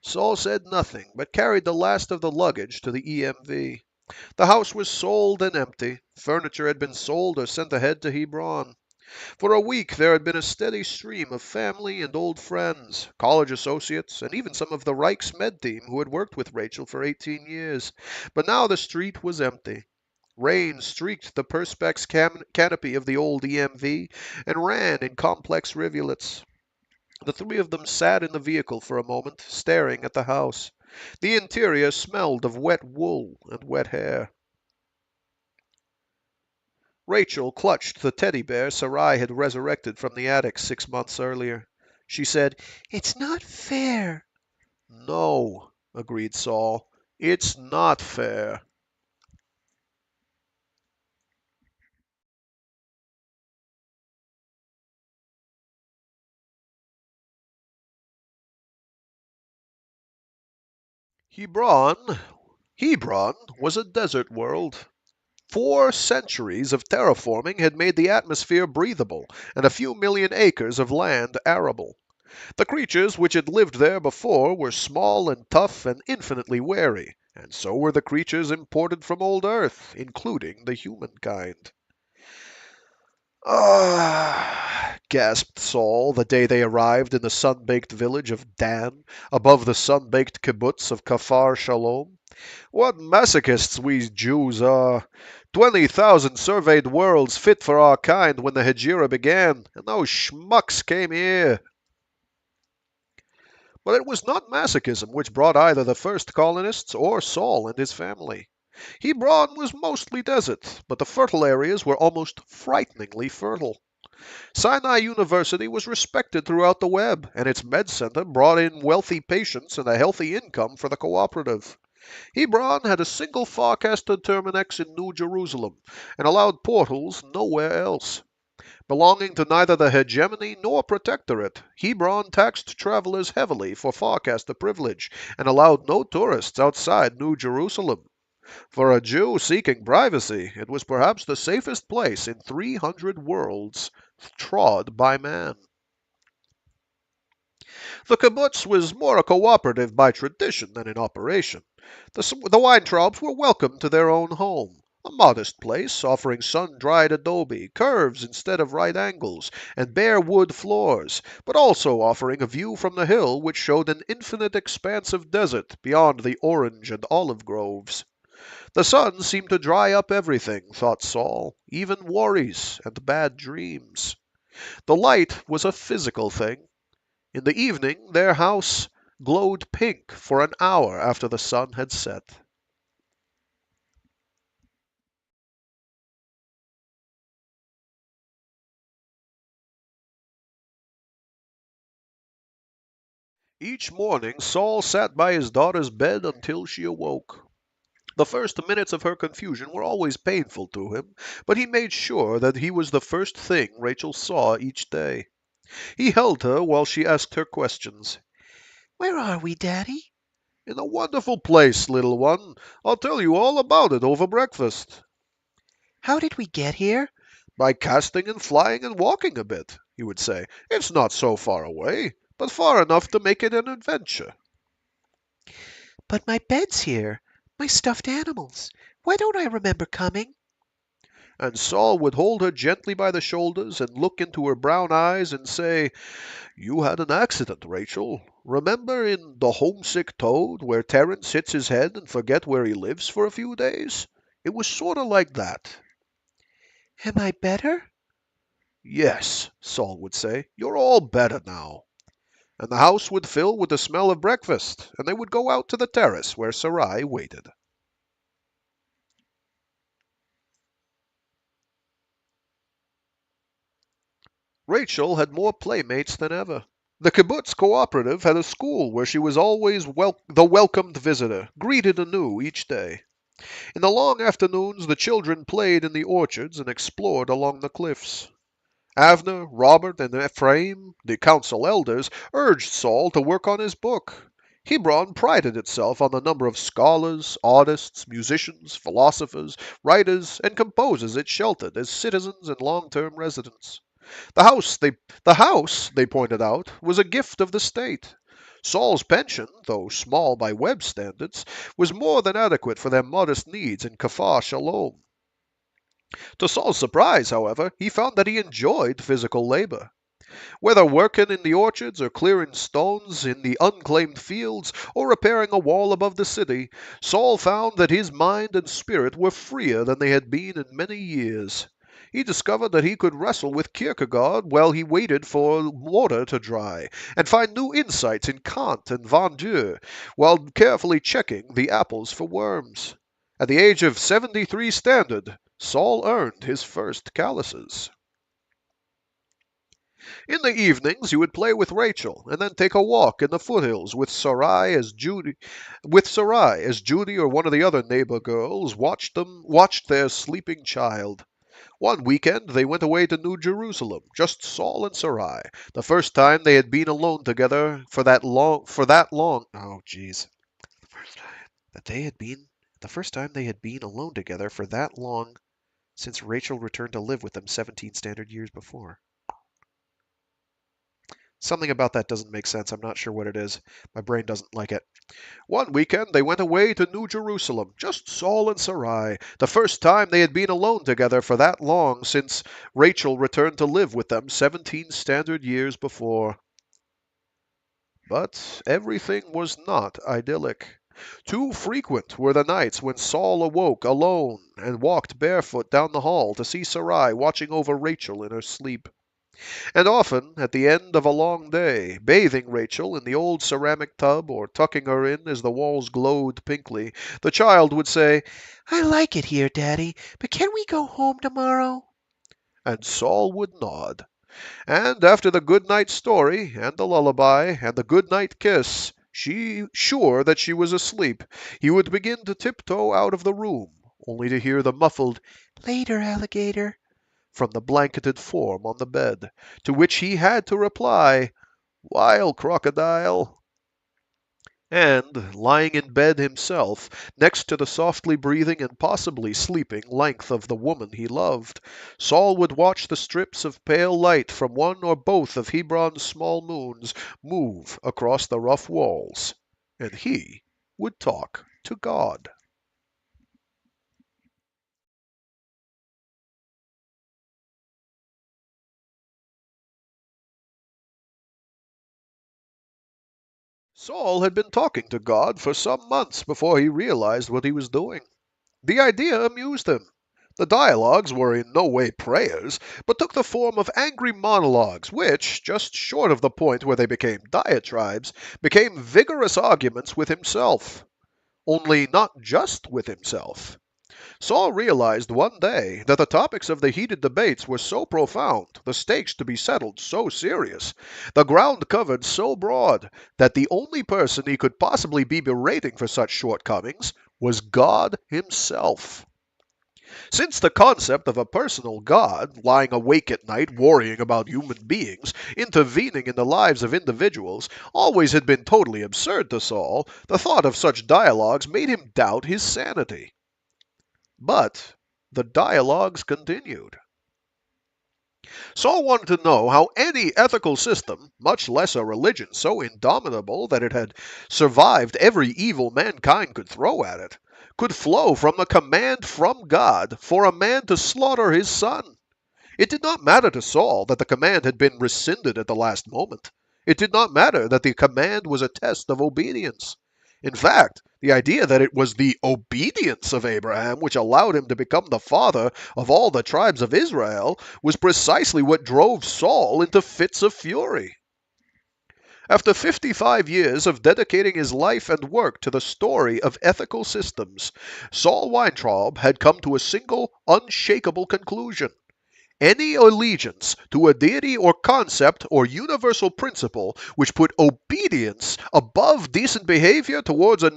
Sol said nothing, but carried the last of the luggage to the EMV. The house was sold and empty. Furniture had been sold or sent ahead to Hebron. For a week there had been a steady stream of family and old friends, college associates, and even some of the Reich's med team who had worked with Rachel for 18 years. But now the street was empty. Rain streaked the perspex canopy of the old EMV and ran in complex rivulets. The three of them sat in the vehicle for a moment, staring at the house. The interior smelled of wet wool and wet hair. Rachel clutched the teddy bear Sarai had resurrected from the attic 6 months earlier. She said, It's not fair. "No," agreed Sol. "It's not fair." Hebron was a desert world. 4 centuries of terraforming had made the atmosphere breathable and a few million acres of land arable. The creatures which had lived there before were small and tough and infinitely wary, and so were the creatures imported from old Earth, including the humankind. Ah, gasped Saul the day they arrived in the sun-baked village of Dan, above the sun-baked kibbutz of Kafar Shalom. What masochists we Jews are! 20,000 surveyed worlds fit for our kind when the Hegira began, and those schmucks came here. But it was not masochism which brought either the first colonists or Saul and his family. Hebron was mostly desert, but the fertile areas were almost frighteningly fertile. Sinai University was respected throughout the web, and its med center brought in wealthy patients and a healthy income for the cooperative. Hebron had a single Farcaster Terminex in New Jerusalem, and allowed portals nowhere else. Belonging to neither the hegemony nor protectorate, Hebron taxed travelers heavily for Farcaster privilege, and allowed no tourists outside New Jerusalem. For a Jew seeking privacy, it was perhaps the safest place in 300 worlds trod by man. The kibbutz was more a cooperative by tradition than in operation. The Weintraubs were welcome to their own home, a modest place offering sun-dried adobe, curves instead of right angles, and bare wood floors, but also offering a view from the hill which showed an infinite expanse of desert beyond the orange and olive groves. The sun seemed to dry up everything, thought Saul, even worries and bad dreams. The light was a physical thing. In the evening their house glowed pink for an hour after the sun had set. Each morning Saul sat by his daughter's bed until she awoke. The first minutes of her confusion were always painful to him, but he made sure that he was the first thing Rachel saw each day. He held her while she asked her questions. Where are we, Daddy? In a wonderful place, little one. I'll tell you all about it over breakfast. How did we get here? By casting and flying and walking a bit, he would say. It's not so far away, but far enough to make it an adventure. But my bed's here. My stuffed animals. Why don't I remember coming? And Saul would hold her gently by the shoulders and look into her brown eyes and say, You had an accident, Rachel. Remember in The Homesick Toad, where Terence hits his head and forget where he lives for a few days? It was sort of like that. Am I better? Yes, Saul would say, you're all better now. And the house would fill with the smell of breakfast, and they would go out to the terrace where Sarai waited. Rachel had more playmates than ever. The kibbutz cooperative had a school where she was always the welcomed visitor, greeted anew each day. In the long afternoons the children played in the orchards and explored along the cliffs. Avner, Robert, and Ephraim, the council elders, urged Saul to work on his book. Hebron prided itself on the number of scholars, artists, musicians, philosophers, writers, and composers it sheltered as citizens and long-term residents. The house, they pointed out, was a gift of the state. Saul's pension, though small by Webb standards, was more than adequate for their modest needs in Kafar Shalom. To Saul's surprise, however, he found that he enjoyed physical labor. Whether working in the orchards or clearing stones in the unclaimed fields or repairing a wall above the city, Saul found that his mind and spirit were freer than they had been in many years. He discovered that he could wrestle with Kierkegaard while he waited for water to dry, and find new insights in Kant and Van Dieu while carefully checking the apples for worms. At the age of 73 standard, Saul earned his first calluses. In the evenings he would play with Rachel, and then take a walk in the foothills with Sarai as Judy or one of the other neighbor girls watched their sleeping child. One weekend they went away to New Jerusalem, just Saul and Sarai, the first time they had been alone together for that long. Oh, jeez. The first time they had been alone together for that long since Rachel returned to live with them 17 standard years before. Something about that doesn't make sense. I'm not sure what it is. My brain doesn't like it. One weekend they went away to New Jerusalem, just Saul and Sarai, the first time they had been alone together for that long since Rachel returned to live with them 17 standard years before. But everything was not idyllic. Too frequent were the nights when Saul awoke alone and walked barefoot down the hall to see Sarai watching over Rachel in her sleep. And often, at the end of a long day, bathing Rachel in the old ceramic tub or tucking her in as the walls glowed pinkly, the child would say, I like it here, Daddy, but can we go home tomorrow? and Saul would nod. And after the good night story, and the lullaby, and the good night kiss, she sure that she was asleep, he would begin to tiptoe out of the room, only to hear the muffled Later, alligator. from the blanketed form on the bed, to which he had to reply, While, crocodile. And, lying in bed himself, next to the softly breathing and possibly sleeping length of the woman he loved, Saul would watch the strips of pale light from one or both of Hebron's small moons move across the rough walls, and he would talk to God. Saul had been talking to God for some months before he realized what he was doing. The idea amused him. The dialogues were in no way prayers, but took the form of angry monologues, which, just short of the point where they became diatribes, became vigorous arguments with himself. Only not just with himself. Saul realized one day that the topics of the heated debates were so profound, the stakes to be settled so serious, the ground covered so broad, that the only person he could possibly be berating for such shortcomings was God himself. Since the concept of a personal God, lying awake at night worrying about human beings, intervening in the lives of individuals, always had been totally absurd to Saul, the thought of such dialogues made him doubt his sanity. But the dialogues continued. Saul wanted to know how any ethical system, much less a religion so indomitable that it had survived every evil mankind could throw at it, could flow from the command from God for a man to slaughter his son. It did not matter to Saul that the command had been rescinded at the last moment. It did not matter that the command was a test of obedience. In fact, the idea that it was the obedience of Abraham which allowed him to become the father of all the tribes of Israel was precisely what drove Saul into fits of fury. After 55 years of dedicating his life and work to the story of ethical systems, Sol Weintraub had come to a single, unshakable conclusion. Any allegiance to a deity or concept or universal principle which put obedience above decent behavior towards an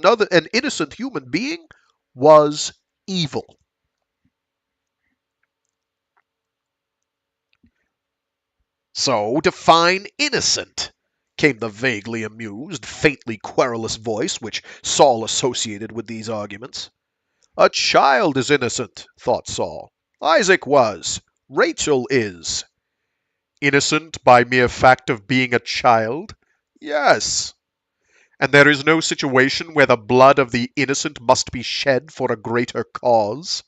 innocent human being was evil. So define innocent, came the vaguely amused, faintly querulous voice which Saul associated with these arguments. A child is innocent, thought Saul. Isaac was. Rachel is. Innocent by mere fact of being a child? Yes. And there is no situation where the blood of the innocent must be shed for a greater cause?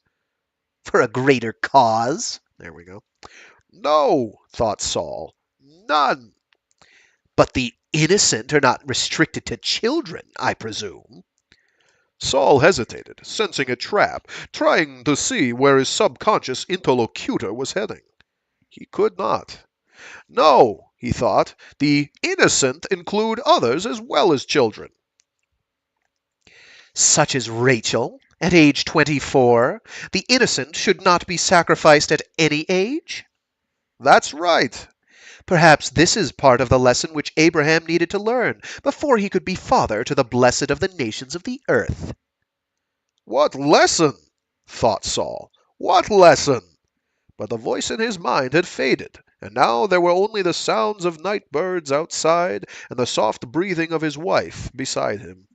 For a greater cause? There we go. No, thought Saul. None. But the innocent are not restricted to children, I presume. Saul hesitated, sensing a trap, trying to see where his subconscious interlocutor was heading. He could not. No, he thought, the innocent include others as well as children. Such as Rachel, at age 24. The innocent should not be sacrificed at any age? That's right. Perhaps this is part of the lesson which Abraham needed to learn before he could be father to the blessed of the nations of the earth. What lesson? Thought Saul. What lesson? But the voice in his mind had faded, and now there were only the sounds of night birds outside and the soft breathing of his wife beside him.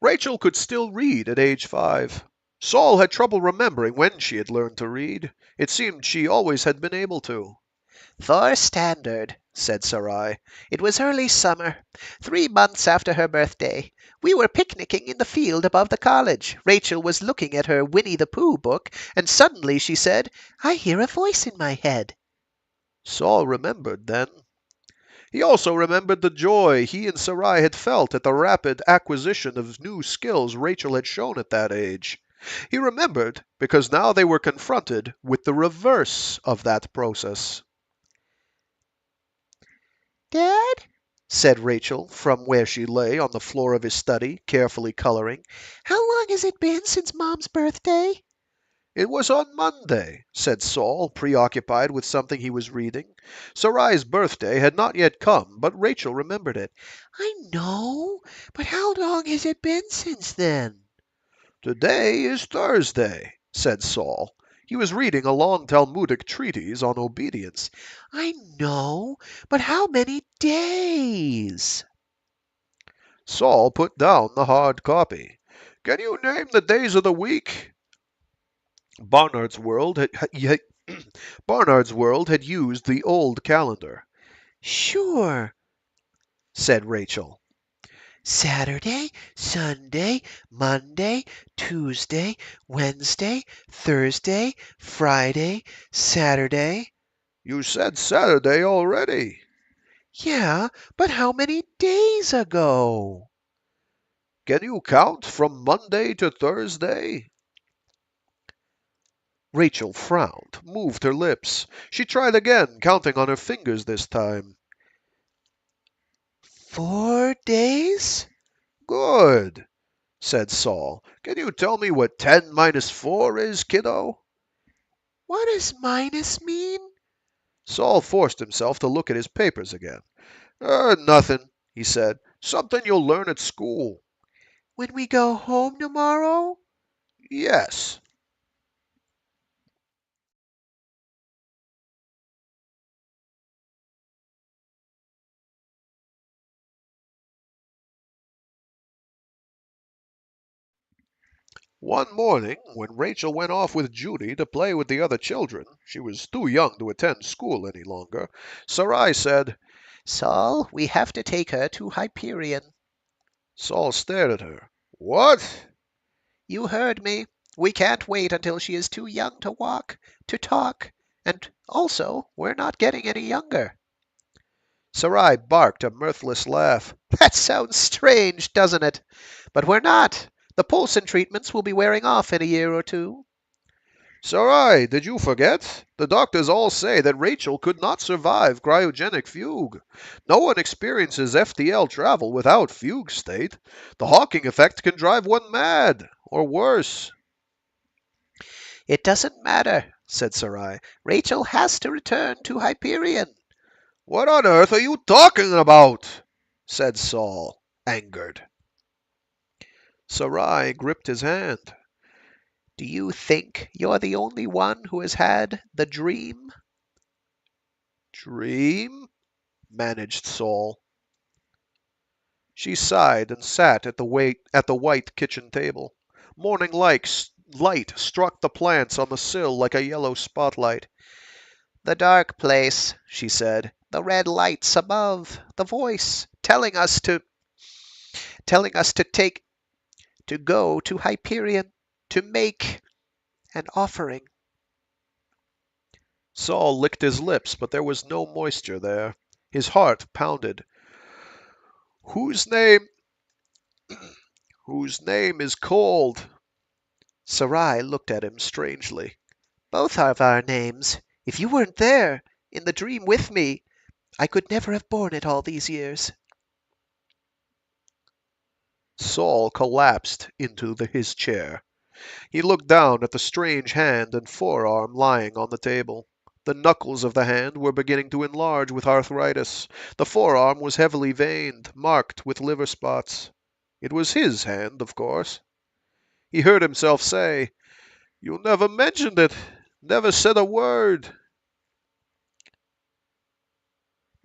Rachel could still read at age 5. Sol had trouble remembering when she had learned to read. It seemed she always had been able to. "For standard," said Sarai. "It was early summer, 3 months after her birthday. We were picnicking in the field above the college. Rachel was looking at her Winnie the Pooh book, and suddenly she said, 'I hear a voice in my head.'" Sol remembered then. He also remembered the joy he and Sarai had felt at the rapid acquisition of new skills Rachel had shown at that age. He remembered because now they were confronted with the reverse of that process. "Dad," said Rachel from where she lay on the floor of his study, carefully coloring, "how long has it been since Mom's birthday?" It was on Monday, said Sol, preoccupied with something he was reading. Sarai's birthday had not yet come, but Rachel remembered it. "I know, but how long has it been since then?" Today is Thursday, said Sol. He was reading a long Talmudic treatise on obedience. "I know, but how many days?" Sol put down the hard copy. Can you name the days of the week? Barnard's World had used the old calendar. "Sure," said Rachel. "Saturday, Sunday, Monday, Tuesday, Wednesday, Thursday, Friday, Saturday." You said Saturday already. "Yeah, but how many days ago?" Can you count from Monday to Thursday? Rachel frowned, moved her lips. She tried again, counting on her fingers this time. 4 days? Good, said Sol. Can you tell me what 10 minus 4 is, kiddo? What does minus mean? Sol forced himself to look at his papers again. Nothing, he said. Something you'll learn at school. When we go home tomorrow? Yes. One morning, when Rachel went off with Judy to play with the other children, she was too young to attend school any longer, Sarai said, Sol, we have to take her to Hyperion. Sol stared at her. What? You heard me. We can't wait until she is too young to walk, to talk, and also we're not getting any younger. Sarai barked a mirthless laugh. That sounds strange, doesn't it? But we're not. The Polson treatments will be wearing off in a year or two. Sarai, did you forget? The doctors all say that Rachel could not survive cryogenic fugue. No one experiences FTL travel without fugue state. The Hawking effect can drive one mad, or worse. It doesn't matter, said Sarai. Rachel has to return to Hyperion. What on earth are you talking about? Said Sol, angered. Sarai gripped his hand. Do you think you're the only one who has had the dream? Dream? Managed Sol. She sighed and sat at the white kitchen table. Morning light struck the plants on the sill like a yellow spotlight. The dark place, she said. The red lights above. The voice telling us to go to Hyperion, to make an offering. Sol licked his lips, but there was no moisture there. His heart pounded. Whose name is called? Sarai looked at him strangely. Both of our names. If you weren't there, in the dream with me, I could never have borne it all these years. Sol collapsed into his chair. He looked down at the strange hand and forearm lying on the table. The knuckles of the hand were beginning to enlarge with arthritis. The forearm was heavily veined, marked with liver spots. It was his hand, of course. He heard himself say, You never mentioned it, never said a word.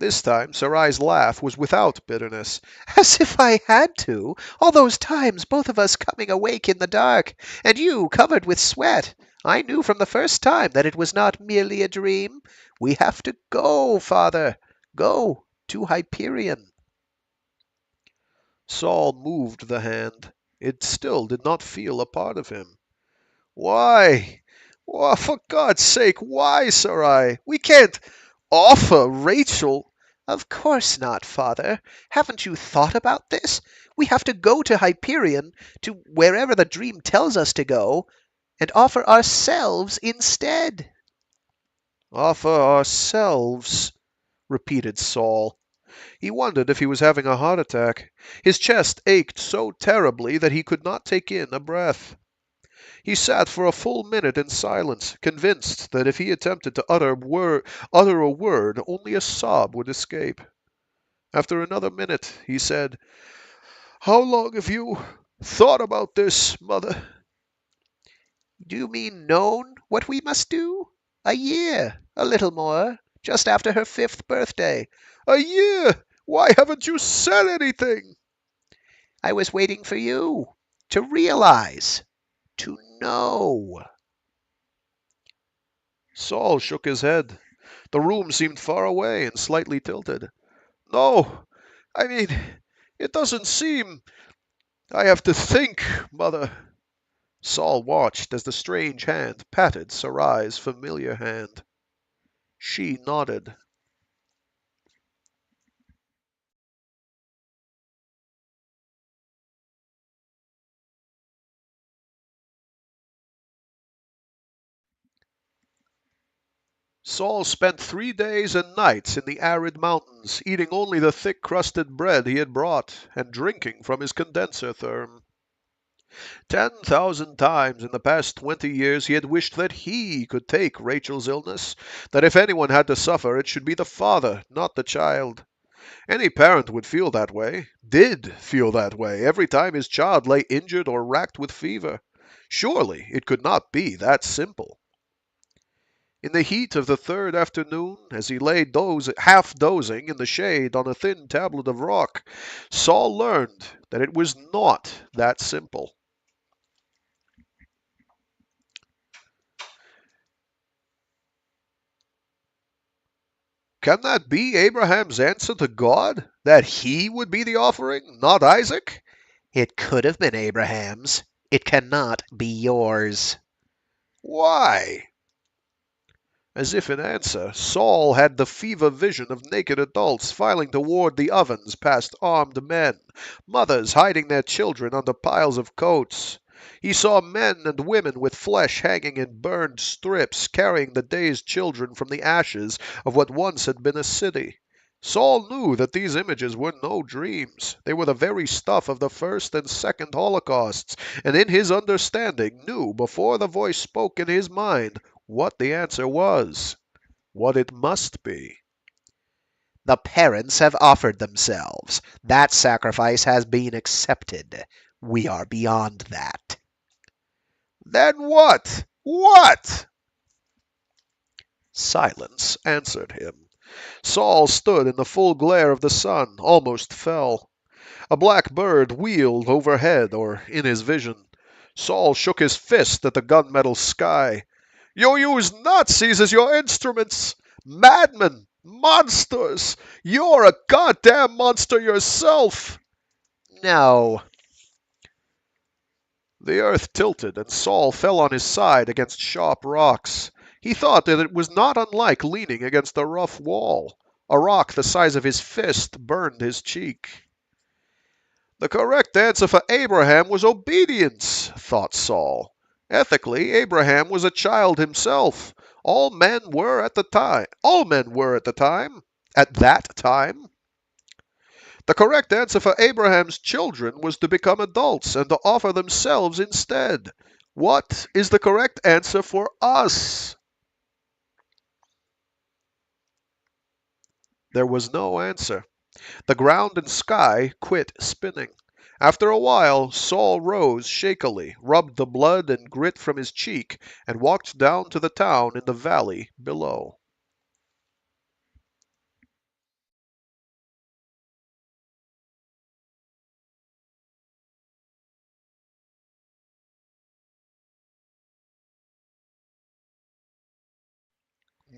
This time Sarai's laugh was without bitterness. As if I had to. All those times, both of us coming awake in the dark, and you covered with sweat. I knew from the first time that it was not merely a dream. We have to go, Father. Go to Hyperion. Sol moved the hand. It still did not feel a part of him. Why? Oh, for God's sake, why, Sarai? We can't offer Rachel. Of course not, Father. Haven't you thought about this? We have to go to Hyperion, to wherever the dream tells us to go, and offer ourselves instead. Offer ourselves, repeated Sol. He wondered if he was having a heart attack. His chest ached so terribly that he could not take in a breath. He sat for a full minute in silence, convinced that if he attempted to utter a word, only a sob would escape. After another minute, he said, "How long have you thought about this, Mother?" Do you mean known what we must do? A year, a little more, just after her 5th birthday. "A year! Why haven't you said anything?" I was waiting for you to realize, to know. Sol shook his head. The room seemed far away and slightly tilted. "No, I mean, it doesn't seem. I have to think, Mother." Sol watched as the strange hand patted Sarai's familiar hand. She nodded. Sol spent 3 days and nights in the arid mountains, eating only the thick-crusted bread he had brought, and drinking from his condenser therm. 10,000 times in the past 20 years he had wished that he could take Rachel's illness, that if anyone had to suffer it should be the father, not the child. Any parent would feel that way, did feel that way, every time his child lay injured or racked with fever. Surely it could not be that simple. In the heat of the third afternoon, as he lay half dozing in the shade on a thin tablet of rock, Sol learned that it was not that simple. Can that be Abraham's answer to God? That he would be the offering, not Isaac? It could have been Abraham's. It cannot be yours. Why? As if in answer, Sol had the fever vision of naked adults filing toward the ovens past armed men, mothers hiding their children under piles of coats. He saw men and women with flesh hanging in burned strips, carrying the dazed children from the ashes of what once had been a city. Sol knew that these images were no dreams. They were the very stuff of the first and second Holocausts, and in his understanding knew before the voice spoke in his mind what the answer was, what it must be. The parents have offered themselves. That sacrifice has been accepted. We are beyond that. Then what? What? Silence answered him. Sol stood in the full glare of the sun, almost fell. A black bird wheeled overhead or in his vision. Sol shook his fist at the gunmetal sky. You use Nazis as your instruments! Madmen! Monsters! You're a goddamn monster yourself! No. The earth tilted, and Sol fell on his side against sharp rocks. He thought that it was not unlike leaning against a rough wall. A rock the size of his fist burned his cheek. The correct answer for Abraham was obedience, thought Sol. Ethically, Abraham was a child himself. All men were at the time. All men were at the time. At that time. The correct answer for Abraham's children was to become adults and to offer themselves instead. What is the correct answer for us? There was no answer. The ground and sky quit spinning. After a while, Sol rose shakily, rubbed the blood and grit from his cheek, and walked down to the town in the valley below.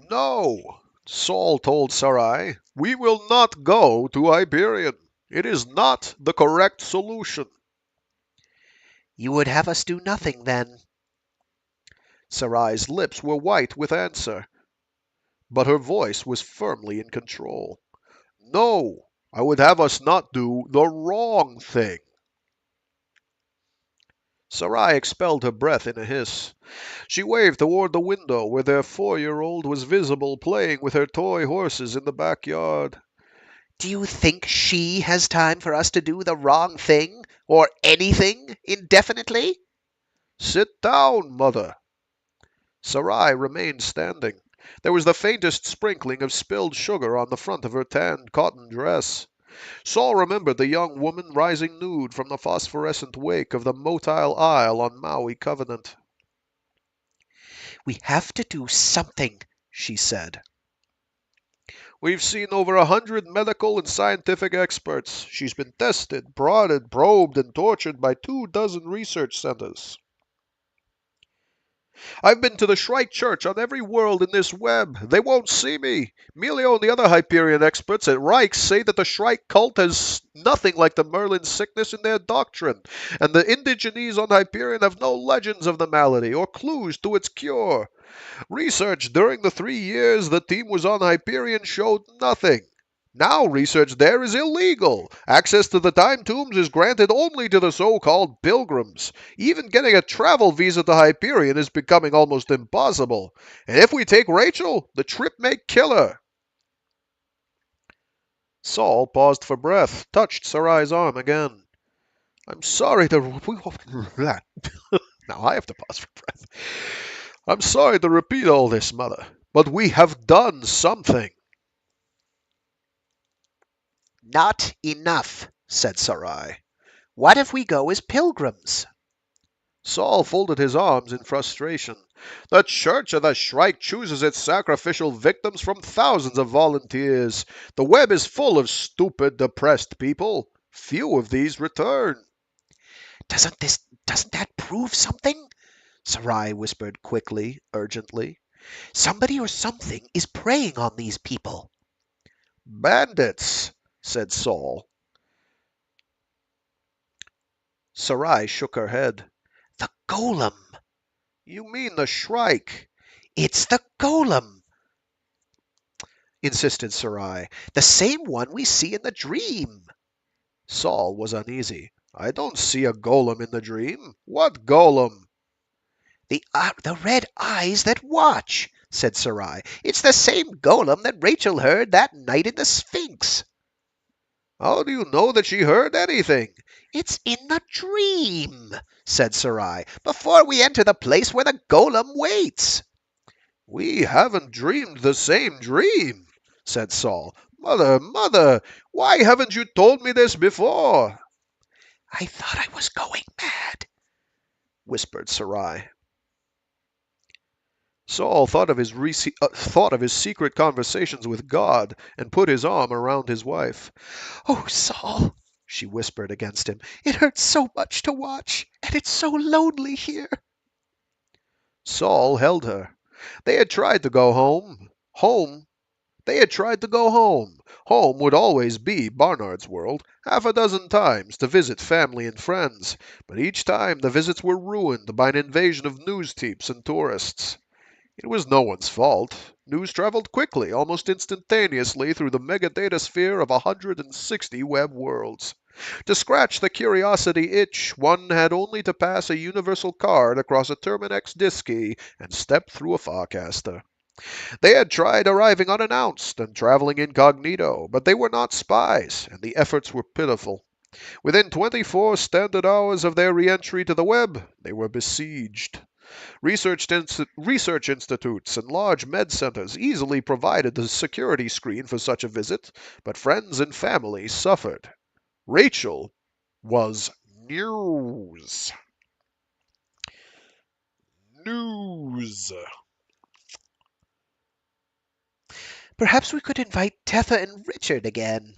No, Sol told Sarai, we will not go to Hyperion. It is not the correct solution. You would have us do nothing, then? Sarai's lips were white with answer, but her voice was firmly in control. No, I would have us not do the wrong thing. Sarai expelled her breath in a hiss. She waved toward the window where their 4-year-old was visible playing with her toy horses in the backyard. Do you think she has time for us to do the wrong thing, or anything, indefinitely? Sit down, mother. Sarai remained standing. There was the faintest sprinkling of spilled sugar on the front of her tanned cotton dress. Sol remembered the young woman rising nude from the phosphorescent wake of the motile isle on Maui Covenant. We have to do something, she said. We've seen over 100 medical and scientific experts. She's been tested, prodded, probed, and tortured by 24 research centers. I've been to the Shrike Church on every world in this web. They won't see me. Melio and the other Hyperion experts at Reich say that the Shrike cult has nothing like the Merlin sickness in their doctrine, and the indigenes on Hyperion have no legends of the malady or clues to its cure. Research during the 3 years the team was on Hyperion showed nothing. Now research there is illegal. Access to the time tombs is granted only to the so-called pilgrims. Even getting a travel visa to Hyperion is becoming almost impossible. And if we take Rachel, the trip may kill her. Sol paused for breath, touched Sarai's arm again. I'm sorry to... Now I have to pause for breath. I'm sorry to repeat all this, Mother, but we have done something. Not enough, said Sarai. What if we go as pilgrims? Sol folded his arms in frustration. The Church of the Shrike chooses its sacrificial victims from thousands of volunteers. The web is full of stupid, depressed people. Few of these return. Doesn't that prove something? Sarai whispered quickly, urgently. Somebody or something is preying on these people. Bandits, said Sol. Sarai shook her head. The golem. You mean the Shrike? It's the golem, insisted Sarai. The same one we see in the dream. Sol was uneasy. I don't see a golem in the dream. What golem? The red eyes that watch, said Sarai. It's the same golem that Rachel heard that night in the Sphinx. How do you know that she heard anything? It's in the dream, said Sarai, before we enter the place where the golem waits. We haven't dreamed the same dream, said Sol. Mother, why haven't you told me this before? I thought I was going mad, whispered Sarai. Sol thought of his secret conversations with God and put his arm around his wife. Oh, Sol, she whispered against him, it hurts so much to watch, and it's so lonely here. Sol held her. They had tried to go home. They had tried to go home. Home would always be Barnard's world, 6 times to visit family and friends, but each time the visits were ruined by an invasion of news teams and tourists. It was no one's fault. News traveled quickly, almost instantaneously, through the megadata sphere of 160 web worlds. To scratch the curiosity itch, one had only to pass a universal card across a Terminex disk key and step through a Farcaster. They had tried arriving unannounced and traveling incognito, but they were not spies, and the efforts were pitiful. Within 24 standard hours of their re-entry to the web, they were besieged. Research institutes and large med centers easily provided the security screen for such a visit, but friends and family suffered. Rachel was news. News. Perhaps we could invite Tetha and Richard again,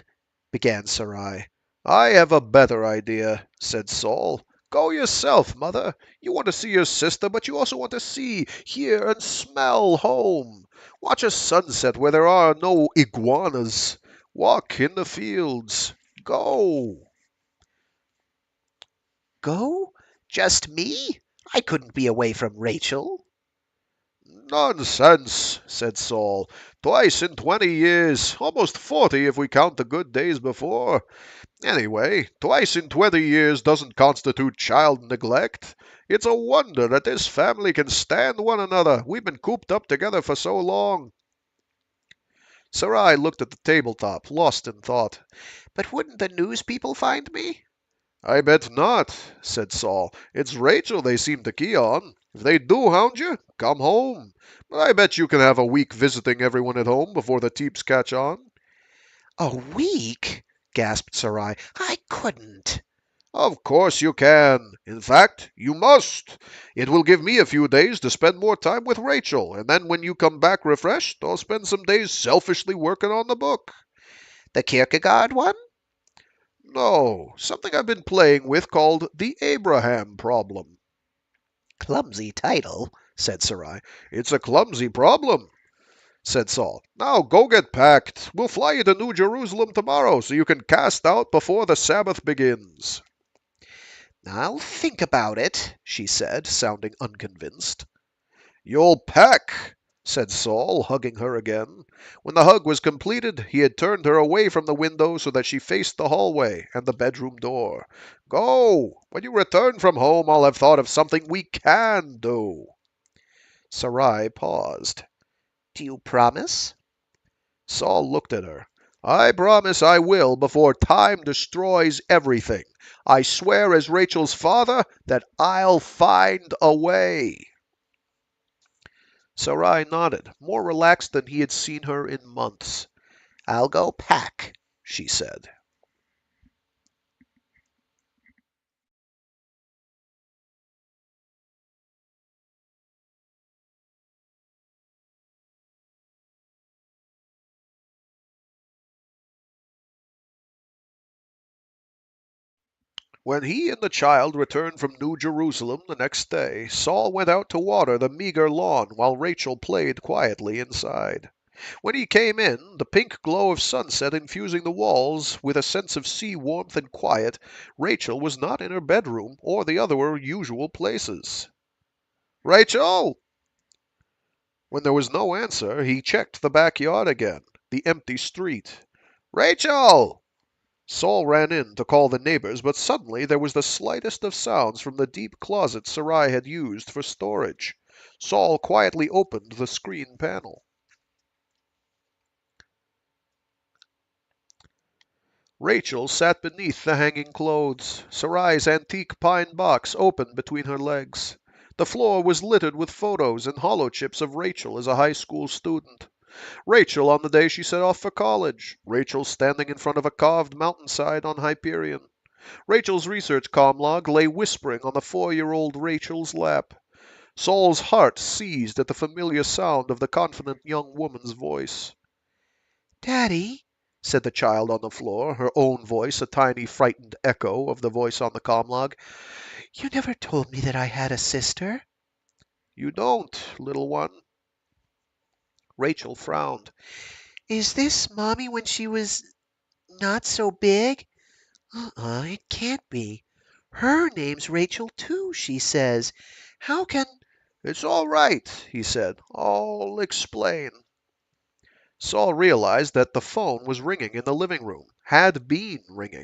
began Sarai. I have a better idea, said Sol. Go yourself, Mother. You want to see your sister, but you also want to see, hear, and smell home. Watch a sunset where there are no iguanas. Walk in the fields. Go. Go? Just me? I couldn't be away from Rachel. Nonsense, said Sol. Twice in 20 years, almost 40 if we count the good days before. Anyway, twice in 20 years doesn't constitute child neglect. It's a wonder that this family can stand one another. We've been cooped up together for so long. Sarai looked at the tabletop, lost in thought. But wouldn't the news people find me? I bet not, said Sol. It's Rachel they seem to key on. If they do hound you, come home. But I bet you can have a week visiting everyone at home before the teeps catch on. A week? Gasped Sarai. I couldn't. Of course you can. In fact, you must. It will give me a few days to spend more time with Rachel, and then when you come back refreshed, I'll spend some days selfishly working on the book. The Kierkegaard one? No, something I've been playing with called the Abraham problem. Clumsy title, said Sarai. It's a clumsy problem, said Sol. Now go get packed. We'll fly you to New Jerusalem tomorrow so you can cast out before the Sabbath begins. I'll think about it, she said, sounding unconvinced. You'll pack, said Sol, hugging her again. When the hug was completed, he had turned her away from the window so that she faced the hallway and the bedroom door. Go! When you return from home, I'll have thought of something we can do. Sarai paused. Do you promise? Sol looked at her. I promise I will before time destroys everything. I swear as Rachel's father that I'll find a way. Sarai nodded, more relaxed than he had seen her in months. I'll go pack, she said. When he and the child returned from New Jerusalem the next day, Sol went out to water the meager lawn while Rachel played quietly inside. When he came in, the pink glow of sunset infusing the walls with a sense of sea warmth and quiet, Rachel was not in her bedroom or the other usual places. Rachel! When there was no answer, he checked the backyard again, the empty street. Rachel! Sol ran in to call the neighbors, but suddenly there was the slightest of sounds from the deep closet Sarai had used for storage. Sol quietly opened the screen panel. Rachel sat beneath the hanging clothes, Sarai's antique pine box open between her legs. The floor was littered with photos and holochips of Rachel as a high school student. Rachel on the day she set off for college. Rachel standing in front of a carved mountainside on Hyperion. Rachel's research log lay whispering on the 4-year-old Rachel's lap. Sol's heart seized at the familiar sound of the confident young woman's voice. Daddy, said the child on the floor, her own voice a tiny frightened echo of the voice on the log. you never told me that I had a sister. You don't, little one. Rachel frowned. Is this Mommy when she was not so big? It can't be. Her name's Rachel, too, she says. How can... It's all right, he said. I'll explain. Sol realized that the phone was ringing in the living room, had been ringing.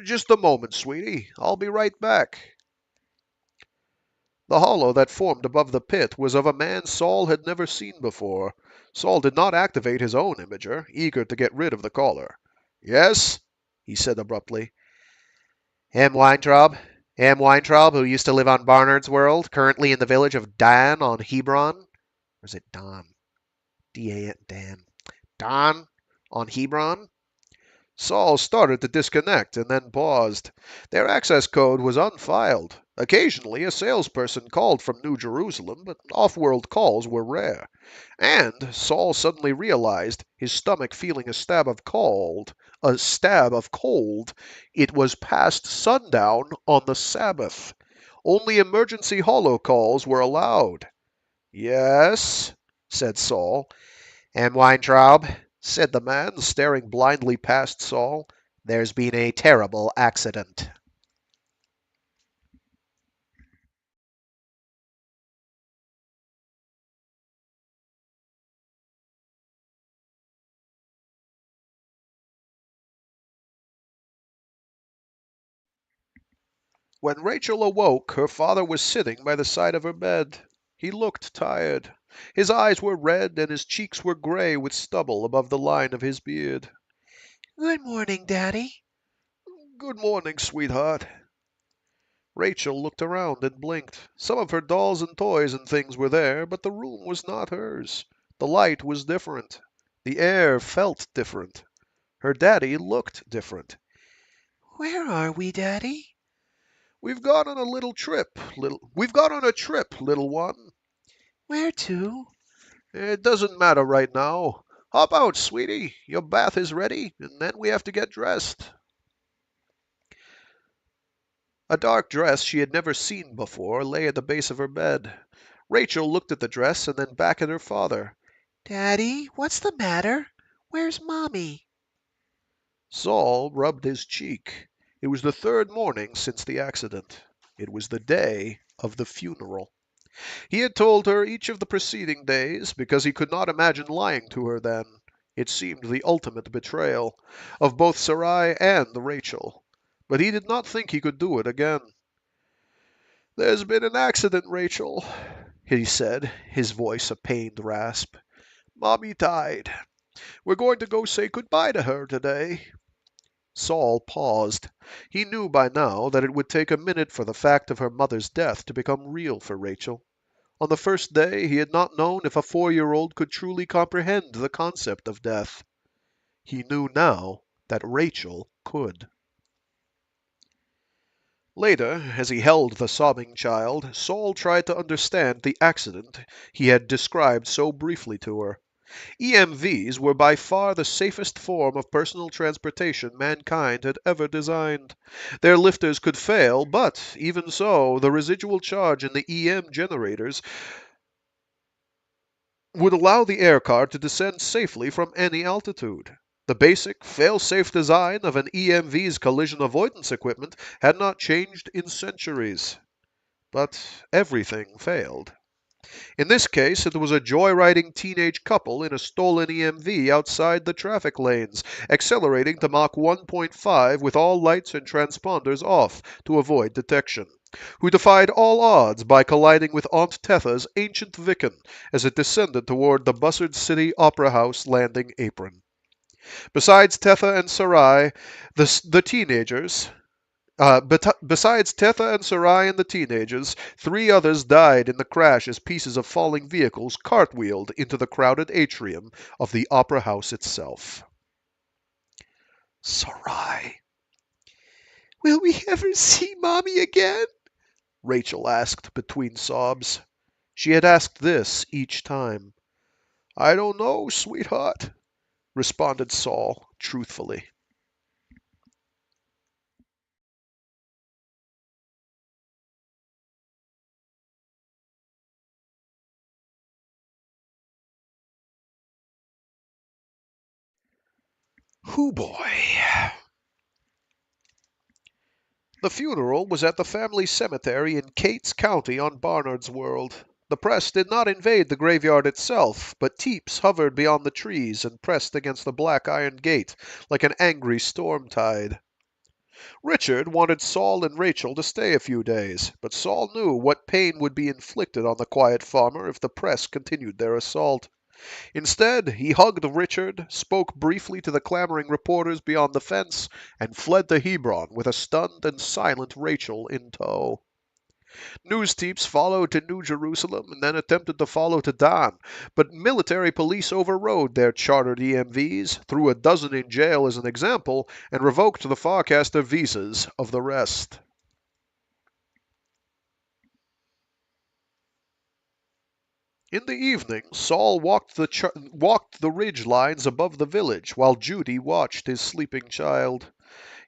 Just a moment, sweetie. I'll be right back. The hollow that formed above the pit was of a man Sol had never seen before. Sol did not activate his own imager, eager to get rid of the caller. Yes, he said abruptly. M. Weintraub? M. Weintraub, who used to live on Barnard's World, currently in the village of Dan on Hebron? Or is it Don? D-A-N, Dan. Don on Hebron? Sol started to disconnect and then paused. Their access code was unfiled. Occasionally, a salesperson called from New Jerusalem, but off-world calls were rare. And Saul suddenly realized, his stomach feeling a stab of cold, it was past sundown on the Sabbath. Only emergency holo calls were allowed. Yes, said Saul. And Weintraub, said the man, staring blindly past Saul, there's been a terrible accident. When Rachel awoke, her father was sitting by the side of her bed. He looked tired. His eyes were red and his cheeks were gray with stubble above the line of his beard. Good morning, Daddy. Good morning, sweetheart. Rachel looked around and blinked. Some of her dolls and toys and things were there, but the room was not hers. The light was different. The air felt different. Her daddy looked different. Where are we, Daddy? We've gone on a trip, little one. Where to? It doesn't matter right now. Hop out, sweetie. Your bath is ready, and then we have to get dressed. A dark dress she had never seen before lay at the base of her bed. Rachel looked at the dress and then back at her father. Daddy, what's the matter? Where's Mommy? Saul rubbed his cheek. It was the third morning since the accident. It was the day of the funeral. He had told her each of the preceding days because he could not imagine lying to her then. It seemed the ultimate betrayal of both Sarai and Rachel. But he did not think he could do it again. There's been an accident, Rachel, he said, his voice a pained rasp. Mommy died. We're going to go say goodbye to her today. Saul paused. He knew by now that it would take a minute for the fact of her mother's death to become real for Rachel. On the first day, he had not known if a 4-year-old could truly comprehend the concept of death. He knew now that Rachel could. Later, as he held the sobbing child, Saul tried to understand the accident he had described so briefly to her. EMVs were by far the safest form of personal transportation mankind had ever designed. Their lifters could fail, but, even so, the residual charge in the EM generators would allow the air car to descend safely from any altitude. The basic, fail-safe design of an EMV's collision avoidance equipment had not changed in centuries. But everything failed. In this case, it was a joyriding teenage couple in a stolen EMV outside the traffic lanes, accelerating to Mach 1.5 with all lights and transponders off to avoid detection, who defied all odds by colliding with Aunt Tetha's ancient Vicon as it descended toward the Bussard City Opera House landing apron. Besides Tetha and Sarai, the teenagers, besides Tetha and Sarai and the teenagers, 3 others died in the crash as pieces of falling vehicles cartwheeled into the crowded atrium of the opera house itself. Sarai. Will we ever see Mommy again? Rachel asked between sobs. She had asked this each time. I don't know, sweetheart, responded Saul truthfully. Hoo boy. The funeral was at the family cemetery in Cates County on Barnard's World. The press did not invade the graveyard itself, but teeps hovered beyond the trees and pressed against the black iron gate like an angry storm tide. Richard wanted Saul and Rachel to stay a few days, but Saul knew what pain would be inflicted on the quiet farmer if the press continued their assault. Instead, he hugged Richard, spoke briefly to the clamoring reporters beyond the fence, and fled to Hebron with a stunned and silent Rachel in tow. News teams followed to New Jerusalem and then attempted to follow to Dan, but military police overrode their chartered EMVs, threw a dozen in jail as an example, and revoked the Farcaster visas of the rest. In the evening, Saul walked the ridge lines above the village while Judy watched his sleeping child.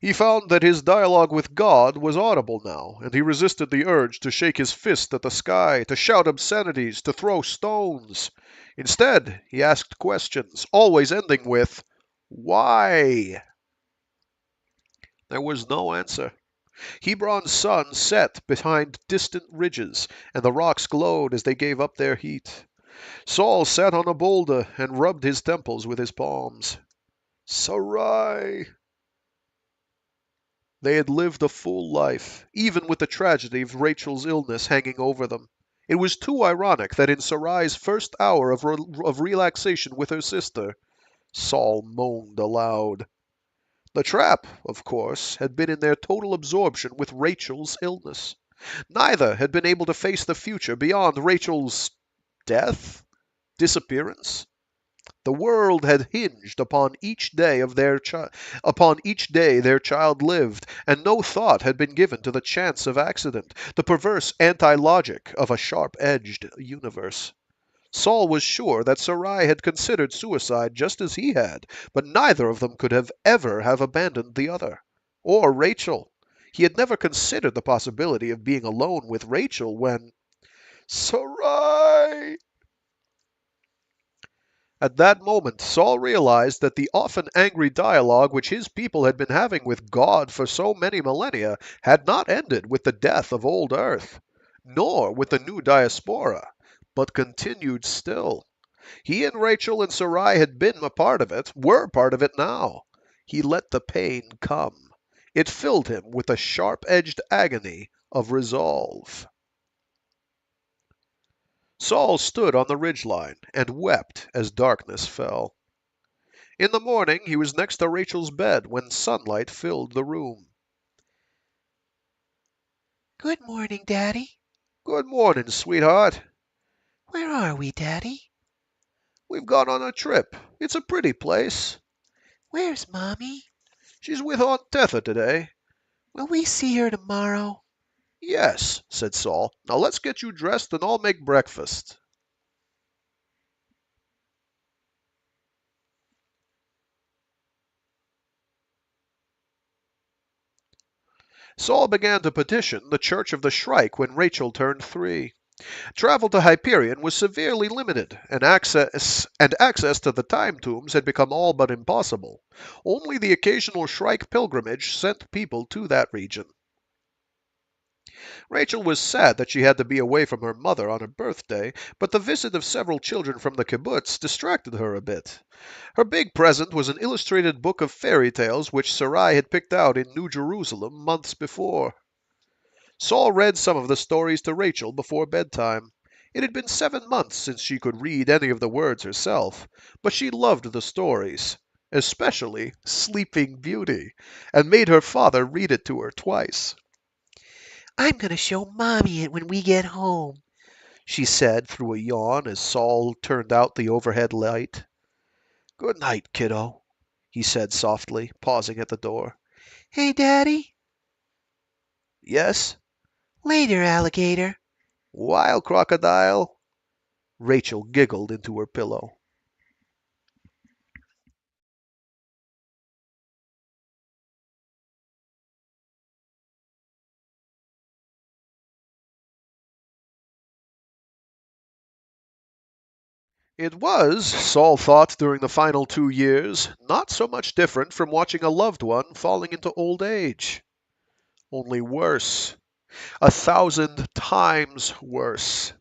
He found that his dialogue with God was audible now, and he resisted the urge to shake his fist at the sky, to shout obscenities, to throw stones. Instead, he asked questions, always ending with, "Why?" There was no answer. Hebron's sun set behind distant ridges, and the rocks glowed as they gave up their heat. Saul sat on a boulder and rubbed his temples with his palms. Sarai! They had lived a full life, even with the tragedy of Rachel's illness hanging over them. It was too ironic that in Sarai's first hour of relaxation with her sister, Saul moaned aloud. The trap, of course, had been in their total absorption with Rachel's illness. Neither had been able to face the future beyond Rachel's death, disappearance. The world had hinged upon each day their child lived, and no thought had been given to the chance of accident, the perverse anti-logic of a sharp-edged universe. Saul was sure that Sarai had considered suicide just as he had, but neither of them could ever have abandoned the other. Or Rachel. He had never considered the possibility of being alone with Rachel when... Sarai! At that moment Saul realized that the often angry dialogue which his people had been having with God for so many millennia had not ended with the death of old Earth, nor with the new diaspora, but continued still. He and Rachel and Sarai had been a part of it, were part of it now. He let the pain come. It filled him with a sharp-edged agony of resolve. Saul stood on the ridgeline and wept as darkness fell. In the morning he was next to Rachel's bed when sunlight filled the room. Good morning, Daddy. Good morning, sweetheart. Where are we, Daddy? We've gone on a trip. It's a pretty place. Where's Mommy? She's with Aunt Tetha today. Will we see her tomorrow? Yes, said Saul. Now let's get you dressed and I'll make breakfast. Saul began to petition the Church of the Shrike when Rachel turned 3. Travel to Hyperion was severely limited, and access to the time tombs had become all but impossible. Only the occasional Shrike pilgrimage sent people to that region. Rachel was sad that she had to be away from her mother on her birthday, but the visit of several children from the kibbutz distracted her a bit. Her big present was an illustrated book of fairy tales which Sarai had picked out in New Jerusalem months before. Saul read some of the stories to Rachel before bedtime. It had been 7 months since she could read any of the words herself, but she loved the stories, especially Sleeping Beauty, and made her father read it to her twice. I'm going to show Mommy it when we get home, she said through a yawn as Saul turned out the overhead light. Good night, kiddo, he said softly, pausing at the door. Hey, Daddy? Yes? Later, alligator. Wild crocodile? Rachel giggled into her pillow. It was, Saul thought during the final 2 years, not so much different from watching a loved one falling into old age. Only worse. 1,000 times worse.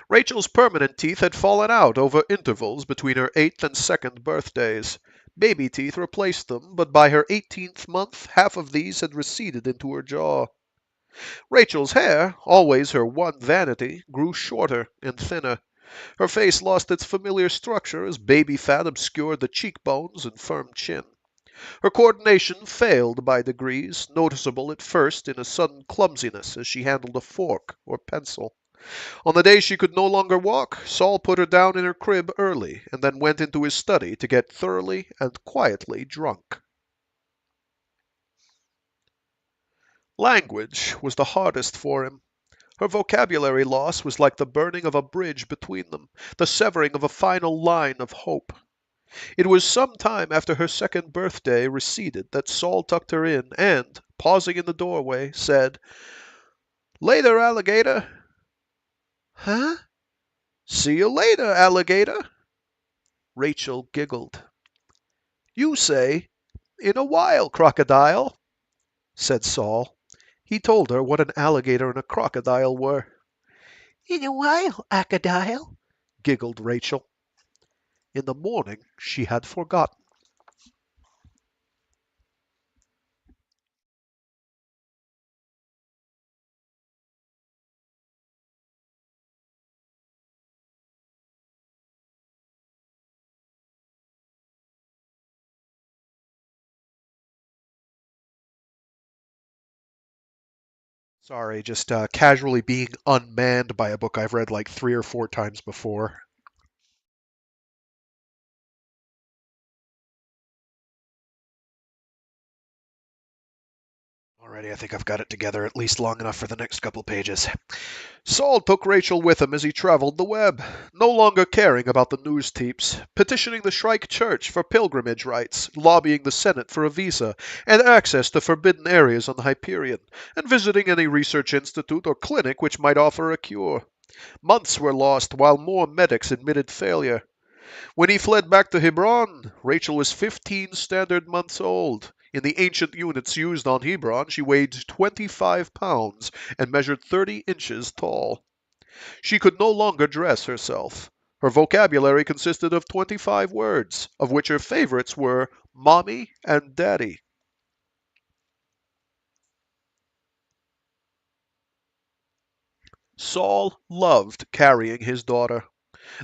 Rachel's permanent teeth had fallen out over intervals between her 8th and 2nd birthdays. Baby teeth replaced them, but by her 18th month, half of these had receded into her jaw. Rachel's hair, always her one vanity, grew shorter and thinner. Her face lost its familiar structure as baby fat obscured the cheekbones and firm chin. Her coordination failed by degrees, noticeable at first in a sudden clumsiness as she handled a fork or pencil. On the day she could no longer walk, Saul put her down in her crib early and then went into his study to get thoroughly and quietly drunk. Language was the hardest for him. Her vocabulary loss was like the burning of a bridge between them, the severing of a final line of hope. It was some time after her second birthday receded that Sol tucked her in and, pausing in the doorway, said, "Later, alligator." Huh? "See you later, alligator." Rachel giggled. "You say, 'In a while, crocodile,'" said Sol. He told her what an alligator and a crocodile were. In a while, Acadile, Giggled Rachel. In the morning she had forgotten. Sorry, just casually being unmanned by a book I've read like 3 or 4 times before. Alrighty, I think I've got it together at least long enough for the next couple pages. Saul took Rachel with him as he traveled the web, no longer caring about the news teeps, petitioning the Shrike Church for pilgrimage rights, lobbying the Senate for a visa and access to forbidden areas on the Hyperion, and visiting any research institute or clinic which might offer a cure. Months were lost while more medics admitted failure. When he fled back to Hebron, Rachel was 15 standard months old. In the ancient units used on Hebron, she weighed 25 pounds and measured 30 inches tall. She could no longer dress herself. Her vocabulary consisted of 25 words, of which her favorites were mommy and daddy. Saul loved carrying his daughter.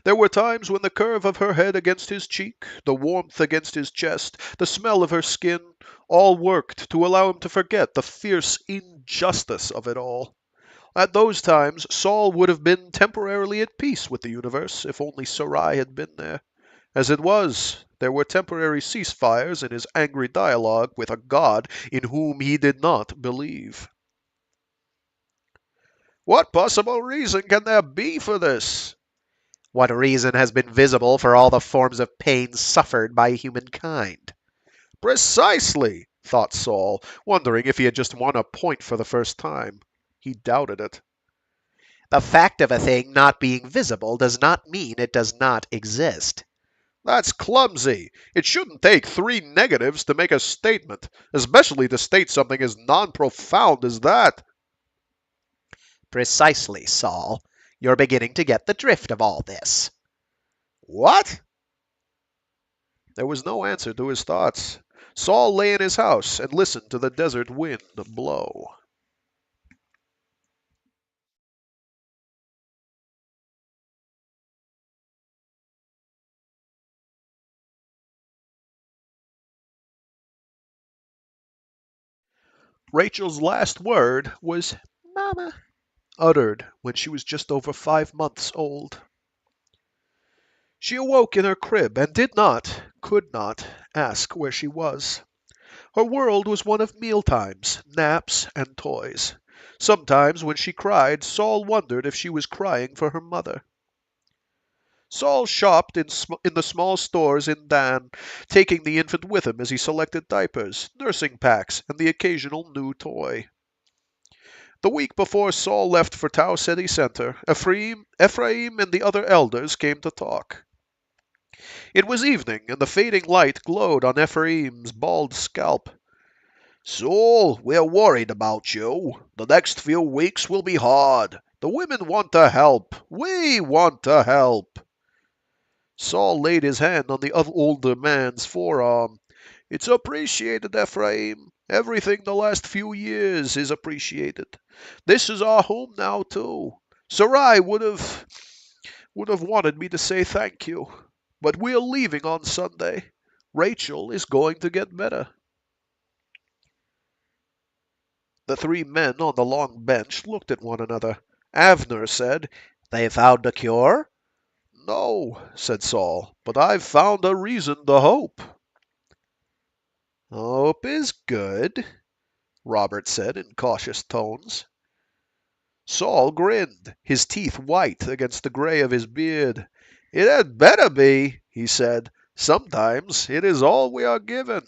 There were times when the curve of her head against his cheek, the warmth against his chest, the smell of her skin, all worked to allow him to forget the fierce injustice of it all. At those times, Saul would have been temporarily at peace with the universe if only Sarai had been there. As it was, there were temporary ceasefires in his angry dialogue with a god in whom he did not believe. "What possible reason can there be for this?" what reason has been visible for all the forms of pain suffered by humankind? "Precisely," thought Saul, wondering if he had just won a point for the first time. He doubted it. The fact of a thing not being visible does not mean it does not exist. That's clumsy. It shouldn't take 3 negatives to make a statement, especially to state something as non-profound as that. Precisely, Saul. You're beginning to get the drift of all this. What? There was no answer to his thoughts. Saul lay in his house and listened to the desert wind blow. Rachel's last word was "Mama," uttered when she was just over 5 months old. She awoke in her crib and could not, ask where she was. Her world was one of mealtimes, naps, and toys. Sometimes when she cried, Saul wondered if she was crying for her mother. Saul shopped in the small stores in Dan, taking the infant with him as he selected diapers, nursing packs, and the occasional new toy. The week before Saul left for Tau City Center, Ephraim and the other elders came to talk. It was evening, and the fading light glowed on Ephraim's bald scalp. "Saul, we're worried about you. The next few weeks will be hard. The women want to help. We want to help." Saul laid his hand on the older man's forearm. "It's appreciated, Ephraim. Everything the last few years is appreciated. This is our home now, too. Sarai would have wanted me to say thank you. But we're leaving on Sunday. Rachel is going to get better." The 3 men on the long bench looked at one another. Avner said, They found a cure? "No," said Saul, "but I've found a reason to hope." Hope is good, Robert said in cautious tones. Sol grinned, his teeth white against the gray of his beard. It had better be, he said. Sometimes it is all we are given.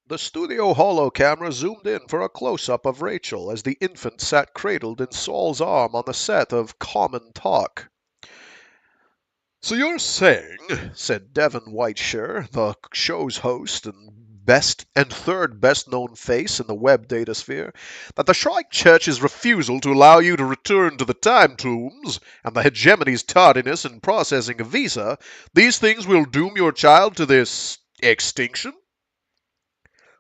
The studio holo camera zoomed in for a close-up of Rachel as the infant sat cradled in Sol's arm on the set of Common Talk. So you're saying, said Devon Whiteshire, the show's host and third best known face in the web datasphere, that the Shrike Church's refusal to allow you to return to the time tombs, and the hegemony's tardiness in processing a visa, these things will doom your child to this extinction?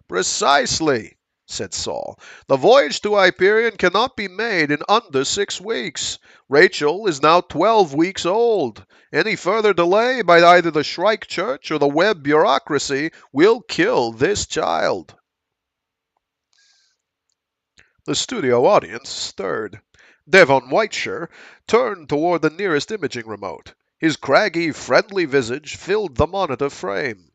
Precisely, said Sol. The voyage to Hyperion cannot be made in under 6 weeks. Rachel is now 12 weeks old. Any further delay by either the Shrike Church or the web bureaucracy will kill this child. The studio audience stirred. Devon Whiteshire turned toward the nearest imaging remote. His craggy, friendly visage filled the monitor frame.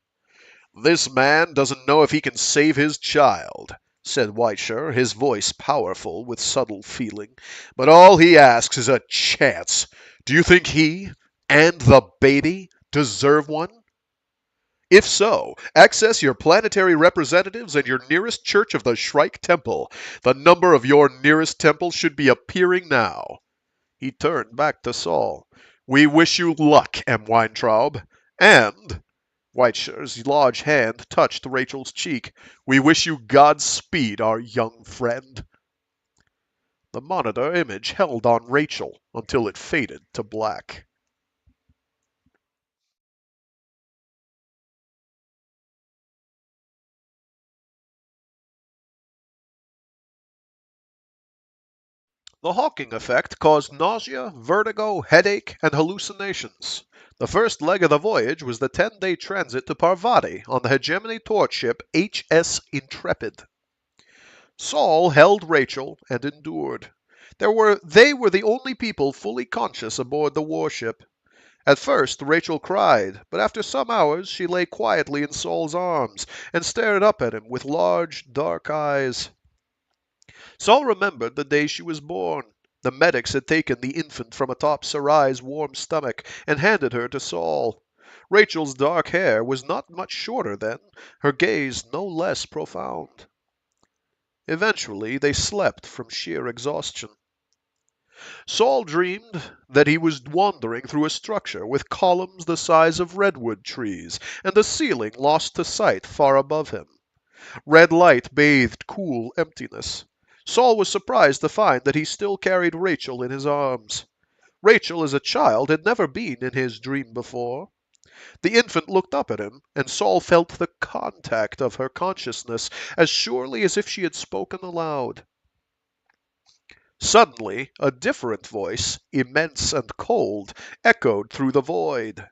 This man doesn't know if he can save his child, said Whiteshire, his voice powerful with subtle feeling. But all he asks is a chance. Do you think he and the baby deserve one? If so, access your planetary representatives and your nearest church of the Shrike Temple. The number of your nearest temple should be appearing now. He turned back to Sol. We wish you luck, M. Weintraub. And Whiteshire's large hand touched Rachel's cheek. We wish you Godspeed, our young friend. The monitor image held on Rachel until it faded to black. The Hawking effect caused nausea, vertigo, headache, and hallucinations. The first leg of the voyage was the 10-day transit to Parvati on the hegemony torch ship H.S. Intrepid. Sol held Rachel and endured. They were the only people fully conscious aboard the warship. At first Rachel cried, but after some hours she lay quietly in Sol's arms and stared up at him with large, dark eyes. Sol remembered the day she was born. The medics had taken the infant from atop Sarai's warm stomach and handed her to Sol. Rachel's dark hair was not much shorter then, her gaze no less profound. Eventually they slept from sheer exhaustion. Sol dreamed that he was wandering through a structure with columns the size of redwood trees, and the ceiling lost to sight far above him. Red light bathed cool emptiness. Sol was surprised to find that he still carried Rachel in his arms. Rachel, as a child, had never been in his dream before. The infant looked up at him, and Sol felt the contact of her consciousness as surely as if she had spoken aloud. Suddenly, a different voice, immense and cold, echoed through the void.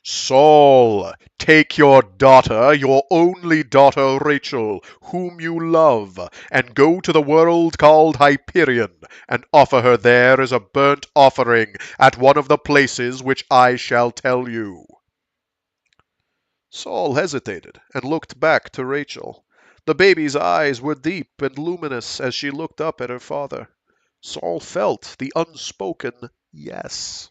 Sol, take your daughter, your only daughter Rachel, whom you love, and go to the world called Hyperion, and offer her there as a burnt offering at one of the places which I shall tell you. Sol hesitated and looked back to Rachel. The baby's eyes were deep and luminous as she looked up at her father. Sol felt the unspoken yes.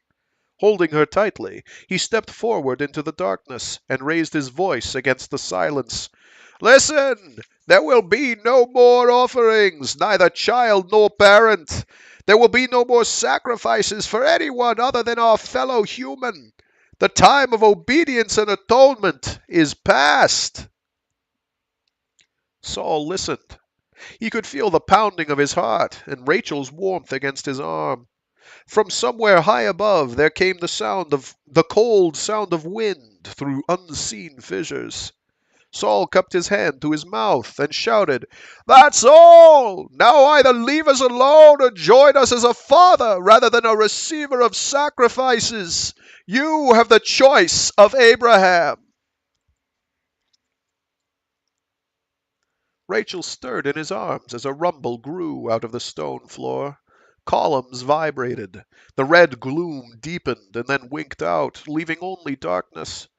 Holding her tightly, he stepped forward into the darkness and raised his voice against the silence. Listen! There will be no more offerings, neither child nor parent. There will be no more sacrifices for anyone other than our fellow human. The time of obedience and atonement is past. Sol listened. He could feel the pounding of his heart and Rachel's warmth against his arm. From somewhere high above there came the cold sound of wind through unseen fissures. Sol cupped his hand to his mouth and shouted, That's all! Now either leave us alone or join us as a father rather than a receiver of sacrifices. You have the choice of Abraham. Rachel stirred in his arms as a rumble grew out of the stone floor. Columns vibrated. The red gloom deepened and then winked out, leaving only darkness.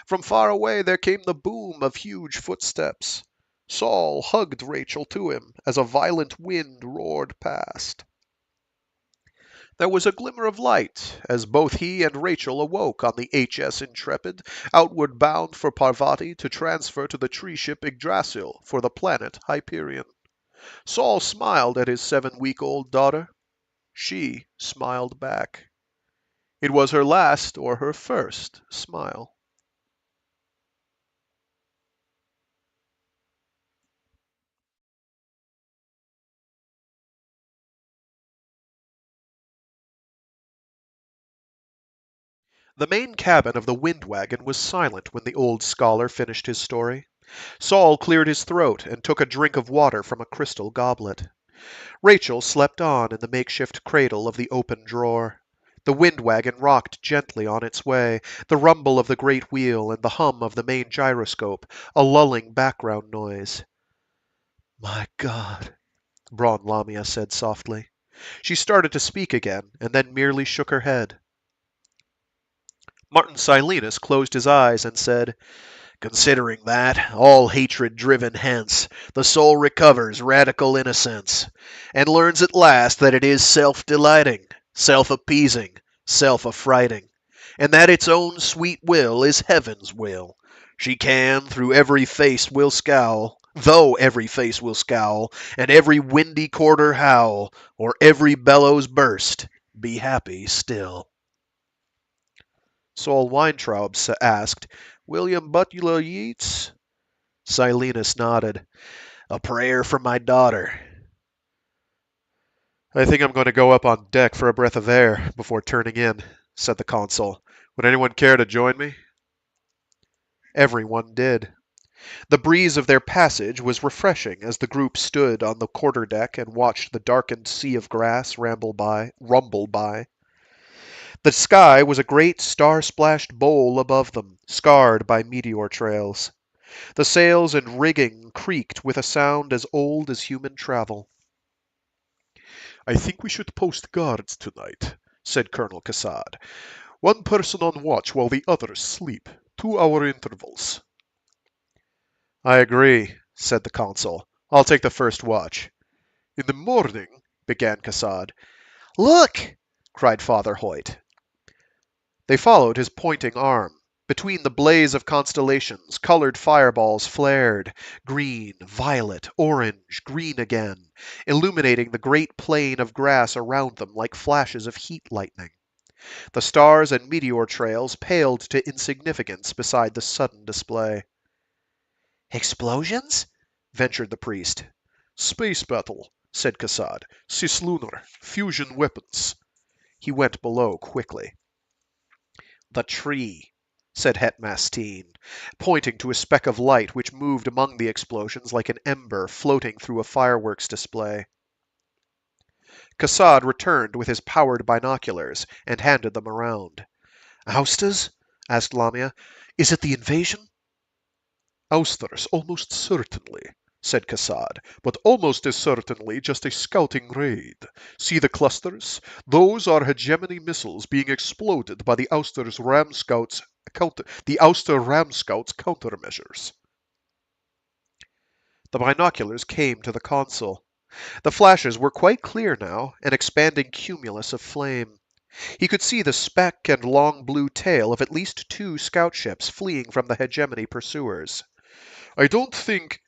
From far away there came the boom of huge footsteps. Sol hugged Rachel to him as a violent wind roared past. There was a glimmer of light as both he and Rachel awoke on the HS Intrepid, outward bound for Parvati to transfer to the tree ship Yggdrasil for the planet Hyperion. Sol smiled at his 7-week-old daughter. She smiled back. It was her last or her first smile. The main cabin of the Wind Wagon was silent when the old scholar finished his story. Sol cleared his throat and took a drink of water from a crystal goblet. Rachel slept on in the makeshift cradle of the open drawer. The wind wagon rocked gently on its way, the rumble of the great wheel and the hum of the main gyroscope, a lulling background noise. My God, Braun Lamia said softly. She started to speak again, and then merely shook her head. Martin Silenus closed his eyes and said, Considering that, all hatred driven hence, the soul recovers radical innocence, and learns at last that it is self-delighting, self-appeasing, self-affrighting, and that its own sweet will is heaven's will. She can, through every face will scowl, though every face will scowl, and every windy quarter howl, or every bellows burst, be happy still. Sol Weintraub asked, William Butler Yeats? Silenus nodded. A prayer for my daughter. I think I'm going to go up on deck for a breath of air before turning in, said the consul. Would anyone care to join me? Everyone did. The breeze of their passage was refreshing as the group stood on the quarterdeck and watched the darkened sea of grass rumble by. The sky was a great star-splashed bowl above them, scarred by meteor trails. The sails and rigging creaked with a sound as old as human travel. I think we should post guards tonight, said Colonel Cassad. One person on watch while the others sleep. 2-hour intervals. I agree, said the consul. I'll take the first watch. In the morning, began Cassad. Look! Cried Father Hoyt. They followed his pointing arm. Between the blaze of constellations, colored fireballs flared, green, violet, orange, green again, illuminating the great plain of grass around them like flashes of heat lightning. The stars and meteor trails paled to insignificance beside the sudden display. Explosions? Ventured the priest. Space battle, said Cassad. Cislunar, fusion weapons. He went below quickly. The tree, said Hetmastine, pointing to a speck of light which moved among the explosions like an ember floating through a fireworks display. Cassad returned with his powered binoculars and handed them around. Ousters? Asked Lamia. Is it the invasion? Ousters, almost certainly, said Cassad, but almost as certainly just a scouting raid. See the clusters? Those are hegemony missiles being exploded by the Ouster Ram Scouts countermeasures. The binoculars came to the consul. The flashes were quite clear now, an expanding cumulus of flame. He could see the speck and long blue tail of at least 2 scout ships fleeing from the hegemony pursuers. I don't think,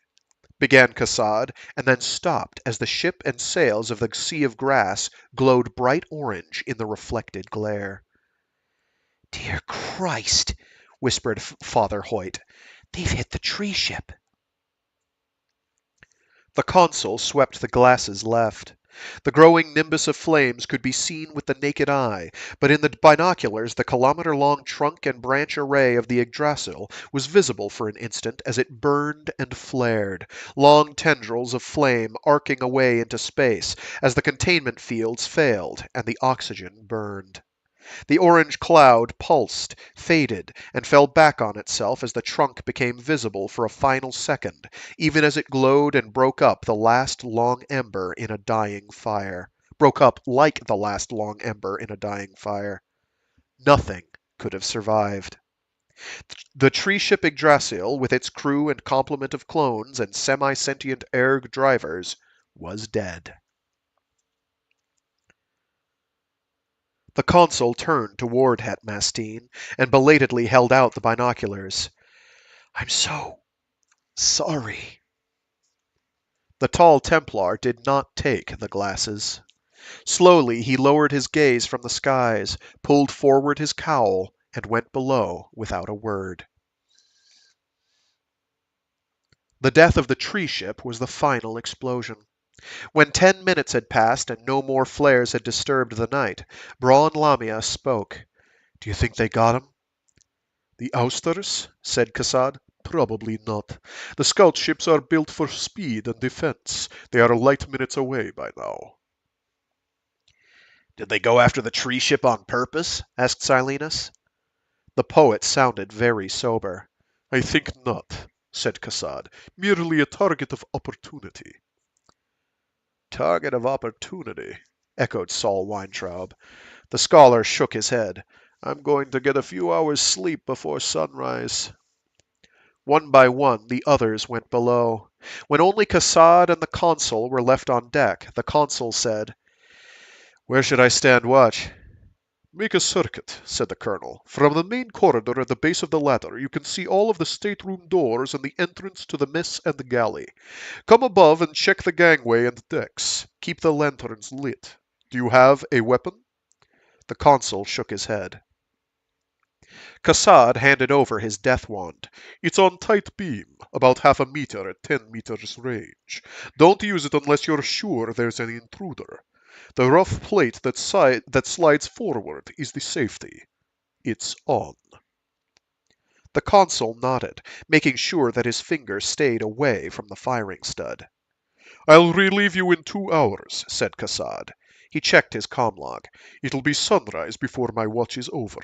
began Cassad, and then stopped as the ship and sails of the sea of grass glowed bright orange in the reflected glare. Dear Christ, whispered Father Hoyt. They've hit the tree ship. The consul swept the glasses left. The growing nimbus of flames could be seen with the naked eye, but in the binoculars the kilometer-long trunk and branch array of the Yggdrasil was visible for an instant as it burned and flared, long tendrils of flame arcing away into space as the containment fields failed and the oxygen burned. The orange cloud pulsed, faded, and fell back on itself as the trunk became visible for a final second, even as it glowed and broke up the last long ember in a dying fire. broke up like the last long ember in a dying fire. Nothing could have survived. The tree ship Yggdrasil, with its crew and complement of clones and semi-sentient erg drivers, was dead. The consul turned toward Het Mastine and belatedly held out the binoculars. "I'm so sorry." The tall Templar did not take the glasses. Slowly he lowered his gaze from the skies, pulled forward his cowl, and went below without a word. The death of the tree ship was the final explosion. When 10 minutes had passed and no more flares had disturbed the night, Braun Lamia spoke. "Do you think they got him?" "The ousters?" said Cassad. "Probably not. The scout ships are built for speed and defense. They are light minutes away by now." Did they go after the tree ship on purpose? Asked Silenus. The poet sounded very sober. "I think not," said Cassad. "Merely a target of opportunity." "Target of opportunity," echoed Sol Weintraub. The scholar shook his head. "I'm going to get a few hours' sleep before sunrise." One by one the others went below. When only Cassad and the consul were left on deck, the consul said, "Where should I stand watch?" "Make a circuit," said the colonel. "From the main corridor at the base of the ladder you can see all of the stateroom doors and the entrance to the mess and the galley. Come above and check the gangway and decks. Keep the lanterns lit. Do you have a weapon?" The consul shook his head. Cassad handed over his death wand. "It's on tight beam, about half a meter at 10 meters range. Don't use it unless you're sure there's an intruder. The rough plate that slides forward is the safety. It's on." The consul nodded, making sure that his finger stayed away from the firing stud. "I'll relieve you in 2 hours," said Cassad. He checked his comlog. "It'll be sunrise before my watch is over."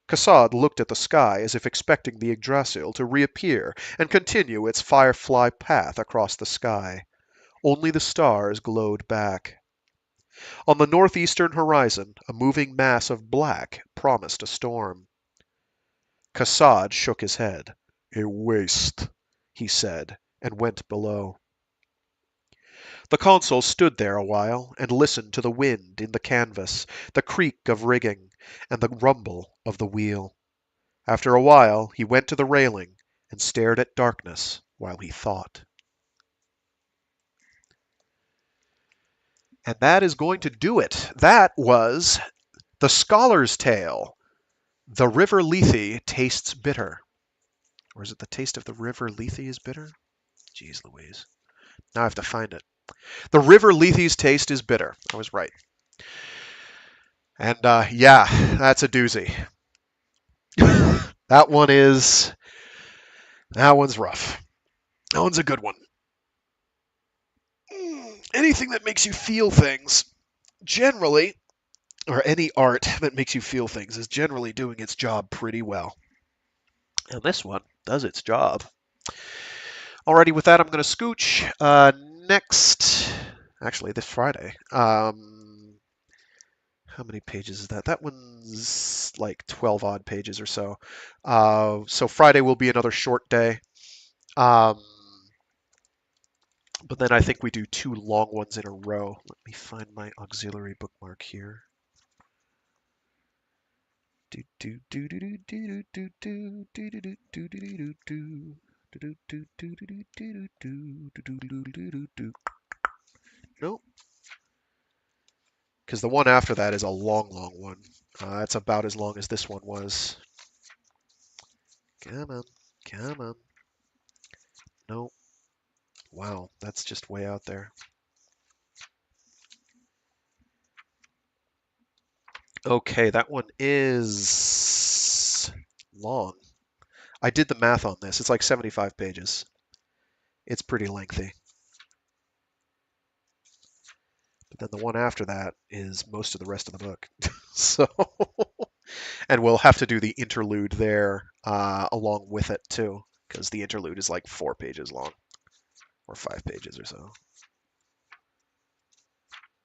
Cassad looked at the sky as if expecting the Yggdrasil to reappear and continue its firefly path across the sky. Only the stars glowed back. On the northeastern horizon, a moving mass of black promised a storm. Cassad shook his head. "A waste," he said, and went below. The consul stood there a while and listened to the wind in the canvas, the creak of rigging, and the rumble of the wheel. After a while he went to the railing and stared at darkness while he thought. And that is going to do it. That was The Scholar's Tale. The River Lethe tastes bitter. Or is it the taste of the river Lethe is bitter? Jeez Louise. Now I have to find it. The River Lethe's taste is bitter. I was right. And yeah, that's a doozy. That one's rough. That one's a good one. Anything that makes you feel things, generally, or any art that makes you feel things, is generally doing its job pretty well. And this one does its job. Alrighty, with that, I'm going to scooch. Actually, this Friday. How many pages is that? That one's like 12 odd pages or so. So Friday will be another short day. But then I think we do 2 long ones in a row. Let me find my auxiliary bookmark here. Nope. Because the one after that is a long, long one. It's about as long as this one was. Come on. Come on. Nope. Wow, that's just way out there. Okay, that one is long. I did the math on this. It's like 75 pages. It's pretty lengthy. But then the one after that is most of the rest of the book. So, and we'll have to do the interlude there along with it too, because the interlude is like 4 pages long, or 5 pages or so.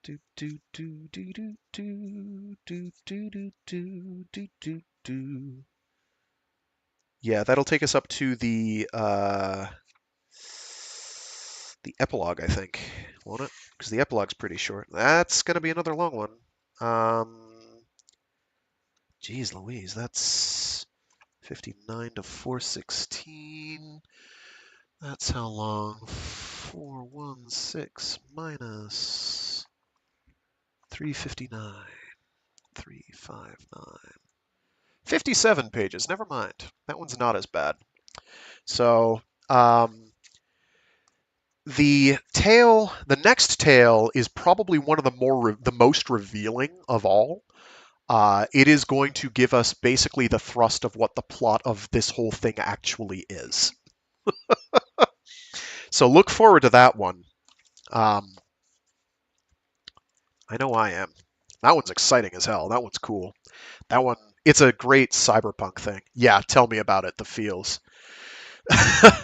Do do do do do do do do do do do do do. Yeah, that'll take us up to the epilogue, I think, won't it? Because the epilogue's pretty short. That's gonna be another long one. Geez Louise, that's 59 to 416. That's how long? 416 minus 359. 359. 57 pages. Never mind. That one's not as bad. So, the next tale is probably one of the most revealing of all. It is going to give us basically the thrust of what the plot of this whole thing actually is. So look forward to that one. I know I am. That one's exciting as hell. That one's cool. That one, it's a great cyberpunk thing. Yeah, tell me about it. The feels.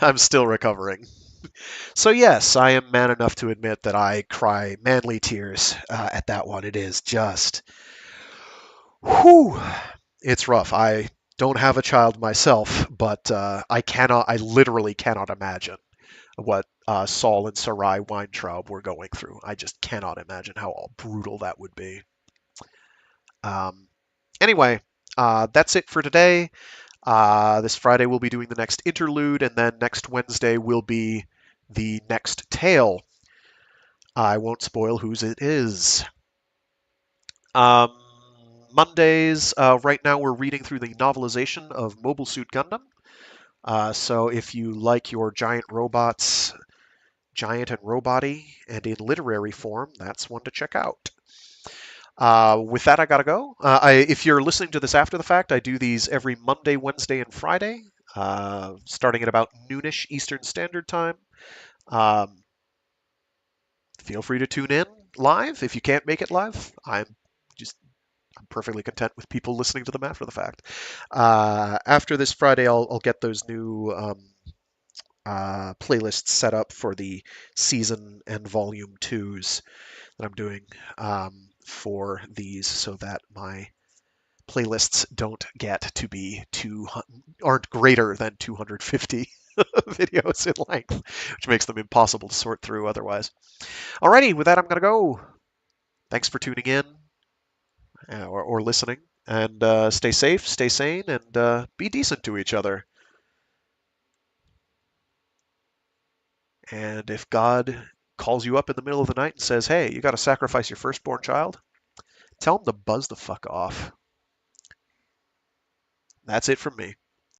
I'm still recovering. So yes, I am man enough to admit that I cry manly tears at that one. It is just, whew, it's rough. I don't have a child myself, but I literally cannot imagine what Sol and Sarai Weintraub were going through. I just cannot imagine how brutal that would be. Anyway, that's it for today. This Friday we'll be doing the next interlude, and then next Wednesday will be the next tale. I won't spoil whose it is. Mondays, right now we're reading through the novelization of Mobile Suit Gundam. So if you like your giant robots, giant and roboty, and in literary form, that's one to check out. With that, I gotta go. If you're listening to this after the fact, I do these every Monday, Wednesday, and Friday, starting at about noonish Eastern Standard Time. Feel free to tune in live if you can't make it live. I'm perfectly content with people listening to them after the fact. After this Friday, I'll get those new playlists set up for the season and volume 2s that I'm doing for these, so that my playlists don't get to be aren't greater than 250 videos in length, which makes them impossible to sort through otherwise. Alrighty, with that, I'm gonna go. Thanks for tuning in or listening, and stay safe, stay sane, and be decent to each other. And if God calls you up in the middle of the night and says, hey, you got to sacrifice your firstborn child, tell him to buzz the fuck off. That's it from me.